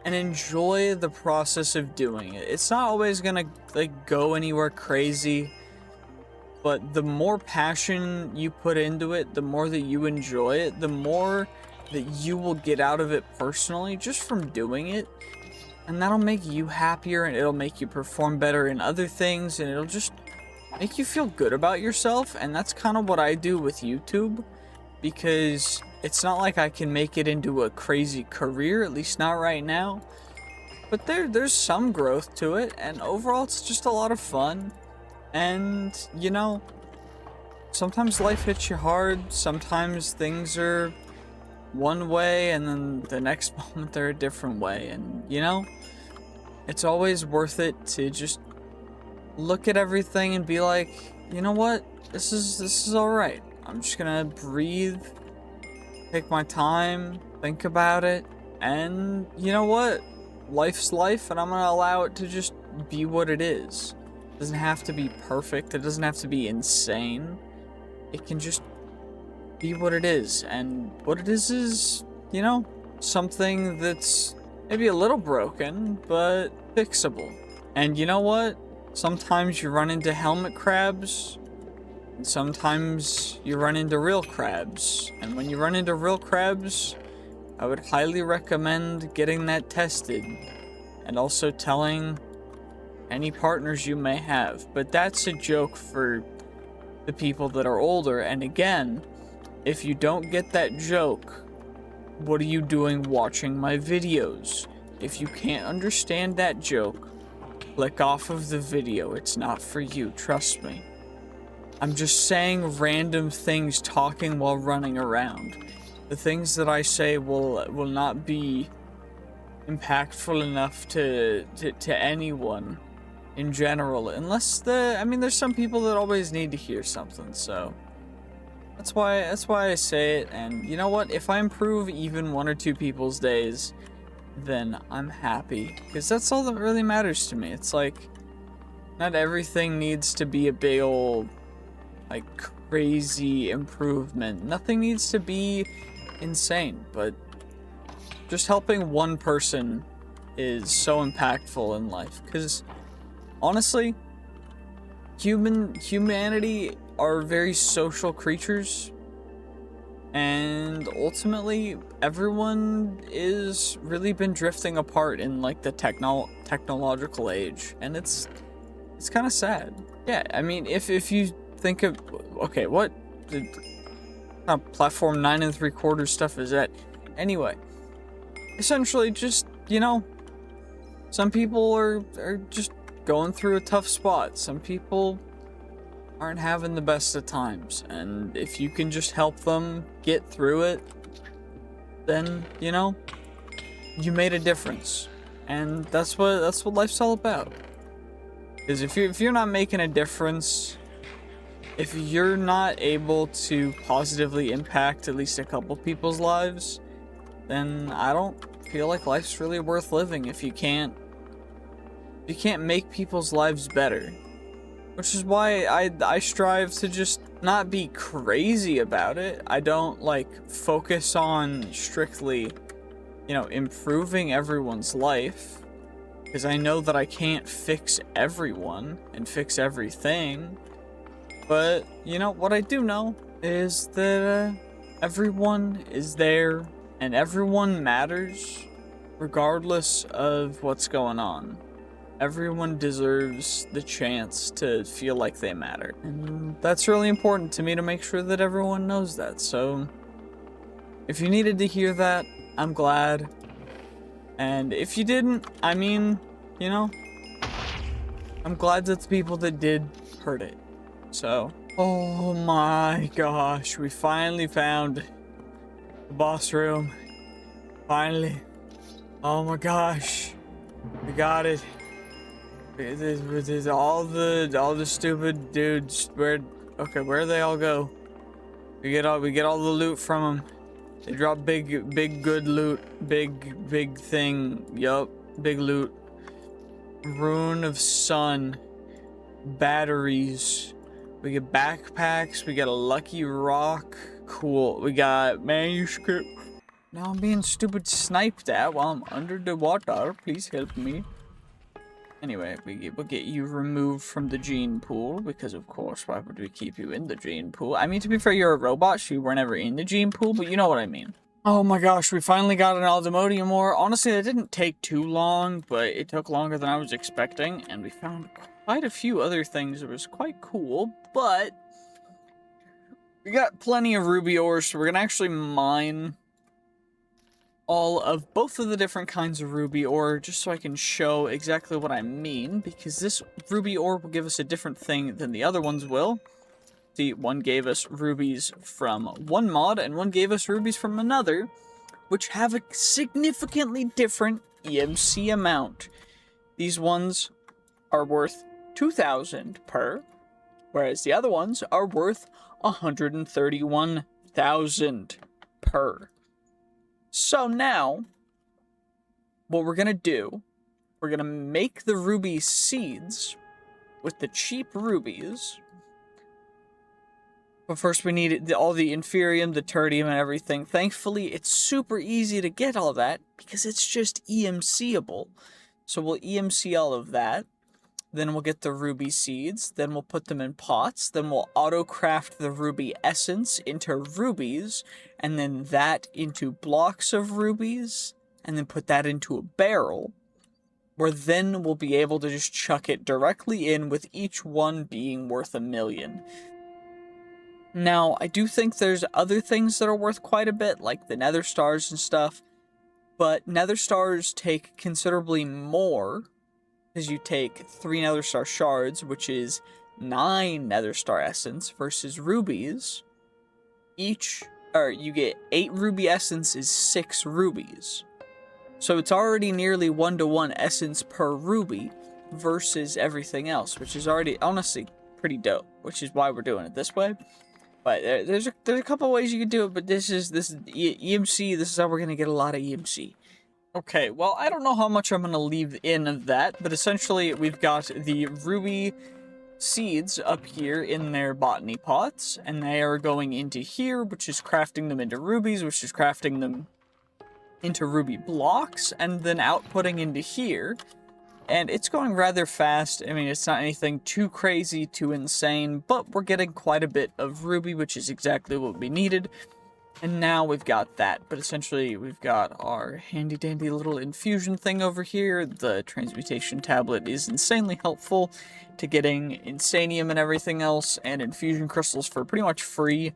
and enjoy the process of doing it. It's not always gonna like go anywhere crazy, but the more passion you put into it, the more that you enjoy it, the more that you will get out of it personally just from doing it. And that'll make you happier, and it'll make you perform better in other things, and it'll just make you feel good about yourself. And that's kind of what I do with YouTube, because it's not like I can make it into a crazy career, at least not right now, but there's some growth to it, and overall it's just a lot of fun. And you know, sometimes life hits you hard, sometimes things are one way and then the next moment they're a different way, and you know, it's always worth it to just look at everything and be like, you know what? This is all right. I'm just gonna breathe, take my time, think about it, and you know what? Life's life, and I'm gonna allow it to just be what it is. It doesn't have to be perfect. It doesn't have to be insane. It can just be what it is, and what it is, you know, something that's maybe a little broken, but fixable. And you know what? Sometimes you run into helmet crabs, and sometimes you run into real crabs. And when you run into real crabs, I would highly recommend getting that tested, and also telling any partners you may have. But that's a joke for the people that are older, and again, if you don't get that joke, what are you doing watching my videos? If you can't understand that joke, click off of the video. It's not for you, trust me. I'm just saying random things, talking while running around. The things that I say will not be impactful enough to anyone in general, unless there's some people that always need to hear something, so that's why I say it. And you know what? If I improve even 1 or 2 people's days, then I'm happy, because that's all that really matters to me. It's like, not everything needs to be a big old, like, crazy improvement. Nothing needs to be insane, but just helping one person is so impactful in life, because honestly, humanity are very social creatures, and ultimately everyone is really been drifting apart in like the technological age, and it's kind of sad. Yeah, I mean, if you think of, okay, what the platform 9 3/4 stuff is that? Anyway, essentially, just, you know, some people are just going through a tough spot. Some people aren't having the best of times, and if you can just help them get through it, then, you know, you made a difference. And that's what life's all about. Because if you're not making a difference, if you're not able to positively impact at least a couple people's lives, then I don't feel like life's really worth living. If you can't make people's lives better. Which is why I strive to just not be crazy about it. I don't, like, focus on strictly, you know, improving everyone's life, because I know that I can't fix everyone and fix everything. But, you know, what I do know is that everyone is there, and everyone matters, regardless of what's going on. Everyone deserves the chance to feel like they matter. And that's really important to me, to make sure that everyone knows that. So, if you needed to hear that, I'm glad. And if you didn't, I mean, you know, I'm glad that the people that did heard it. So, oh my gosh, we finally found the boss room. Finally. Oh my gosh. We got it. There's all the stupid dudes. Where they all go? We get all the loot from them. They drop big good loot, big thing. Yup, big loot. Rune of Sun, batteries. We get backpacks. We got a lucky rock. Cool. We got manuscript. Now I'm being stupid sniped at while I'm under the water. Please help me. Anyway, we'll get you removed from the gene pool, because of course, why would we keep you in the gene pool? I mean, to be fair, you're a robot, so you were never in the gene pool, but you know what I mean. Oh my gosh, we finally got an Aldemodium ore. Honestly, it didn't take too long, but it took longer than I was expecting, and we found quite a few other things that was quite cool, but we got plenty of ruby ores, so we're gonna actually mine all of both of the different kinds of ruby ore, just so I can show exactly what I mean, because this ruby ore will give us a different thing than the other ones will. See, one gave us rubies from one mod, and one gave us rubies from another, which have a significantly different EMC amount. These ones are worth 2,000 per, whereas the other ones are worth 131,000 per. So now, what we're gonna do, we're gonna make the ruby seeds with the cheap rubies. But first we need all the inferium, the tertium, and everything. Thankfully, it's super easy to get all that because it's just EMCable. So we'll EMC all of that. Then we'll get the ruby seeds. Then we'll put them in pots. Then we'll auto-craft the ruby essence into rubies. And then that into blocks of rubies. And then put that into a barrel. Where then we'll be able to just chuck it directly in with each one being worth 1,000,000. Now, I do think there's other things that are worth quite a bit, like the nether stars and stuff. But nether stars take considerably more, because you take 3 nether star shards, which is 9 nether star essence, versus rubies. You get 8 ruby essence is 6 rubies. So it's already nearly 1-to-1 essence per ruby versus everything else, which is already, honestly, pretty dope, which is why we're doing it this way. But there's a couple ways you can do it, but this is EMC, this is how we're going to get a lot of EMC. Okay, well, I don't know how much I'm going to leave in of that, but essentially we've got the ruby seeds up here in their botany pots, and they are going into here, which is crafting them into rubies, which is crafting them into ruby blocks, and then outputting into here. And it's going rather fast. I mean, it's not anything too crazy, too insane, but we're getting quite a bit of ruby, which is exactly what we needed. And now we've got that, but essentially we've got our handy-dandy little infusion thing over here. The transmutation tablet is insanely helpful to getting insanium and everything else, and infusion crystals for pretty much free.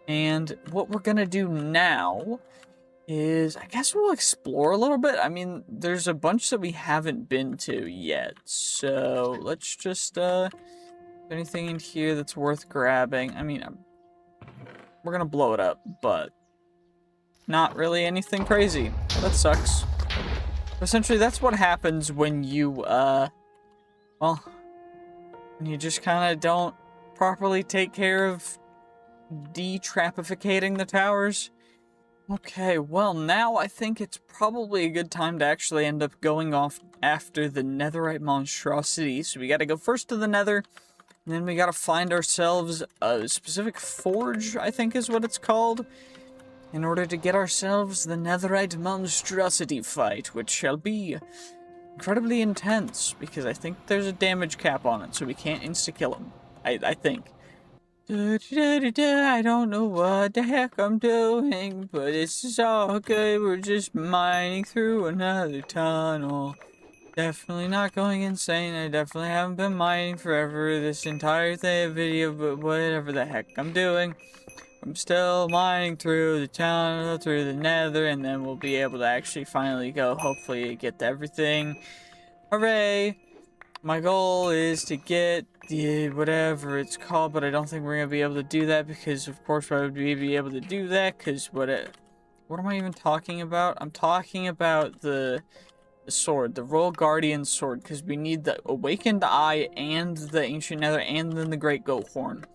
And what we're gonna do now is, I guess we'll explore a little bit. I mean, there's a bunch that we haven't been to yet, so let's just, anything in here that's worth grabbing? I mean, we're gonna blow it up, but not really anything crazy. That sucks. Essentially, that's what happens when you, well, when you just kind of don't properly take care of de-trapificating the towers. Okay, well, now I think it's probably a good time to actually end up going off after the netherite monstrosity. So we gotta go first to the nether, and then we gotta find ourselves a specific forge, I think is what it's called, in order to get ourselves the netherite monstrosity fight, which shall be incredibly intense, because I think there's a damage cap on it, so we can't insta-kill him. I think. I don't know what the heck I'm doing, but this is all good. We're just mining through another tunnel. Definitely not going insane. I definitely haven't been mining forever this entire video, but whatever the heck I'm doing, I'm still mining through the tunnel, through the nether, and then we'll be able to actually finally go, hopefully, get to everything. Hooray! My goal is to get the whatever it's called, but I don't think we're gonna be able to do that because, of course, why would we be able to do that? Because what am I even talking about? I'm talking about the sword, the Royal Guardian sword, because we need the Awakened Eye and the Ancient Nether and then the Great Goat Horn.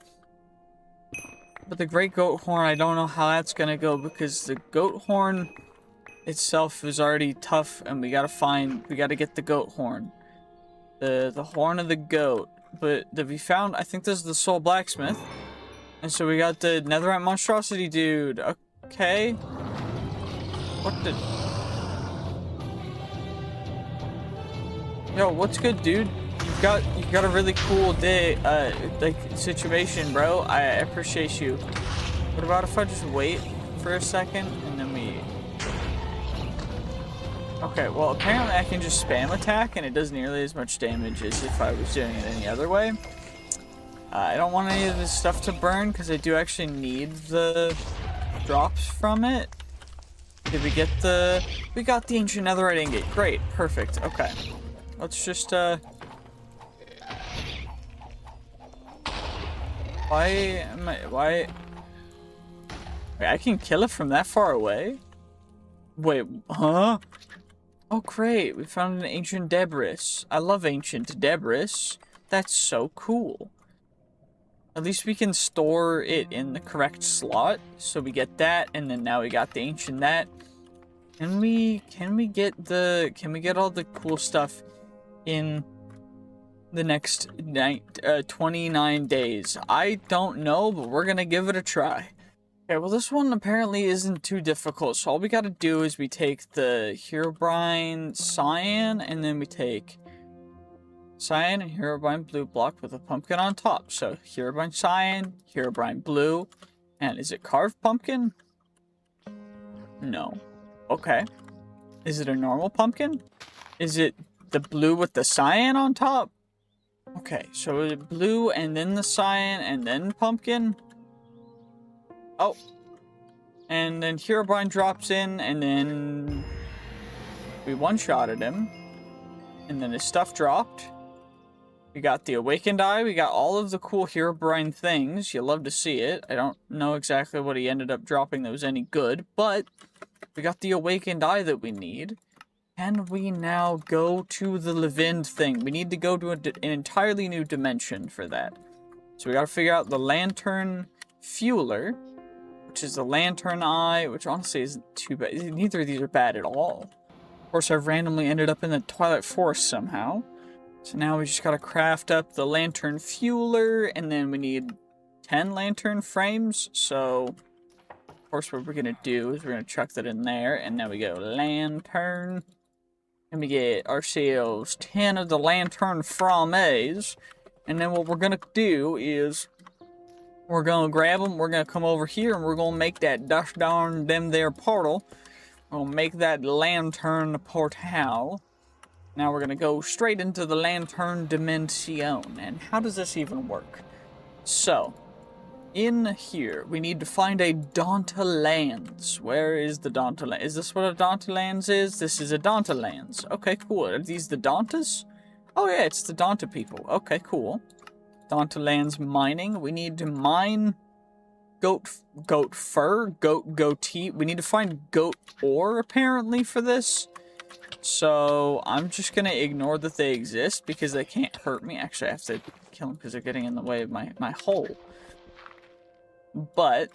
But the Great Goat Horn, I don't know how that's gonna go because the Goat Horn itself is already tough, and we gotta get the Goat Horn. The horn of the goat, but that we found, I think this is the soul blacksmith, and so we got the netherite monstrosity dude. Okay, what the? Yo, what's good, dude? You've got a really cool day, like situation, bro. I appreciate you. What about if I just wait for a second and then we? Okay, well, apparently I can just spam attack, and it does nearly as much damage as if I was doing it any other way. I don't want any of this stuff to burn, because I do actually need the drops from it. Did we get the... We got the Ancient Netherite Ingot. Great, perfect, okay. Let's just, why... Wait, I can kill it from that far away? Wait, huh? Oh, great. We found an ancient debris. I love ancient debris. That's so cool. At least we can store it in the correct slot. So we get that, and then now we got the ancient that. Can we get all the cool stuff in the next 29 days? I don't know, but we're gonna give it a try. Okay, well this one apparently isn't too difficult, so all we gotta do is we take the Herobrine Cyan, and then we take Cyan and Herobrine Blue block with a pumpkin on top. So Herobrine Cyan, Herobrine Blue, and is it carved pumpkin? No. Okay. Is it a normal pumpkin? Is it the blue with the cyan on top? Okay, so blue and then the cyan and then pumpkin. Oh. And then Herobrine drops in and then we one-shotted him. And then his stuff dropped. We got the Awakened Eye. We got all of the cool Herobrine things. You'll love to see it. I don't know exactly what he ended up dropping that was any good, but we got the Awakened Eye that we need. Can we now go to the Leviathan thing? We need to go to an entirely new dimension for that. So we gotta figure out the Lantern Fueler, which is the Lantern Eye, which honestly isn't too bad. Neither of these are bad at all. Of course, I've randomly ended up in the Twilight Forest somehow. So now we just gotta craft up the Lantern Fueler, and then we need 10 lantern frames. So, of course, what we're gonna do is we're gonna chuck that in there, and now we go lantern. And we get ourselves 10 of the lantern frames. And then what we're gonna do is we're gonna grab them, we're gonna come over here, and we're gonna make that gosh darn them there portal. We'll make that lantern portal. Now we're gonna go straight into the lantern dimension. And how does this even work? So, in here, we need to find a Dauntalands. Where is the Dauntalands? Is this what a Dauntalands is? This is a Dauntalands. Okay, cool. Are these the Dauntas? Oh yeah, it's the Daunta people. Okay, cool. Dauntalands mining. We need to mine goat fur, goatee. We need to find goat ore, apparently, for this. So, I'm just gonna ignore that they exist because they can't hurt me. Actually, I have to kill them because they're getting in the way of my hole. But,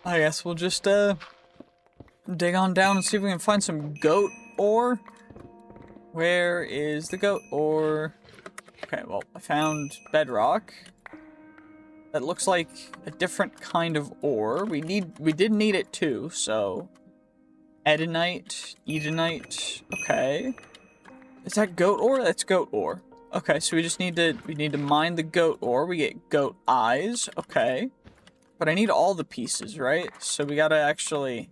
I guess we'll just, dig on down and see if we can find some goat ore. Where is the goat ore? Okay, well, I found bedrock. That looks like a different kind of ore. We did need it too, so... Edenite, okay. Is that goat ore? That's goat ore. Okay, so we need to mine the goat ore. We get goat eyes, okay. But I need all the pieces, right? So we gotta actually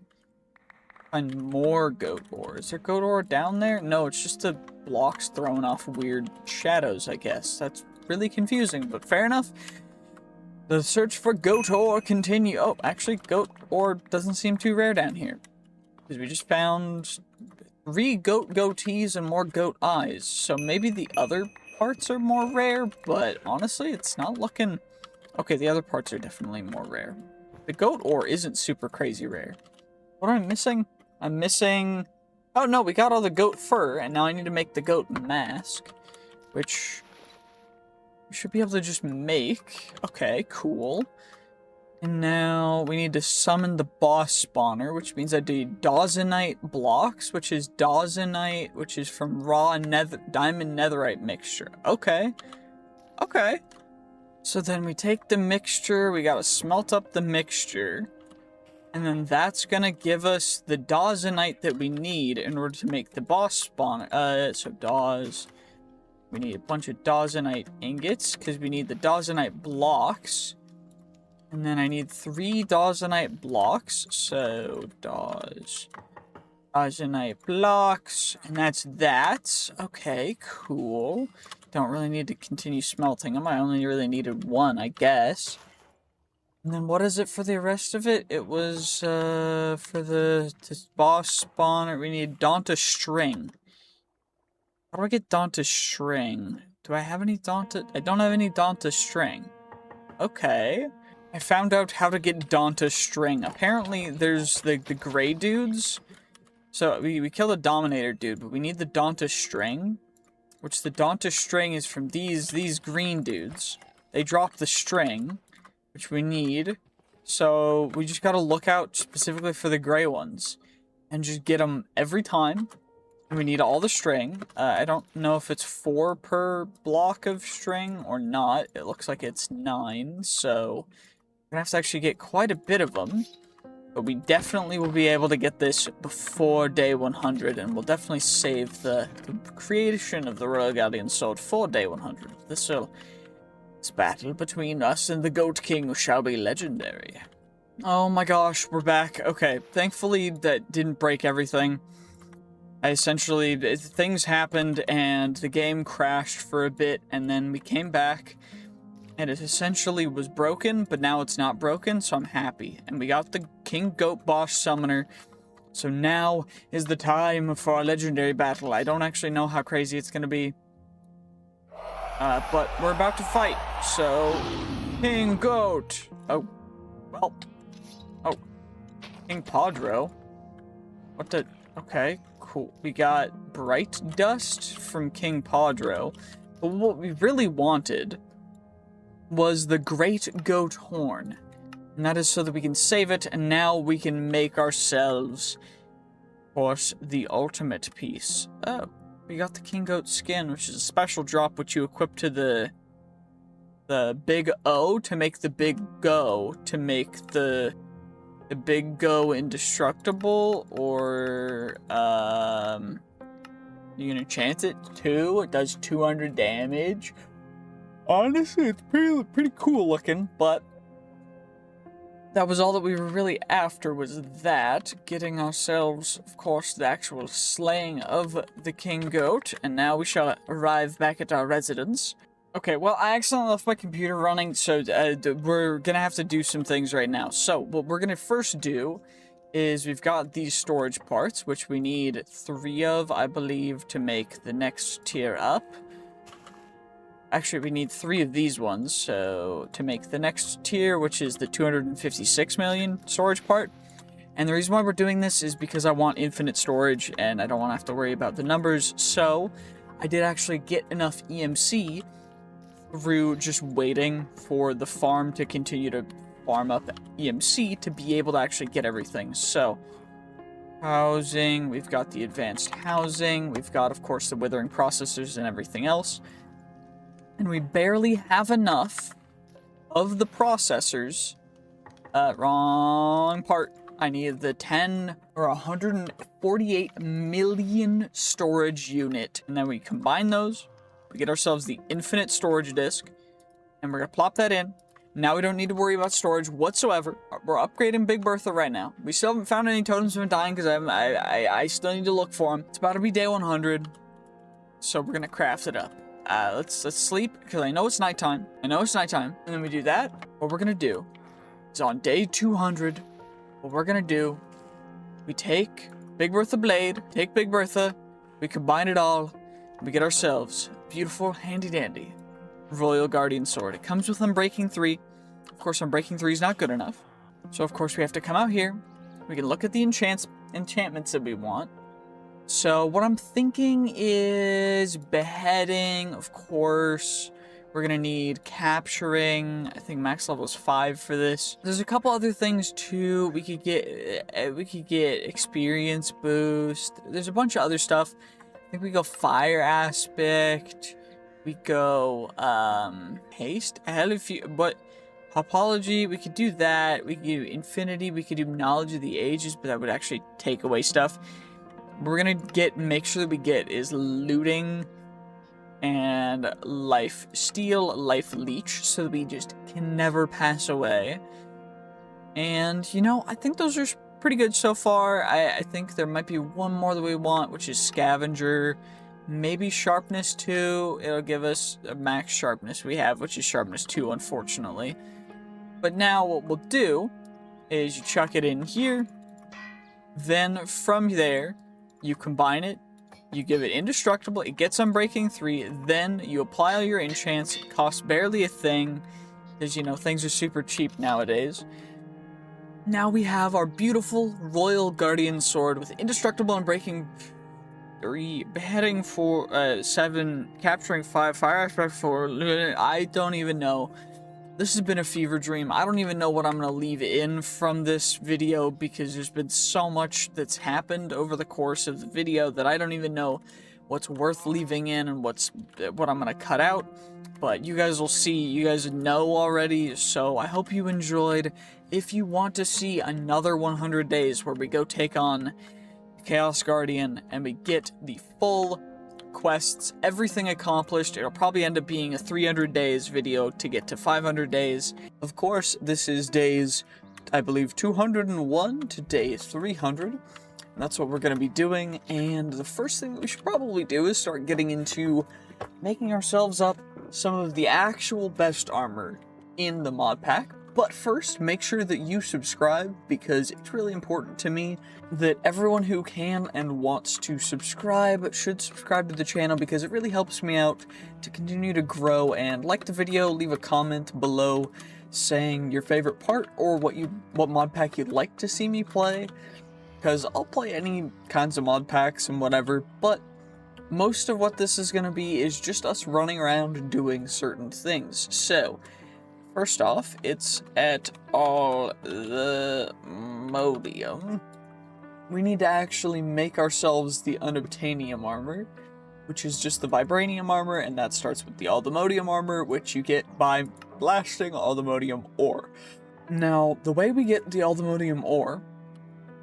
find more goat ore. Is there goat ore down there? No, it's just the blocks throwing off weird shadows, I guess. That's really confusing, but fair enough. The search for goat ore continue. Oh, actually, goat ore doesn't seem too rare down here. Because we just found 3 goat goatees and more goat eyes. So maybe the other parts are more rare, but honestly, it's not looking... Okay, the other parts are definitely more rare. The goat ore isn't super crazy rare. What am I missing? I'm missing... Oh no, we got all the goat fur, and now I need to make the goat mask. Which... we should be able to just make. Okay, cool. And now we need to summon the boss spawner, which means I do Dawsonite blocks, which is Dawsonite, which is from raw diamond netherite mixture. Okay. Okay. So then we take the mixture, we gotta smelt up the mixture, and then that's gonna give us the Dawsonite that we need in order to make the boss spawner. So Daws... we need a bunch of Dawsonite ingots, because we need the Dawsonite blocks. And then I need 3 Dawsonite blocks, so Dawsonite blocks, and that's that. Okay, cool. Don't really need to continue smelting them, I only really needed 1, I guess. And then what is it for the rest of it? It was, for this boss spawner, we need Daunta string. How do I get Daunta string? Do I have any Daunta? I don't have any Daunta string. Okay. I found out how to get Daunta string. Apparently, there's the gray dudes. So, we killed the Dominator dude, but we need the Daunta string. which the Daunter string is from these green dudes. They drop the string, which we need. So we just gotta look out specifically for the gray ones and just get them every time. And we need all the string. I don't know if it's 4 per block of string or not. It looks like it's 9, so we're gonna have to actually get quite a bit of them. But we definitely will be able to get this before day 100, and we'll definitely save the creation of the Royal Guardian Sword for day 100. This battle between us and the Goat King shall be legendary. Oh my gosh, we're back. Okay, thankfully that didn't break everything. Things happened and the game crashed for a bit, and then we came back and it essentially was broken, but now it's not broken, so I'm happy. And we got the King Goat Boss Summoner, so now is the time for our legendary battle. I don't actually know how crazy it's gonna be, but we're about to fight, so King Goat! Oh, well, oh, King Padro? What the, okay. Cool. We got Bright Dust from King Padro, but what we really wanted was the Great Goat Horn, and that is so that we can save it, and now we can make ourselves, of course, the ultimate piece. Oh, we got the King Goat skin, which is a special drop which you equip to the Big O to make the Big Go, to make the Big Go indestructible, or you can enchant it too. It does 200 damage. Honestly, it's pretty cool looking, but that was all that we were really after, was that, getting ourselves, of course, the actual slaying of the King Goat, and now we shall arrive back at our residence. Okay, well, I accidentally left my computer running, so we're gonna have to do some things right now. So, what we're gonna first do is we've got these storage parts, which we need 3 of, I believe, to make the next tier up. Actually, we need 3 of these ones, so to make the next tier, which is the 256 million storage part. And the reason why we're doing this is because I want infinite storage, and I don't want to have to worry about the numbers, so I did actually get enough EMC through just waiting for the farm to continue to farm up EMC to be able to actually get everything. So, housing, we've got the advanced housing, we've got, of course, the withering processors and everything else. And we barely have enough of the processors. Wrong part. I need the 10 or 148 million storage unit. And then we combine those. We get ourselves the infinite storage disk, and we're gonna plop that in. Now we don't need to worry about storage whatsoever. We're upgrading Big Bertha right now. We still haven't found any totems of undying because I still need to look for them. It's about to be day 100, so we're gonna craft it up. Let's sleep, because I know it's nighttime. And then we do that. What we're gonna do is on day 200, what we're gonna do, we take Big Bertha Blade, take Big Bertha, we combine it all, and we get ourselves beautiful, handy-dandy Royal Guardian Sword. It comes with Unbreaking 3. Of course, Unbreaking 3 is not good enough. So, of course, we have to come out here. We can look at the enchantments that we want. So, what I'm thinking is beheading, of course. We're going to need capturing. I think max level is 5 for this. There's a couple other things, too. We could get experience boost. There's a bunch of other stuff. I think we go fire aspect, we go haste, but topology, we could do that, we could do infinity, we could do knowledge of the ages, but that would actually take away stuff. We're gonna make sure that we get is looting and life steal, life leech, so that we just can never pass away. And, you know, I think those are pretty good so far. I think there might be one more that we want, which is scavenger, maybe sharpness 2. It'll give us a max sharpness we have, which is sharpness 2, unfortunately. But now what we'll do is you chuck it in here, then from there you combine it, you give it indestructible, it gets Unbreaking 3, then you apply all your enchants. It costs barely a thing, because, you know, things are super cheap nowadays. Now we have our beautiful Royal Guardian Sword with indestructible Unbreaking 3, beheading for 7, capturing 5, fire aspect 4, I don't even know. This has been a fever dream. I don't even know what I'm going to leave in from this video because there's been so much that's happened over the course of the video that I don't even know what's worth leaving in and what I'm going to cut out. But you guys will see, you guys know already, so I hope you enjoyed. If you want to see another 100 days where we go take on Chaos Guardian and we get the full quests, everything accomplished, it'll probably end up being a 300 days video to get to 500 days. Of course, this is days, I believe, 201 to day 300. And that's what we're going to be doing, and the first thing that we should probably do is start getting into making ourselves up some of the actual best armor in the mod pack. But first, make sure that you subscribe, because it's really important to me that everyone who can and wants to subscribe should subscribe to the channel, because it really helps me out to continue to grow. And like the video, leave a comment below saying your favorite part or what mod pack you'd like to see me play, because I'll play any kinds of mod packs and whatever, but most of what this is going to be is just us running around doing certain things. So first off, it's at all the modium. We need to actually make ourselves the unobtainium armor, which is just the vibranium armor, and that starts with the aldemodium armor, which you get by blasting aldemodium ore. Now, the way we get the aldemodium ore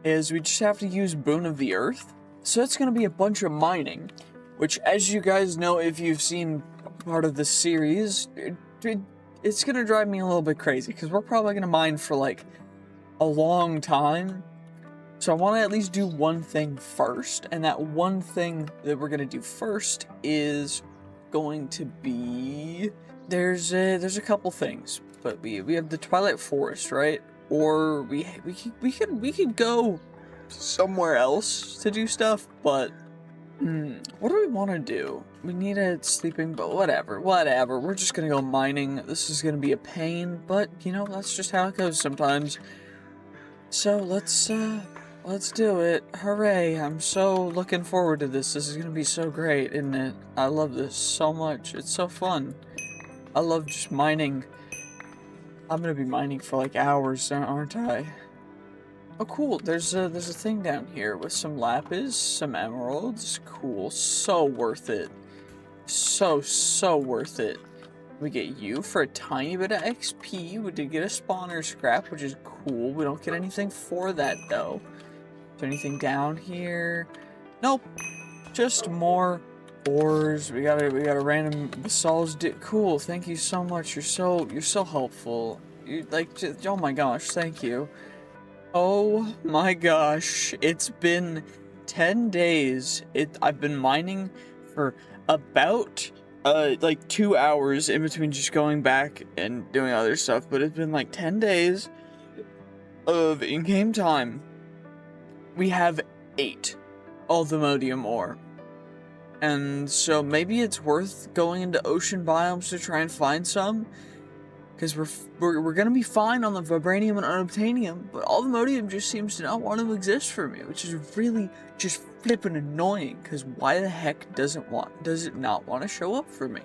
is we just have to use Boon of the Earth. So it's going to be a bunch of mining, which, as you guys know if you've seen part of this series, it's going to drive me a little bit crazy, because we're probably going to mine for, like, a long time. So I want to at least do one thing first, and that one thing that we're going to do first is going to be... There's a couple things, but we have the Twilight Forest, right? Or we could go somewhere else to do stuff, but... what do we want to do? We need a sleeping, but whatever. We're just gonna go mining. This is gonna be a pain, but, you know, that's just how it goes sometimes. So, let's do it. Hooray. I'm so looking forward to this. This is gonna be so great, isn't it? I love this so much. It's so fun. I love just mining. I'm gonna be mining for, like, hours, aren't I? Oh, cool. There's a thing down here with some lapis, some emeralds. Cool. So worth it. So worth it. We get you for a tiny bit of XP. We did get a spawner scrap, which is cool. We don't get anything for that, though. Is there anything down here? Nope. Just more ores. We got a random basalts. Cool. Thank you so much. You're so helpful. Oh my gosh. Thank you. Oh my gosh, it's been 10 days. I've been mining for about, like 2 hours in between just going back and doing other stuff, but it's been like 10 days of in-game time. We have 8 aldemodium ore. And so maybe it's worth going into ocean biomes to try and find some. Because we're gonna be fine on the vibranium and unobtainium, but aldemodium just seems to not want to exist for me, which is really just flippin' annoying. Because why the heck does it not want to show up for me?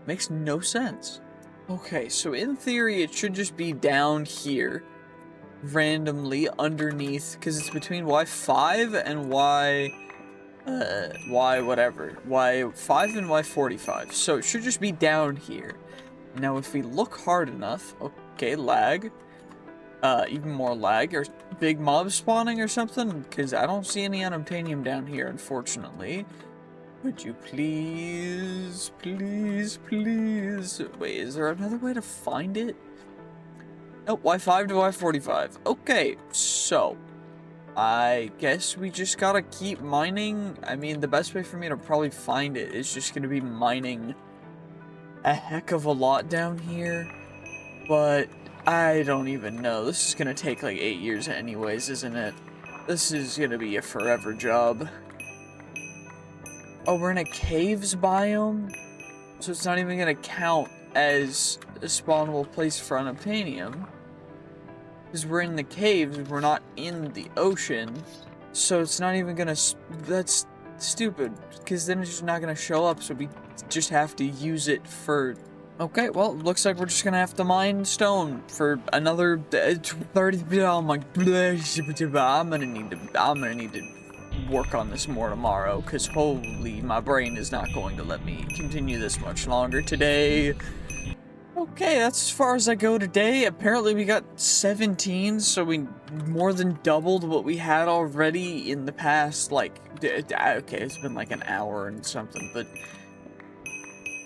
Makes no sense. Okay, so in theory it should just be down here, randomly underneath, because it's between Y5 and Y5 and Y45. So it should just be down here. Now, if we look hard enough, okay, lag, even more lag, or big mob spawning or something, because I don't see any unobtainium down here, unfortunately. Would you please, please, please, wait, is there another way to find it? Nope, Y5 to Y45. Okay, so, I guess we just gotta keep mining. I mean, the best way for me to probably find it is just gonna be mining a heck of a lot down here, but I don't even know. This is gonna take like 8 years anyways, isn't it? This is gonna be a forever job. Oh, we're in a caves biome, so it's not even gonna count as a spawnable place for unobtainium, because we're in the caves, we're not in the ocean, so it's not even gonna, that's stupid, because then it's just not gonna show up, so we just have to use it for... Okay, well, looks like we're just gonna have to mine stone for another 30... Oh my... I'm gonna need to work on this more tomorrow, because holy, my brain is not going to let me continue this much longer today. Okay, that's as far as I go today. Apparently we got 17, so we more than doubled what we had already in the past, like, okay, it's been like an hour and something, but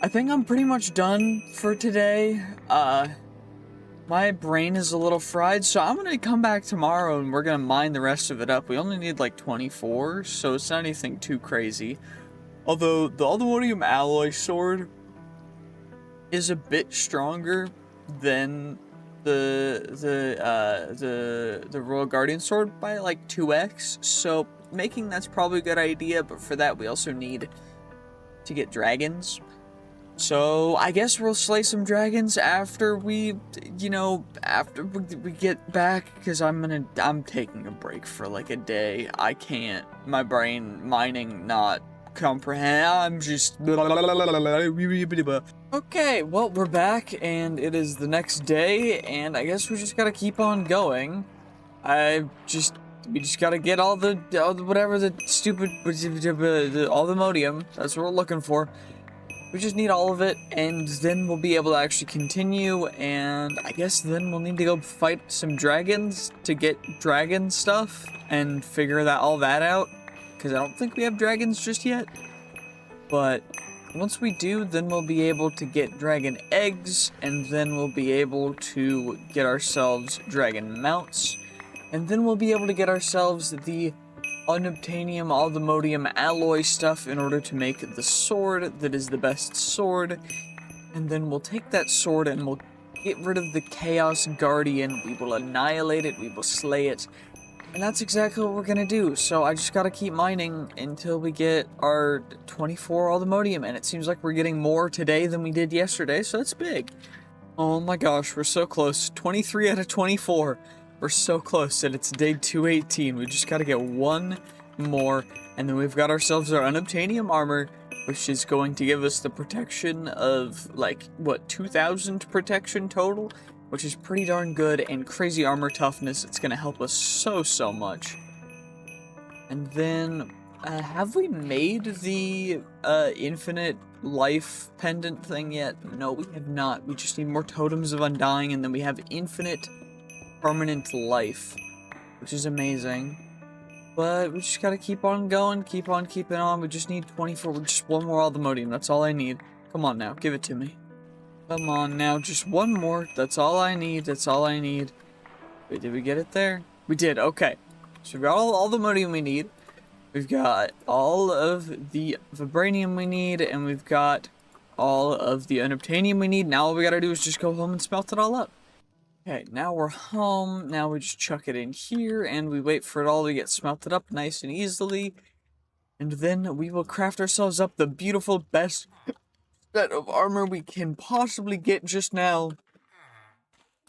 I think I'm pretty much done for today. My brain is a little fried, so I'm gonna come back tomorrow and we're gonna mine the rest of it up. We only need like 24, so it's not anything too crazy. Although, the Aluminium Alloy Sword is a bit stronger than the Royal Guardian Sword by like 2x, so making that's probably a good idea, but for that we also need to get dragons. So I guess we'll slay some dragons after we, you know, after we get back, because I'm taking a break for like a day. I can't, my brain mining not comprehend, I'm just... Okay, well, we're back, and it is the next day, and I guess we just gotta keep on going. We just gotta get all the whatever the stupid, all the modium, that's what we're looking for. We just need all of it, and then we'll be able to actually continue, and I guess then we'll need to go fight some dragons to get dragon stuff, and figure all that out, because I don't think we have dragons just yet. But once we do, then we'll be able to get dragon eggs, and then we'll be able to get ourselves dragon mounts, and then we'll be able to get ourselves the unobtainium aldemodium alloy stuff in order to make the sword that is the best sword, and then we'll take that sword and we'll get rid of the Chaos Guardian, we will annihilate it, we will slay it, and that's exactly what we're gonna do. So I just gotta keep mining until we get our 24 aldemodium, and it seems like we're getting more today than we did yesterday, so that's big. Oh my gosh, we're so close. 23 out of 24. We're so close, and it's day 218. We just gotta get one more, and then we've got ourselves our unobtainium armor, which is going to give us the protection of, like, what, 2,000 protection total? Which is pretty darn good, and crazy armor toughness. It's gonna help us so much. And then, have we made the, infinite life pendant thing yet? No, we have not. We just need more totems of undying, and then we have infinite permanent life, which is amazing. But we just gotta keep on going, keep on keeping on. We just need 24, just one more aldemodium, that's all I need. Come on now, give it to me. Come on now, just one more, that's all I need, that's all I need. Wait, did we get it there? We did, okay. So we've got all the aldemodium we need. We've got all of the vibranium we need, and we've got all of the unobtainium we need. Now all we gotta do is just go home and smelt it all up. Okay, now we're home, now we just chuck it in here, and we wait for it all to get smelted up nice and easily, and then we will craft ourselves up the beautiful best set of armor we can possibly get just now,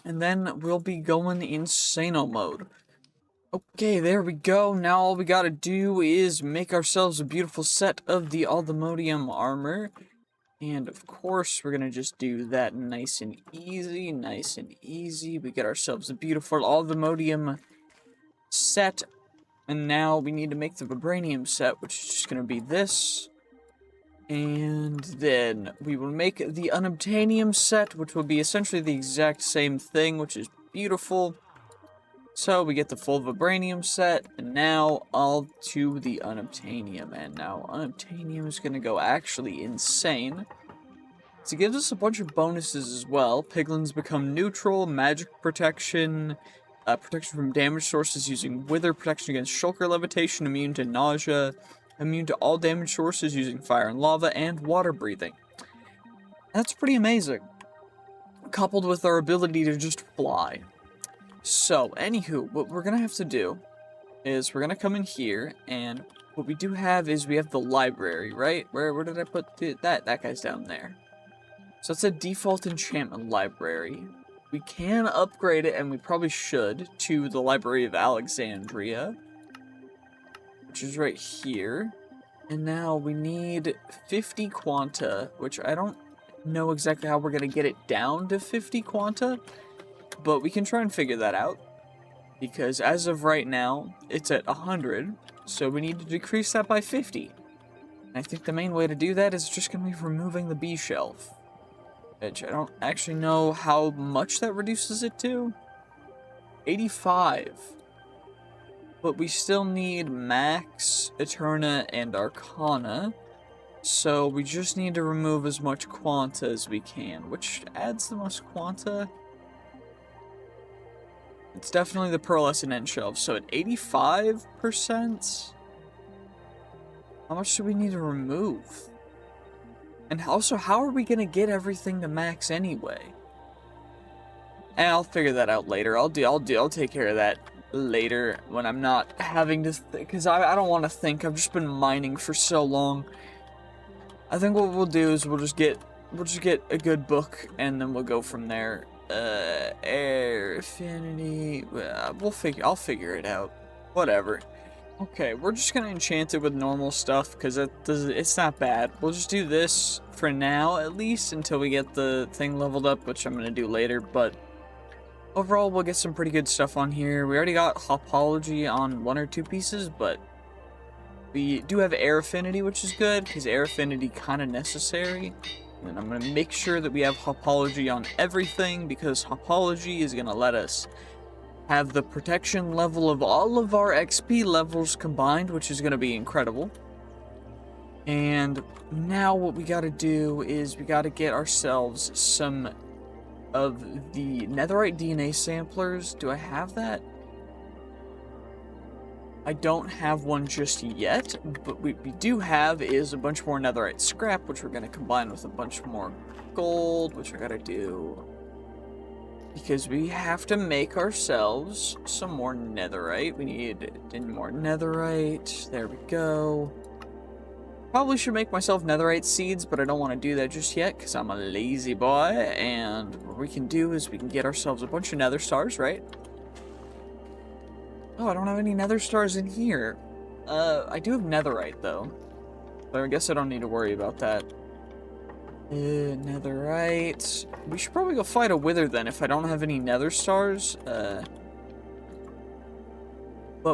and then we'll be going insano mode. Okay, there we go, now all we gotta do is make ourselves a beautiful set of the aldemodium armor. And of course, we're gonna just do that nice and easy, nice and easy. We get ourselves a beautiful aldemodium set. And now we need to make the vibranium set, which is just gonna be this. And then we will make the unobtainium set, which will be essentially the exact same thing, which is beautiful. So we get the full vibranium set, and now all to the unobtainium. And now unobtainium is gonna go actually insane. So it gives us a bunch of bonuses as well. Piglins become neutral, magic protection, protection from damage sources using wither, protection against shulker levitation, immune to nausea, immune to all damage sources using fire and lava, and water breathing. That's pretty amazing. Coupled with our ability to just fly. So, anywho, what we're gonna have to do is we're gonna come in here, and what we do have is we have the library, right? Where did I put that? That guy's down there. So it's a default enchantment library. We can upgrade it, and we probably should, to the Library of Alexandria, which is right here. And now we need 50 quanta, which I don't know exactly how we're going to get it down to 50 quanta, but we can try and figure that out. Because as of right now, it's at 100, so we need to decrease that by 50. And I think the main way to do that is just going to be removing the B shelf. Which I don't actually know how much that reduces it to. 85. But we still need Max, Eterna, and Arcana. So we just need to remove as much Quanta as we can. Which adds the most Quanta? It's definitely the Pearlescent end shelf. So at 85%? How much do we need to remove? And also, how are we going to get everything to max anyway? And I'll figure that out later. I'll take care of that later when I'm not having to, because I don't want to think. I've just been mining for so long. I think what we'll do is we'll just get a good book and then we'll go from there. Air affinity. I'll figure it out. Whatever. Okay, we're just gonna enchant it with normal stuff because it's not bad. We'll just do this for now, at least, until we get the thing leveled up, which I'm gonna do later. But overall, we'll get some pretty good stuff on here. We already got Hopology on 1 or 2 pieces, but we do have Air Affinity, which is good because Air Affinity kind of necessary. And I'm gonna make sure that we have Hopology on everything because Hopology is gonna let us have the protection level of all of our XP levels combined, which is going to be incredible. And now what we got to do is we got to get ourselves some of the netherite DNA samplers. Do I have that? I don't have one just yet, but we do have is a bunch more netherite scrap, which we're going to combine with a bunch more gold, which I got to do. Because we have to make ourselves some more netherite. We need more netherite. There we go. Probably should make myself netherite seeds, but I don't want to do that just yet because I'm a lazy boy. And what we can do is we can get ourselves a bunch of nether stars, right? Oh, I don't have any nether stars in here. I do have netherite, though. So I guess I don't need to worry about that. Netherite. We should probably go fight a wither then if I don't have any nether stars. But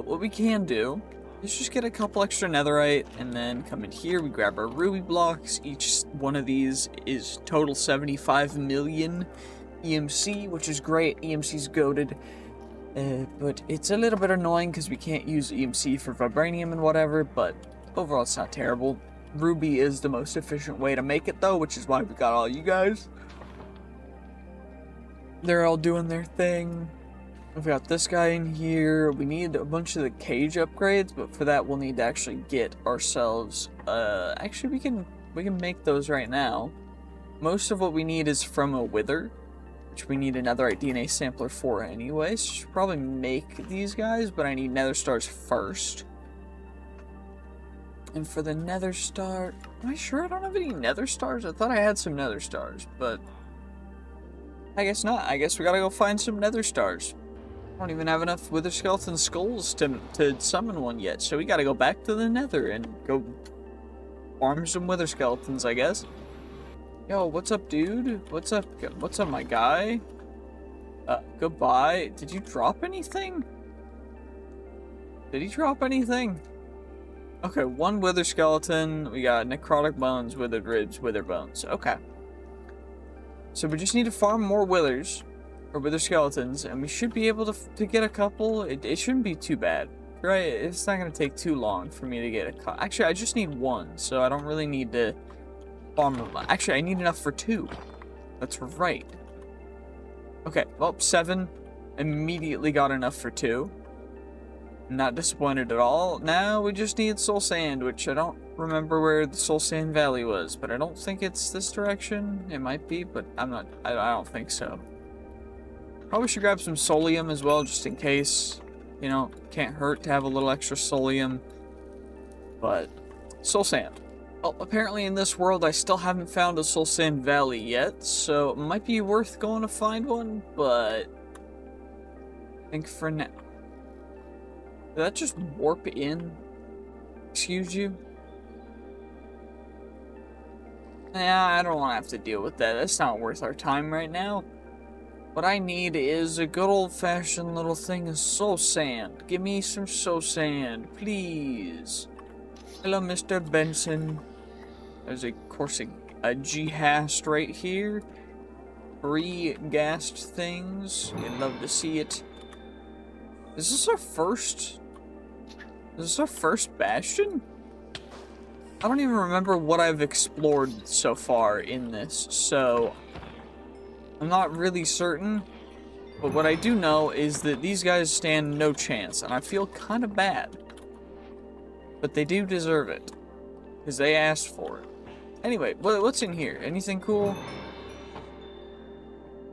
what we can do is just get a couple extra netherite and then come in here. We grab our ruby blocks. Each one of these is total 75 million EMC, which is great. EMC's goated. But it's a little bit annoying because we can't use EMC for vibranium and whatever, but overall it's not terrible. Ruby is the most efficient way to make it, though, which is why we got all you guys. They're all doing their thing. We've got this guy in here. We need a bunch of the cage upgrades, but for that we'll need to actually get ourselves... actually, we can make those right now. Most of what we need is from a wither, which we need another DNA sampler for anyway. So I should probably make these guys, but I need nether stars first. And for the nether star, am I sure I don't have any nether stars? I thought I had some nether stars, but I guess not. I guess we gotta go find some nether stars. I don't even have enough wither skeleton skulls to summon one yet, so we gotta go back to the nether and go farm some wither skeletons, I guess. Yo, what's up, dude? What's up, my guy? Goodbye. Did you drop anything? Did he drop anything? Okay, 1 wither skeleton. We got necrotic bones, withered ribs, wither bones. Okay. So we just need to farm more withers, or wither skeletons, and we should be able to get a couple. It shouldn't be too bad, right? It's not going to take too long for me to get a couple. Actually, I just need 1, so I don't really need to farm them. Actually, I need enough for 2. That's right. Okay, well, 7. Immediately got enough for 2. Not disappointed at all. Now we just need soul sand, which I don't remember where the soul sand valley was, but I don't think it's this direction. It might be, but I don't think so. Probably should grab some solium as well, just in case. You know, can't hurt to have a little extra solium. But soul sand. Well, apparently in this world I still haven't found a soul sand valley yet, so it might be worth going to find one, but I think for now. Did that just warp in? Excuse you? Yeah, I don't want to have to deal with that. That's not worth our time right now. What I need is a good old-fashioned little thing of soul sand. Give me some soul sand, please. Hello, Mr. Benson. There's, of course, a G-hast right here. 3 gassed things. You'd love to see it. Is this our first... Is this our first bastion? I don't even remember what I've explored so far in this, so... I'm not really certain, but what I do know is that these guys stand no chance, and I feel kind of bad. But they do deserve it, because they asked for it. Anyway, what's in here? Anything cool?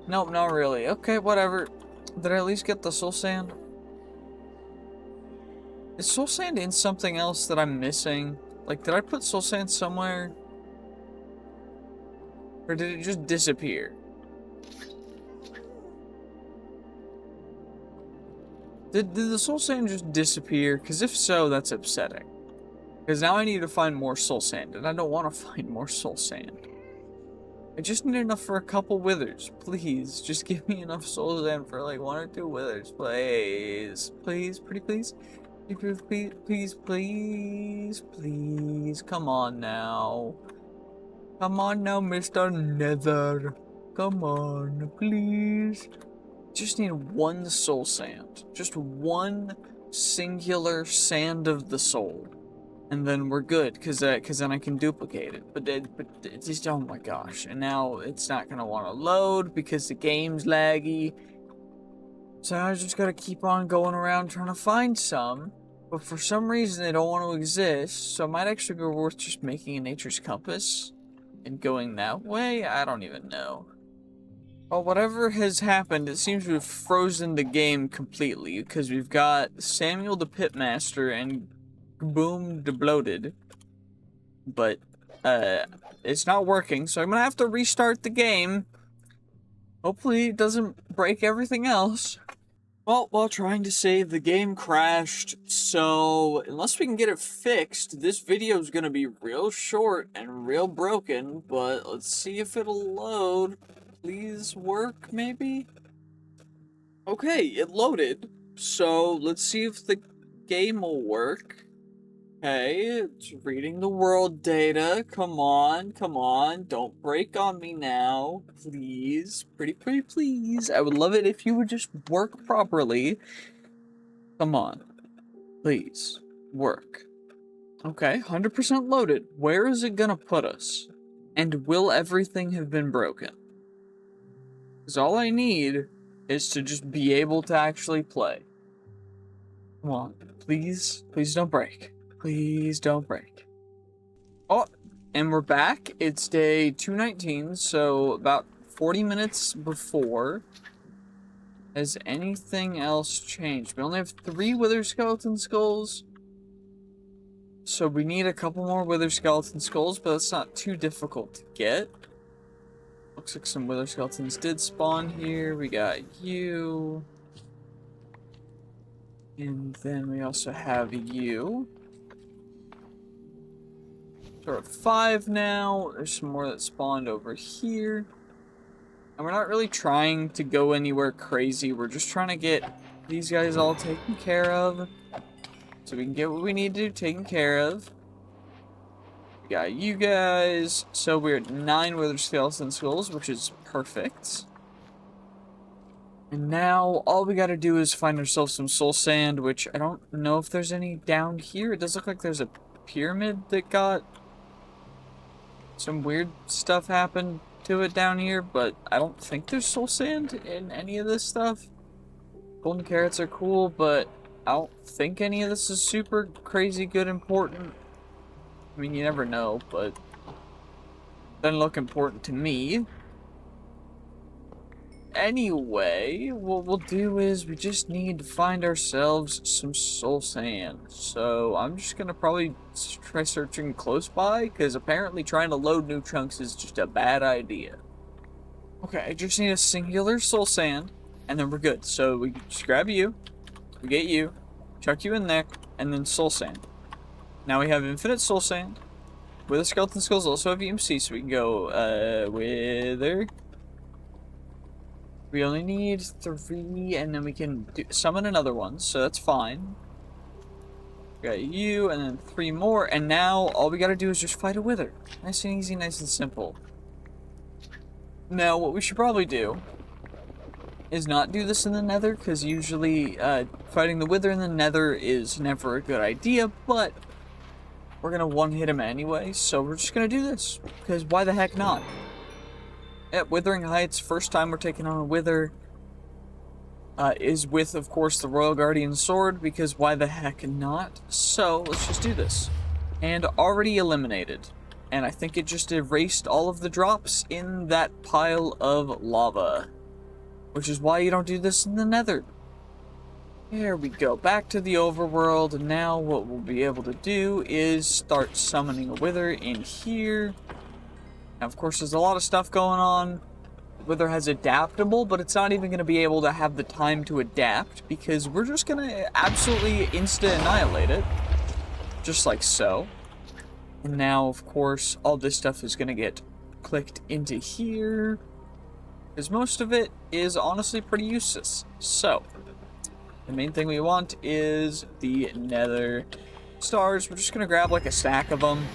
Nope, not really. Okay, whatever. Did I at least get the soul sand? Is soul sand in something else that I'm missing? Like, did I put soul sand somewhere? Or did it just disappear? Did the soul sand just disappear? Because if so, that's upsetting. Because now I need to find more soul sand, and I don't want to find more soul sand. I just need enough for a couple withers. Please, just give me enough soul sand for like 1 or 2 withers, please. Please, pretty please. Please, please, please, please. Come on now. Come on now, Mr. Nether. Come on, please. Just need 1 soul sand. Just 1 singular sand of the soul. And then we're good, because then I can duplicate it. But it's just, oh my gosh. And now it's not going to want to load because the game's laggy. So I just got to keep on going around trying to find some. But for some reason they don't want to exist. So it might actually be worth just making a nature's compass. And going that way? I don't even know. Well, whatever has happened, it seems to have frozen the game completely, because we've got Samuel the Pitmaster and Boom the Bloated. But, it's not working, so I'm gonna have to restart the game. Hopefully it doesn't break everything else. Well, while trying to save, the game crashed, so unless we can get it fixed, this video is gonna be real short and real broken, but let's see if it'll load. Please work, maybe? Okay, it loaded. So, let's see if the game will work. Okay, it's reading the world data. Come on, come on. Don't break on me now. Please. Pretty please. I would love it if you would just work properly. Come on. Please. Work. Okay, 100% loaded. Where is it gonna put us? And will everything have been broken? Because all I need is to just be able to actually play. Come on, please, please don't break. Please don't break. Oh, and we're back. It's day 219, so about 40 minutes before. Has anything else changed? We only have 3 wither skeleton skulls. So we need a couple more wither skeleton skulls, but it's not too difficult to get. Looks like some wither skeletons did spawn here. We got you. And then we also have you. So we're at 5 now. There's some more that spawned over here. And we're not really trying to go anywhere crazy. We're just trying to get these guys all taken care of. So we can get what we need to do taken care of. We got you guys. So we're at 9 wither skeleton skulls, which is perfect. And now all we gotta do is find ourselves some soul sand, which I don't know if there's any down here. It does look like there's a pyramid that got some weird stuff happened to it down here, but I don't think there's soul sand in any of this stuff. Golden carrots are cool, but I don't think any of this is super crazy good important. I mean, you never know, but doesn't look important to me. Anyway, what we'll do is we just need to find ourselves some soul sand. So I'm just gonna probably try searching close by, because apparently trying to load new chunks is just a bad idea. Okay, I just need a singular soul sand, and then we're good. So we just grab you, we get you, chuck you in there, and then soul sand. Now we have infinite soul sand. Wither skeleton skulls also have EMC, so we can go, Wither. We only need 3, and then we can summon another one, so that's fine. We got you, and then 3 more, and now all we gotta do is just fight a Wither. Nice and easy, nice and simple. Now, what we should probably do is not do this in the Nether, because usually fighting the Wither in the Nether is never a good idea, but we're gonna one-hit him anyway, so we're just gonna do this, because why the heck not? At Withering Heights, first time we're taking on a Wither is with, of course, the Royal Guardian Sword, because why the heck not? So, let's just do this. And already eliminated. And I think it just erased all of the drops in that pile of lava. Which is why you don't do this in the Nether. There we go. Back to the overworld. And now what we'll be able to do is start summoning a Wither in here. Now, of course, there's a lot of stuff going on. Wither has adaptable, but it's not even going to be able to have the time to adapt because we're just going to absolutely insta-annihilate it. Just like so. And now, of course, all this stuff is going to get clicked into here. Because most of it is honestly pretty useless. So, the main thing we want is the Nether stars. We're just going to grab like a stack of them.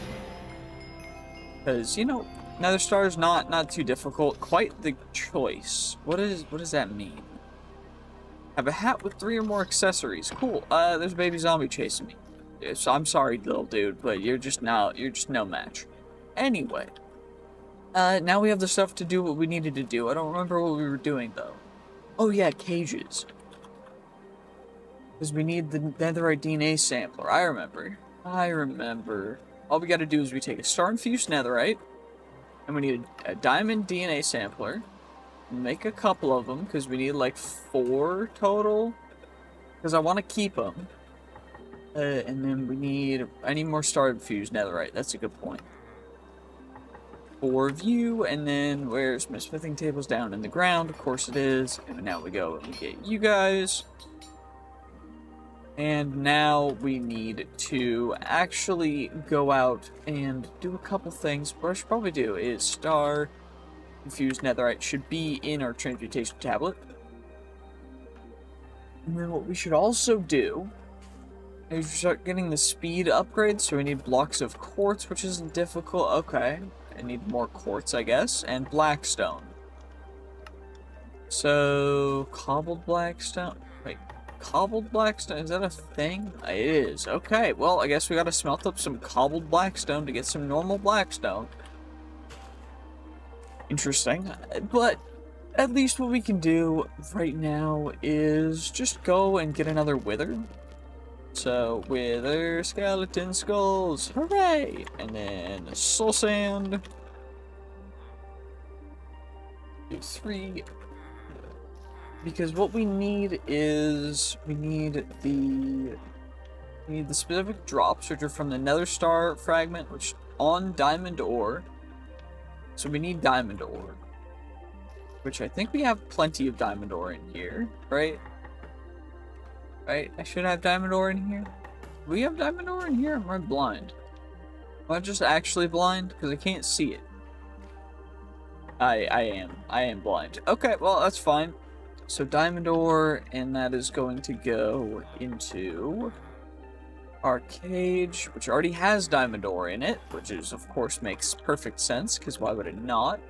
Because, you know, Nether stars not too difficult. Quite the choice. What does that mean? Have a hat with 3 or more accessories. Cool. There's a baby zombie chasing me. So I'm sorry, little dude, but you're just no match. Anyway. Now we have the stuff to do what we needed to do. I don't remember what we were doing though. Oh yeah, cages. Because we need the netherite DNA sampler. I remember. All we gotta do is we take a star-infused netherite. And we need a diamond DNA sampler. Make a couple of them, because we need like 4 total. Because I want to keep them. And then I need more star-infused netherite. That's a good point. 4 of you, and then where's my smithing tables? Down in the ground? Of course it is. And now we go and we get you guys. And now we need to actually go out and do a couple things. What I should probably do is star-infused netherite should be in our transmutation tablet. And then what we should also do is start getting the speed upgrade. So we need blocks of quartz, which isn't difficult. Okay, I need more quartz, I guess, and blackstone. So, cobbled blackstone. Wait. Cobbled blackstone, is that a thing? It is. Okay, well, I guess we gotta smelt up some cobbled blackstone to get some normal blackstone. Interesting. But at least what we can do right now is just go and get another wither. So, wither skeleton skulls. Hooray! And then soul sand. 3. Because what we need is we need the specific drops, which are from the nether star fragment, which on diamond ore. So we need diamond ore, which I think we have plenty of diamond ore in here, right? Right? I should have diamond ore in here. Do we have diamond ore in here? Am I blind? Am I just actually blind? Because I can't see it. I am blind. Okay, well that's fine. So diamond ore, and that is going to go into our cage, which already has diamond ore in it, which is, of course, makes perfect sense, because why would it not?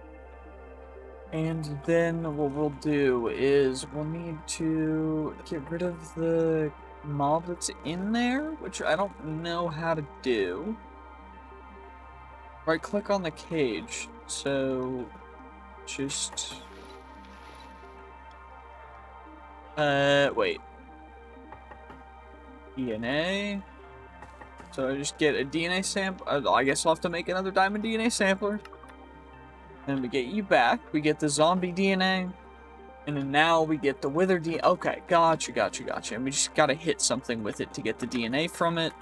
And then what we'll do is we'll need to get rid of the mob that's in there, which I don't know how to do. Right click on the cage, so just... wait. DNA. So I just get a DNA sample. I guess I'll have to make another diamond DNA sampler. Then we get you back. We get the zombie DNA. And then now we get the wither DNA. Okay, gotcha. And we just gotta hit something with it to get the DNA from it.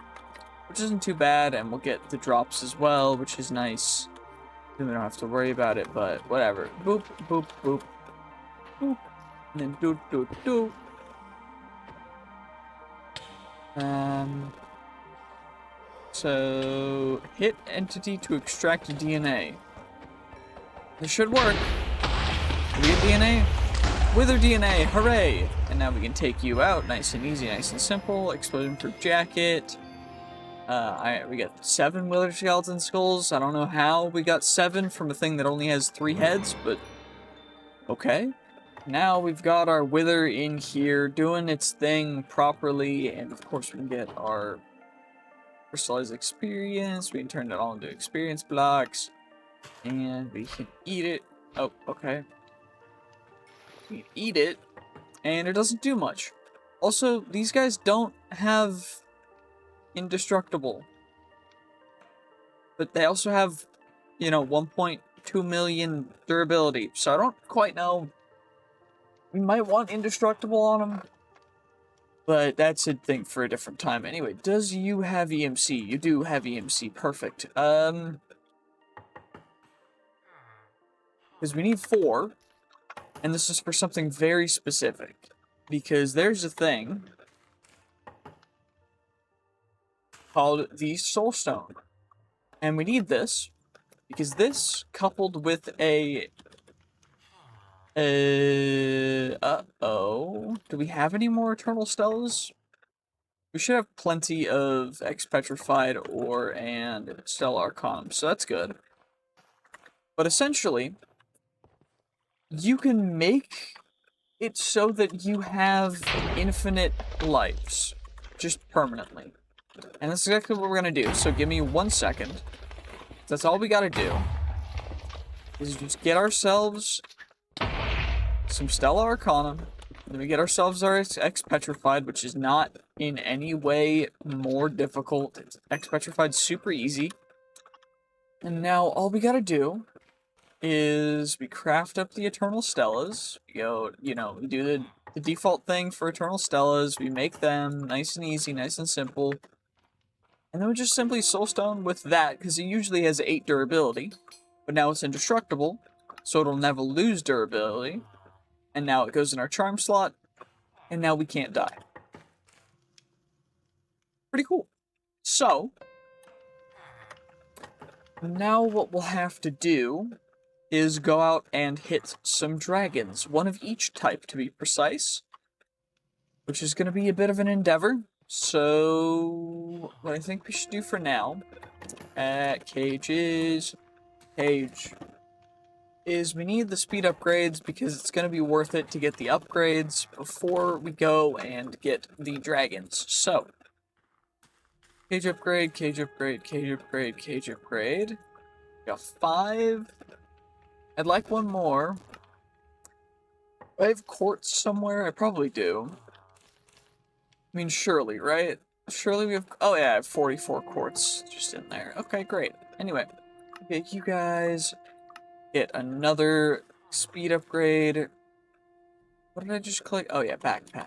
Which isn't too bad. And we'll get the drops as well, which is nice. Then we don't have to worry about it, but whatever. Boop, boop, boop. Boop. And then doot, doot, doot. So, hit entity to extract DNA. This should work. Do we get DNA? Wither DNA, hooray! And now we can take you out, nice and easy, nice and simple. Explosion-proof jacket. We got 7 wither skeleton skulls. I don't know how we got 7 from a thing that only has 3 heads, but okay. Now we've got our wither in here doing its thing properly, and of course we can get our crystallized experience. We can turn it all into experience blocks, and we can eat it. Oh, okay. We can eat it, and it doesn't do much. Also, these guys don't have indestructible, but they also have, you know, 1.2 million durability, so I don't quite know. We might want indestructible on them, but that's a thing for a different time. Anyway, does you have EMC? You do have EMC, perfect. Because we need 4, and this is for something very specific, because there's a thing called the Soulstone. And we need this, because this, coupled with a... uh-oh. Do we have any more Eternal Stellas? We should have plenty of Ex-Petrified Ore and Stellar Arcanum, so that's good. But essentially, you can make it so that you have infinite lives, just permanently. And that's exactly what we're gonna do, so give me 1 second. That's all we gotta do, is just get ourselves some Stellar Arcanum, then we get ourselves our Ex-Petrified, which is not in any way more difficult. Ex-Petrified's super easy. And now all we gotta do is we craft up the Eternal Stellas. We go, you know, we do the default thing for Eternal Stellas. We make them nice and easy, nice and simple. And then we just simply Soulstone with that, because it usually has 8 durability. But now it's indestructible, so it'll never lose durability. And now it goes in our charm slot, and now we can't die. Pretty cool. So, now what we'll have to do is go out and hit some dragons. 1 of each type, to be precise. Which is going to be a bit of an endeavor. So, what I think we should do for now, at cage, is we need the speed upgrades, because it's going to be worth it to get the upgrades before we go and get the dragons. So, cage upgrade, cage upgrade, cage upgrade, cage upgrade. Got 5. I'd like 1 more. Do I have quartz somewhere? I probably do. I mean, surely, right? Surely we have... Oh, yeah, I have 44 quartz just in there. Okay, great. Anyway, okay, you guys get another speed upgrade. What did I just click? Oh, yeah, backpack.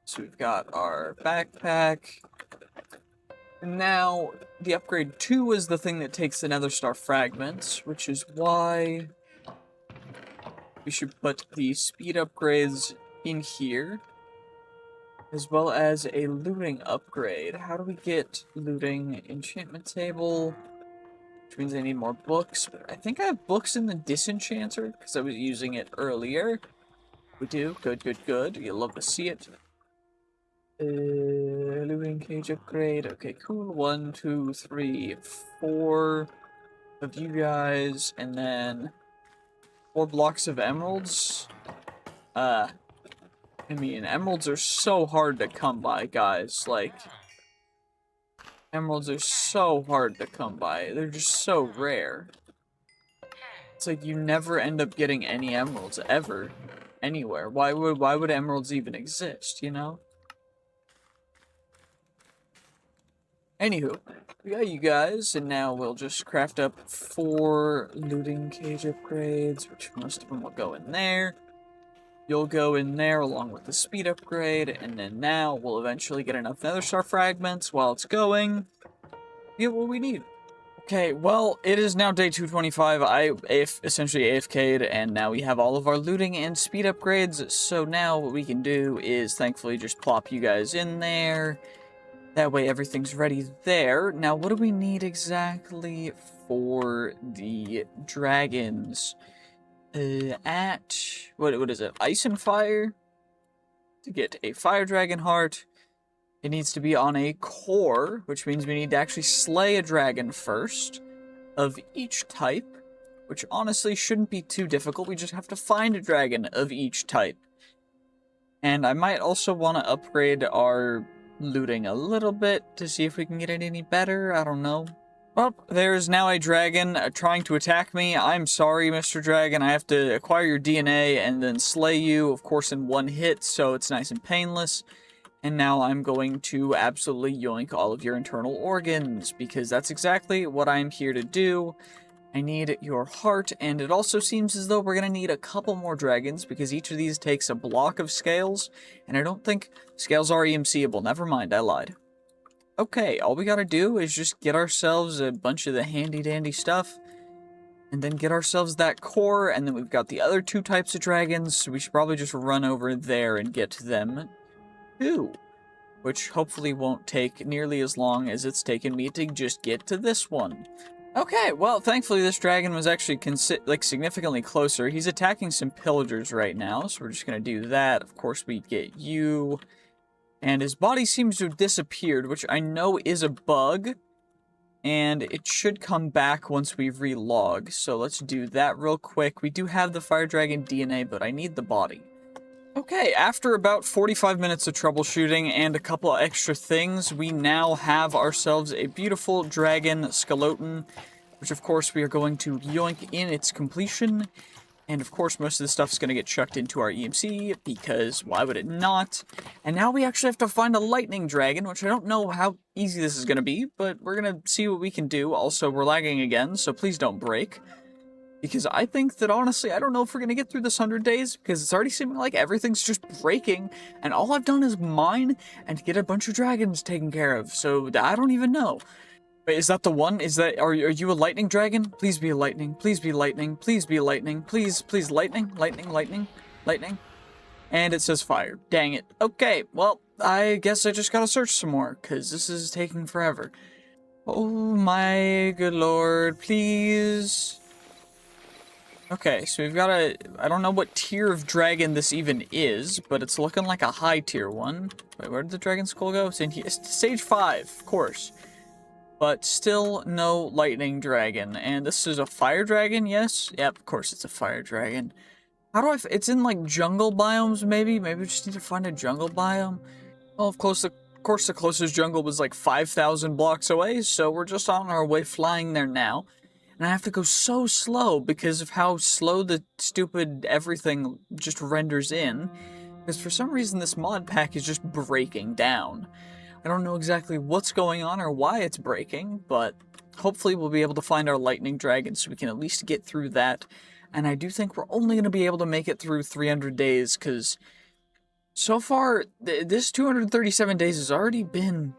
So we've got our backpack. And now, the upgrade 2 is the thing that takes the Nether Star fragments, which is why we should put the speed upgrades in here, as well as a looting upgrade. How do we get looting? Enchantment table, which means I need more books. But I think I have books in the disenchanter, because I was using it earlier. We do. Good, good, good. You'll love to see it. Looting cage upgrade. Okay, cool. 1, 2, 3, 4 of you guys, and then 4 blocks of emeralds. I mean, emeralds are so hard to come by, guys. Like, emeralds are so hard to come by. They're just so rare. It's like you never end up getting any emeralds ever, anywhere. Why would emeralds even exist, you know? Anywho, we got you guys, and now we'll just craft up 4 looting cage upgrades, which most of them will go in there. You'll go in there along with the speed upgrade, and then now we'll eventually get enough Nether Star fragments while it's going. Get what we need. Okay, well, it is now day 225. I essentially AFK'd, and now we have all of our looting and speed upgrades. So now what we can do is thankfully just plop you guys in there. That way everything's ready there. Now, what do we need exactly for the dragons? What is it? Ice and fire? To get a fire dragon heart, it needs to be on a core, which means we need to actually slay a dragon first of each type, which honestly shouldn't be too difficult. We just have to find a dragon of each type. And I might also want to upgrade our looting a little bit to see if we can get it any better. I don't know. Well, there's now a dragon trying to attack me. I'm sorry, Mr. Dragon. I have to acquire your DNA and then slay you, of course, in one hit, so it's nice and painless. And now I'm going to absolutely yoink all of your internal organs, because that's exactly what I'm here to do. I need your heart, and it also seems as though we're going to need a couple more dragons, because each of these takes a block of scales, and I don't think scales are EMCable. Never mind, I lied. Okay, all we gotta do is just get ourselves a bunch of the handy-dandy stuff, and then get ourselves that core, and then we've got the other two types of dragons, so we should probably just run over there and get them too. Which hopefully won't take nearly as long as it's taken me to just get to this one. Okay, well, thankfully this dragon was actually significantly closer. He's attacking some pillagers right now, so we're just gonna do that. Of course, we get you. And his body seems to have disappeared, which I know is a bug. And it should come back once we relog. So let's do that real quick. We do have the fire dragon DNA, but I need the body. Okay, after about 45 minutes of troubleshooting and a couple of extra things, we now have ourselves a beautiful dragon skeleton, which of course we are going to yoink in its completion. And of course, most of the stuff is going to get chucked into our EMC, because why would it not? And now we actually have to find a lightning dragon, which I don't know how easy this is going to be, but we're going to see what we can do. Also, we're lagging again, so please don't break. Because I think that, honestly, I don't know if we're going to get through this 100 days, because it's already seeming like everything's just breaking, and all I've done is mine and get a bunch of dragons taken care of, so I don't even know. Wait, is that the one? Are you a lightning dragon? Please be a lightning. Please be lightning. Please be lightning. Please, lightning. Lightning. And it says fire. Dang it. Okay, well, I guess I just gotta search some more, because this is taking forever. Oh my good lord, please. Okay, so we've got I don't know what tier of dragon this even is, but it's looking like a high tier one. Wait, where did the dragon skull go? It's in here. It's stage 5, of course. But still no lightning dragon. And this is a fire dragon, yes? Yep, of course it's a fire dragon. How do it's in like jungle biomes, maybe? Maybe we just need to find a jungle biome? Well, of course the closest jungle was like 5,000 blocks away, so we're just on our way flying there now. And I have to go so slow because of how slow the stupid everything just renders in. Because for some reason this mod pack is just breaking down. I don't know exactly what's going on or why it's breaking, but hopefully we'll be able to find our lightning dragon so we can at least get through that. And I do think we're only going to be able to make it through 300 days, because so far, this 237 days has already been,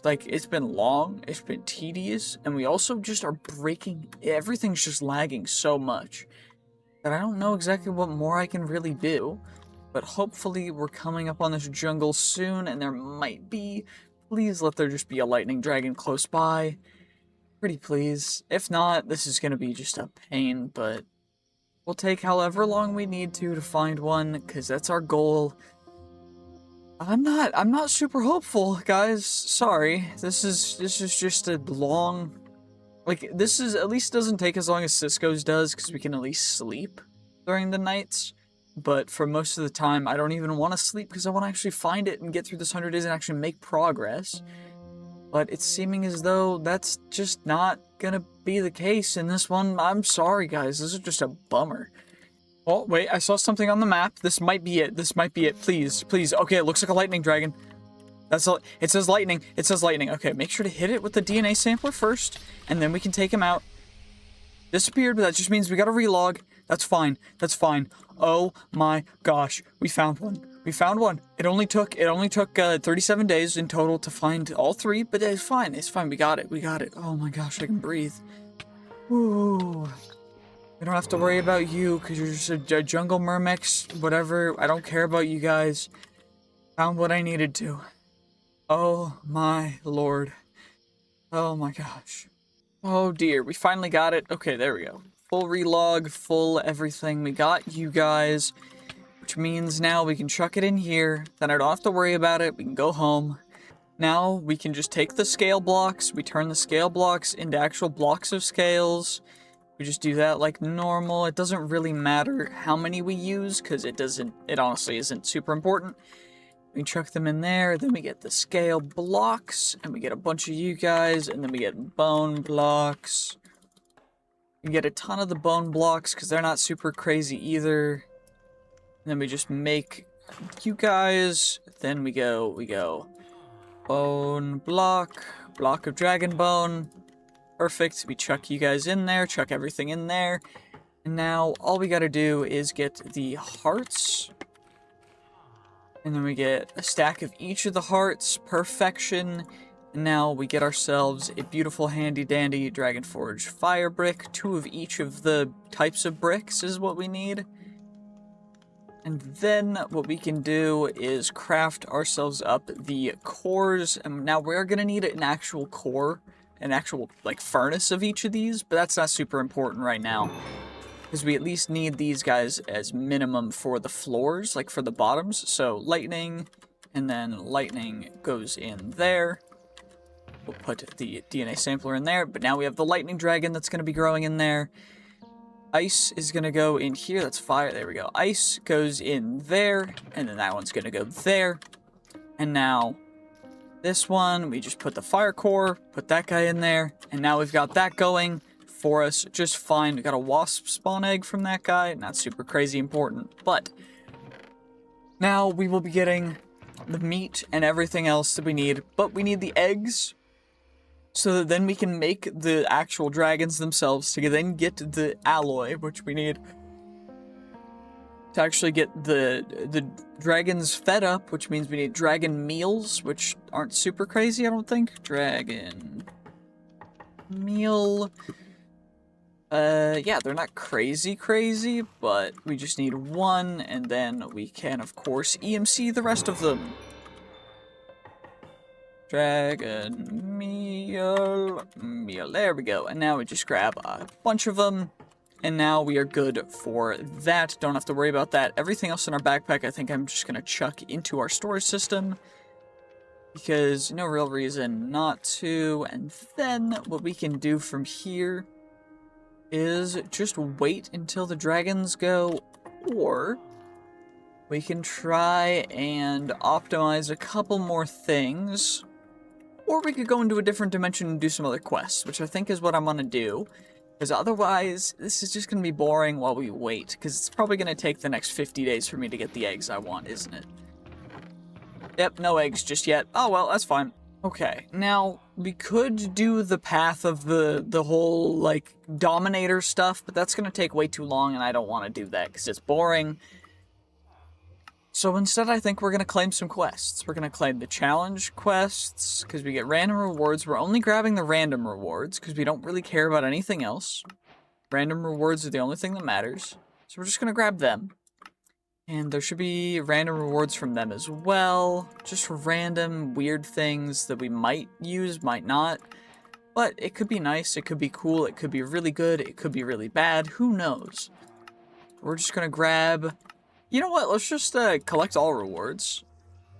it's been long, it's been tedious, and we also just are breaking, everything's just lagging so much that I don't know exactly what more I can really do. But hopefully we're coming up on this jungle soon, and there might be. Please let there just be a lightning dragon close by. Pretty please. If not, this is going to be just a pain, but we'll take however long we need to find one, because that's our goal. I'm not super hopeful, guys. Sorry. This is just a long, this is, at least doesn't take as long as Cisco's does, because we can at least sleep during the nights. But for most of the time, I don't even want to sleep because I want to actually find it and get through this 100 days and actually make progress. But it's seeming as though that's just not gonna be the case in this one. I'm sorry, guys. This is just a bummer. Oh, wait. I saw something on the map. This might be it. This might be it. Please. Please. Okay, it looks like a lightning dragon. That's all. It says lightning. It says lightning. Okay, make sure to hit it with the DNA sampler first, and then we can take him out. Disappeared, but that just means we gotta relog. That's fine. That's fine. Oh my gosh, we found one. We found one. It only took 37 days in total to find all 3, but it's fine. It's fine. We got it. We got it. Oh my gosh, I can breathe. Ooh. We don't have to worry about you because you're just a jungle mermix, whatever. I don't care about you guys. Found what I needed to. Oh my lord. Oh my gosh. Oh dear, we finally got it. Okay, there we go. Full relog, full everything. We got you guys, which means now we can chuck it in here. Then I don't have to worry about it. We can go home. Now we can just take the scale blocks. We turn the scale blocks into actual blocks of scales. We just do that like normal. It doesn't really matter how many we use because it honestly isn't super important. We chuck them in there, then we get the scale blocks, and we get a bunch of you guys, and then we get bone blocks. We get a ton of the bone blocks because they're not super crazy either. And then we just make you guys, then we go bone block, block of dragon bone. Perfect. We chuck you guys in there, chuck everything in there. And now all we gotta do is get the hearts. And then we get a stack of each of the hearts. Perfection. And now we get ourselves a beautiful handy dandy Dragon Forge fire brick. 2 of each of the types of bricks is what we need. And then what we can do is craft ourselves up the cores. And now we're gonna need an actual core. An actual, like, furnace of each of these, but that's not super important right now. Because we at least need these guys as minimum for the floors, like for the bottoms. So lightning, and then lightning goes in there. We'll put the DNA sampler in there, but now we have the lightning dragon that's going to be growing in there. Ice is going to go in here, that's fire, there we go. Ice goes in there, and then that one's going to go there. And now this one, we just put the fire core, put that guy in there, and now we've got that going for us just fine. We got a wasp spawn egg from that guy, not super crazy important, but now we will be getting the meat and everything else that we need, but we need the eggs so that then we can make the actual dragons themselves to then get the alloy, which we need to actually get the dragons fed up, which means we need dragon meals, which aren't super crazy, I don't think. Dragon meal. Yeah, they're not crazy, but we just need 1, and then we can, of course, EMC the rest of them. Dragon meal, there we go. And now we just grab a bunch of them, and now we are good for that. Don't have to worry about that. Everything else in our backpack, I think I'm just gonna chuck into our storage system, because no real reason not to. And then what we can do from here is just wait until the dragons go, or we can try and optimize a couple more things, or we could go into a different dimension and do some other quests, which I think is what I'm gonna do, because otherwise this is just gonna be boring while we wait, because it's probably gonna take the next 50 days for me to get the eggs I want, isn't it? Yep, no eggs just yet. Oh well, that's fine. Okay, now, we could do the path of the whole, like, Dominator stuff, but that's gonna take way too long, and I don't want to do that, because it's boring. So instead, I think we're gonna claim some quests. We're gonna claim the challenge quests, because we get random rewards. We're only grabbing the random rewards, because we don't really care about anything else. Random rewards are the only thing that matters. So we're just gonna grab them. And there should be random rewards from them as well. Just random weird things that we might use, might not. But it could be nice, it could be cool, it could be really good, it could be really bad, who knows? We're just gonna grab... You know what, let's just collect all rewards.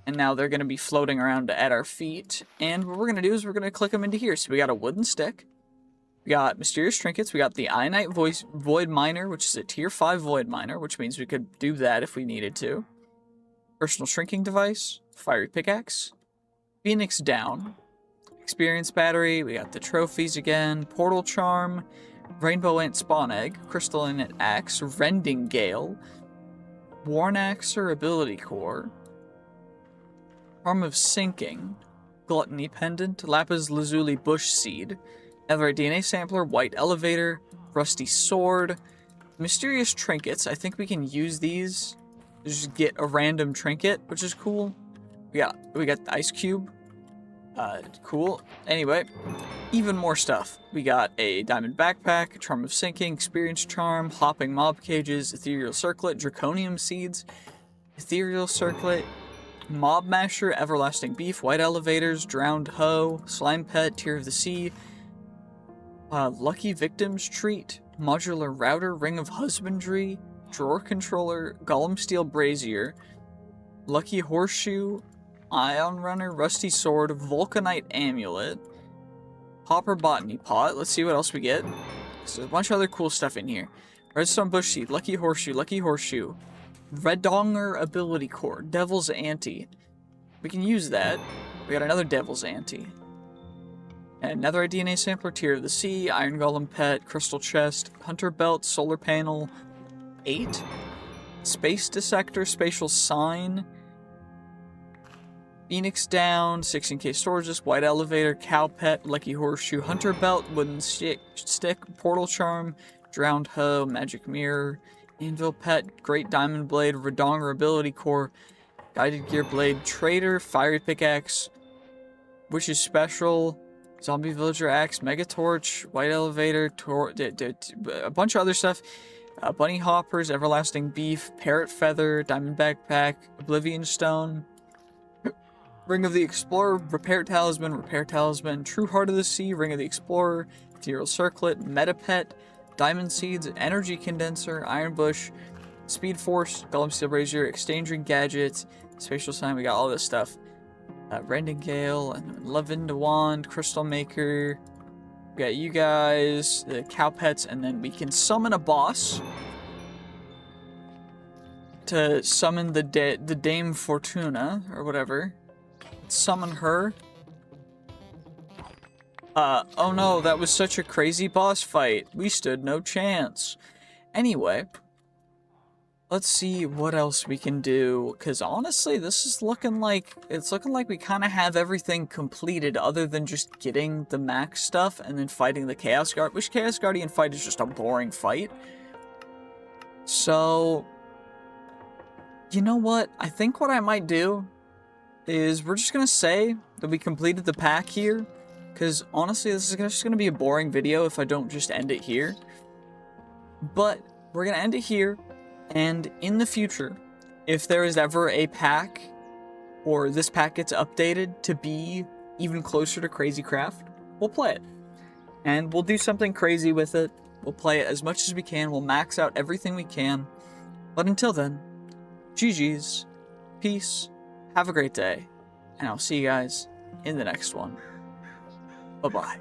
And now they're gonna be floating around at our feet. And what we're gonna do is we're gonna click them into here. So we got a wooden stick. We got mysterious trinkets. We got the Ionite Void Miner, which is a tier 5 Void Miner, which means we could do that if we needed to. Personal shrinking device, fiery pickaxe, Phoenix down, experience battery. We got the trophies again, portal charm, rainbow ant spawn egg, crystalline axe, rending gale, worn axe or ability core, charm of sinking, gluttony pendant, lapis lazuli bush seed, Nether DNA sampler, white elevator, rusty sword, mysterious trinkets. I think we can use these to just get a random trinket, which is cool. We got the ice cube. Cool. Anyway, even more stuff. We got a diamond backpack, charm of sinking, experience charm, hopping mob cages, ethereal circlet, draconium seeds, ethereal circlet, Mob Masher, Everlasting Beef, White Elevators, Drowned Hoe, Slime Pet, Tear of the Sea, Lucky Victims Treat, Modular Router, Ring of Husbandry, Drawer Controller, Golem Steel Brazier, Lucky Horseshoe, Ion Runner, Rusty Sword, Vulcanite Amulet, Hopper Botany Pot. Let's see what else we get. There's a bunch of other cool stuff in here. Redstone Bush Seed, Lucky Horseshoe, Redonger Ability Core, Devil's Ante. We can use that. We got another Devil's Ante. And another DNA Sampler, Tear of the Sea, Iron Golem Pet, Crystal Chest, Hunter Belt, Solar Panel, 8. Space Dissector, Spatial Sign, Phoenix Down, 16k Storages, White Elevator, Cow Pet, Lucky Horseshoe, Hunter Belt, Wooden Stick, Portal Charm, Drowned Hoe, Magic Mirror, Anvil Pet, Great Diamond Blade, Redonger Ability Core, Guided Gear Blade, Trader, Fiery Pickaxe, Witch's Special, Zombie Villager Axe, Mega Torch, White Elevator, a bunch of other stuff. Bunny Hoppers, Everlasting Beef, Parrot Feather, Diamond Backpack, Oblivion Stone, Ring of the Explorer, Repair Talisman, True Heart of the Sea, Ring of the Explorer, Ethereal Circlet, Metapet, Diamond Seeds, Energy Condenser, Iron Bush, Speed Force, Golem Steel Brazier, Exchanging Gadgets, Spatial Sign, we got all this stuff. Rending Gale, and Lavenda Wand, Crystal Maker, we got you guys, the cow pets, and then we can summon a boss to summon the Dame Fortuna, or whatever. Summon her. Oh no, that was such a crazy boss fight. We stood no chance. Anyway, let's see what else we can do, because honestly, this is looking like, we kind of have everything completed other than just getting the max stuff and then fighting the Chaos Guard, which Chaos Guardian fight is just a boring fight. So, you know what? I think what I might do is we're just going to say that we completed the pack here, because honestly, this is just going to be a boring video if I don't just end it here. But we're going to end it here. And in the future, if there is ever a pack, or this pack gets updated to be even closer to Crazy Craft, we'll play it. And we'll do something crazy with it. We'll play it as much as we can. We'll max out everything we can. But until then, GG's, peace, have a great day, and I'll see you guys in the next one. Bye-bye.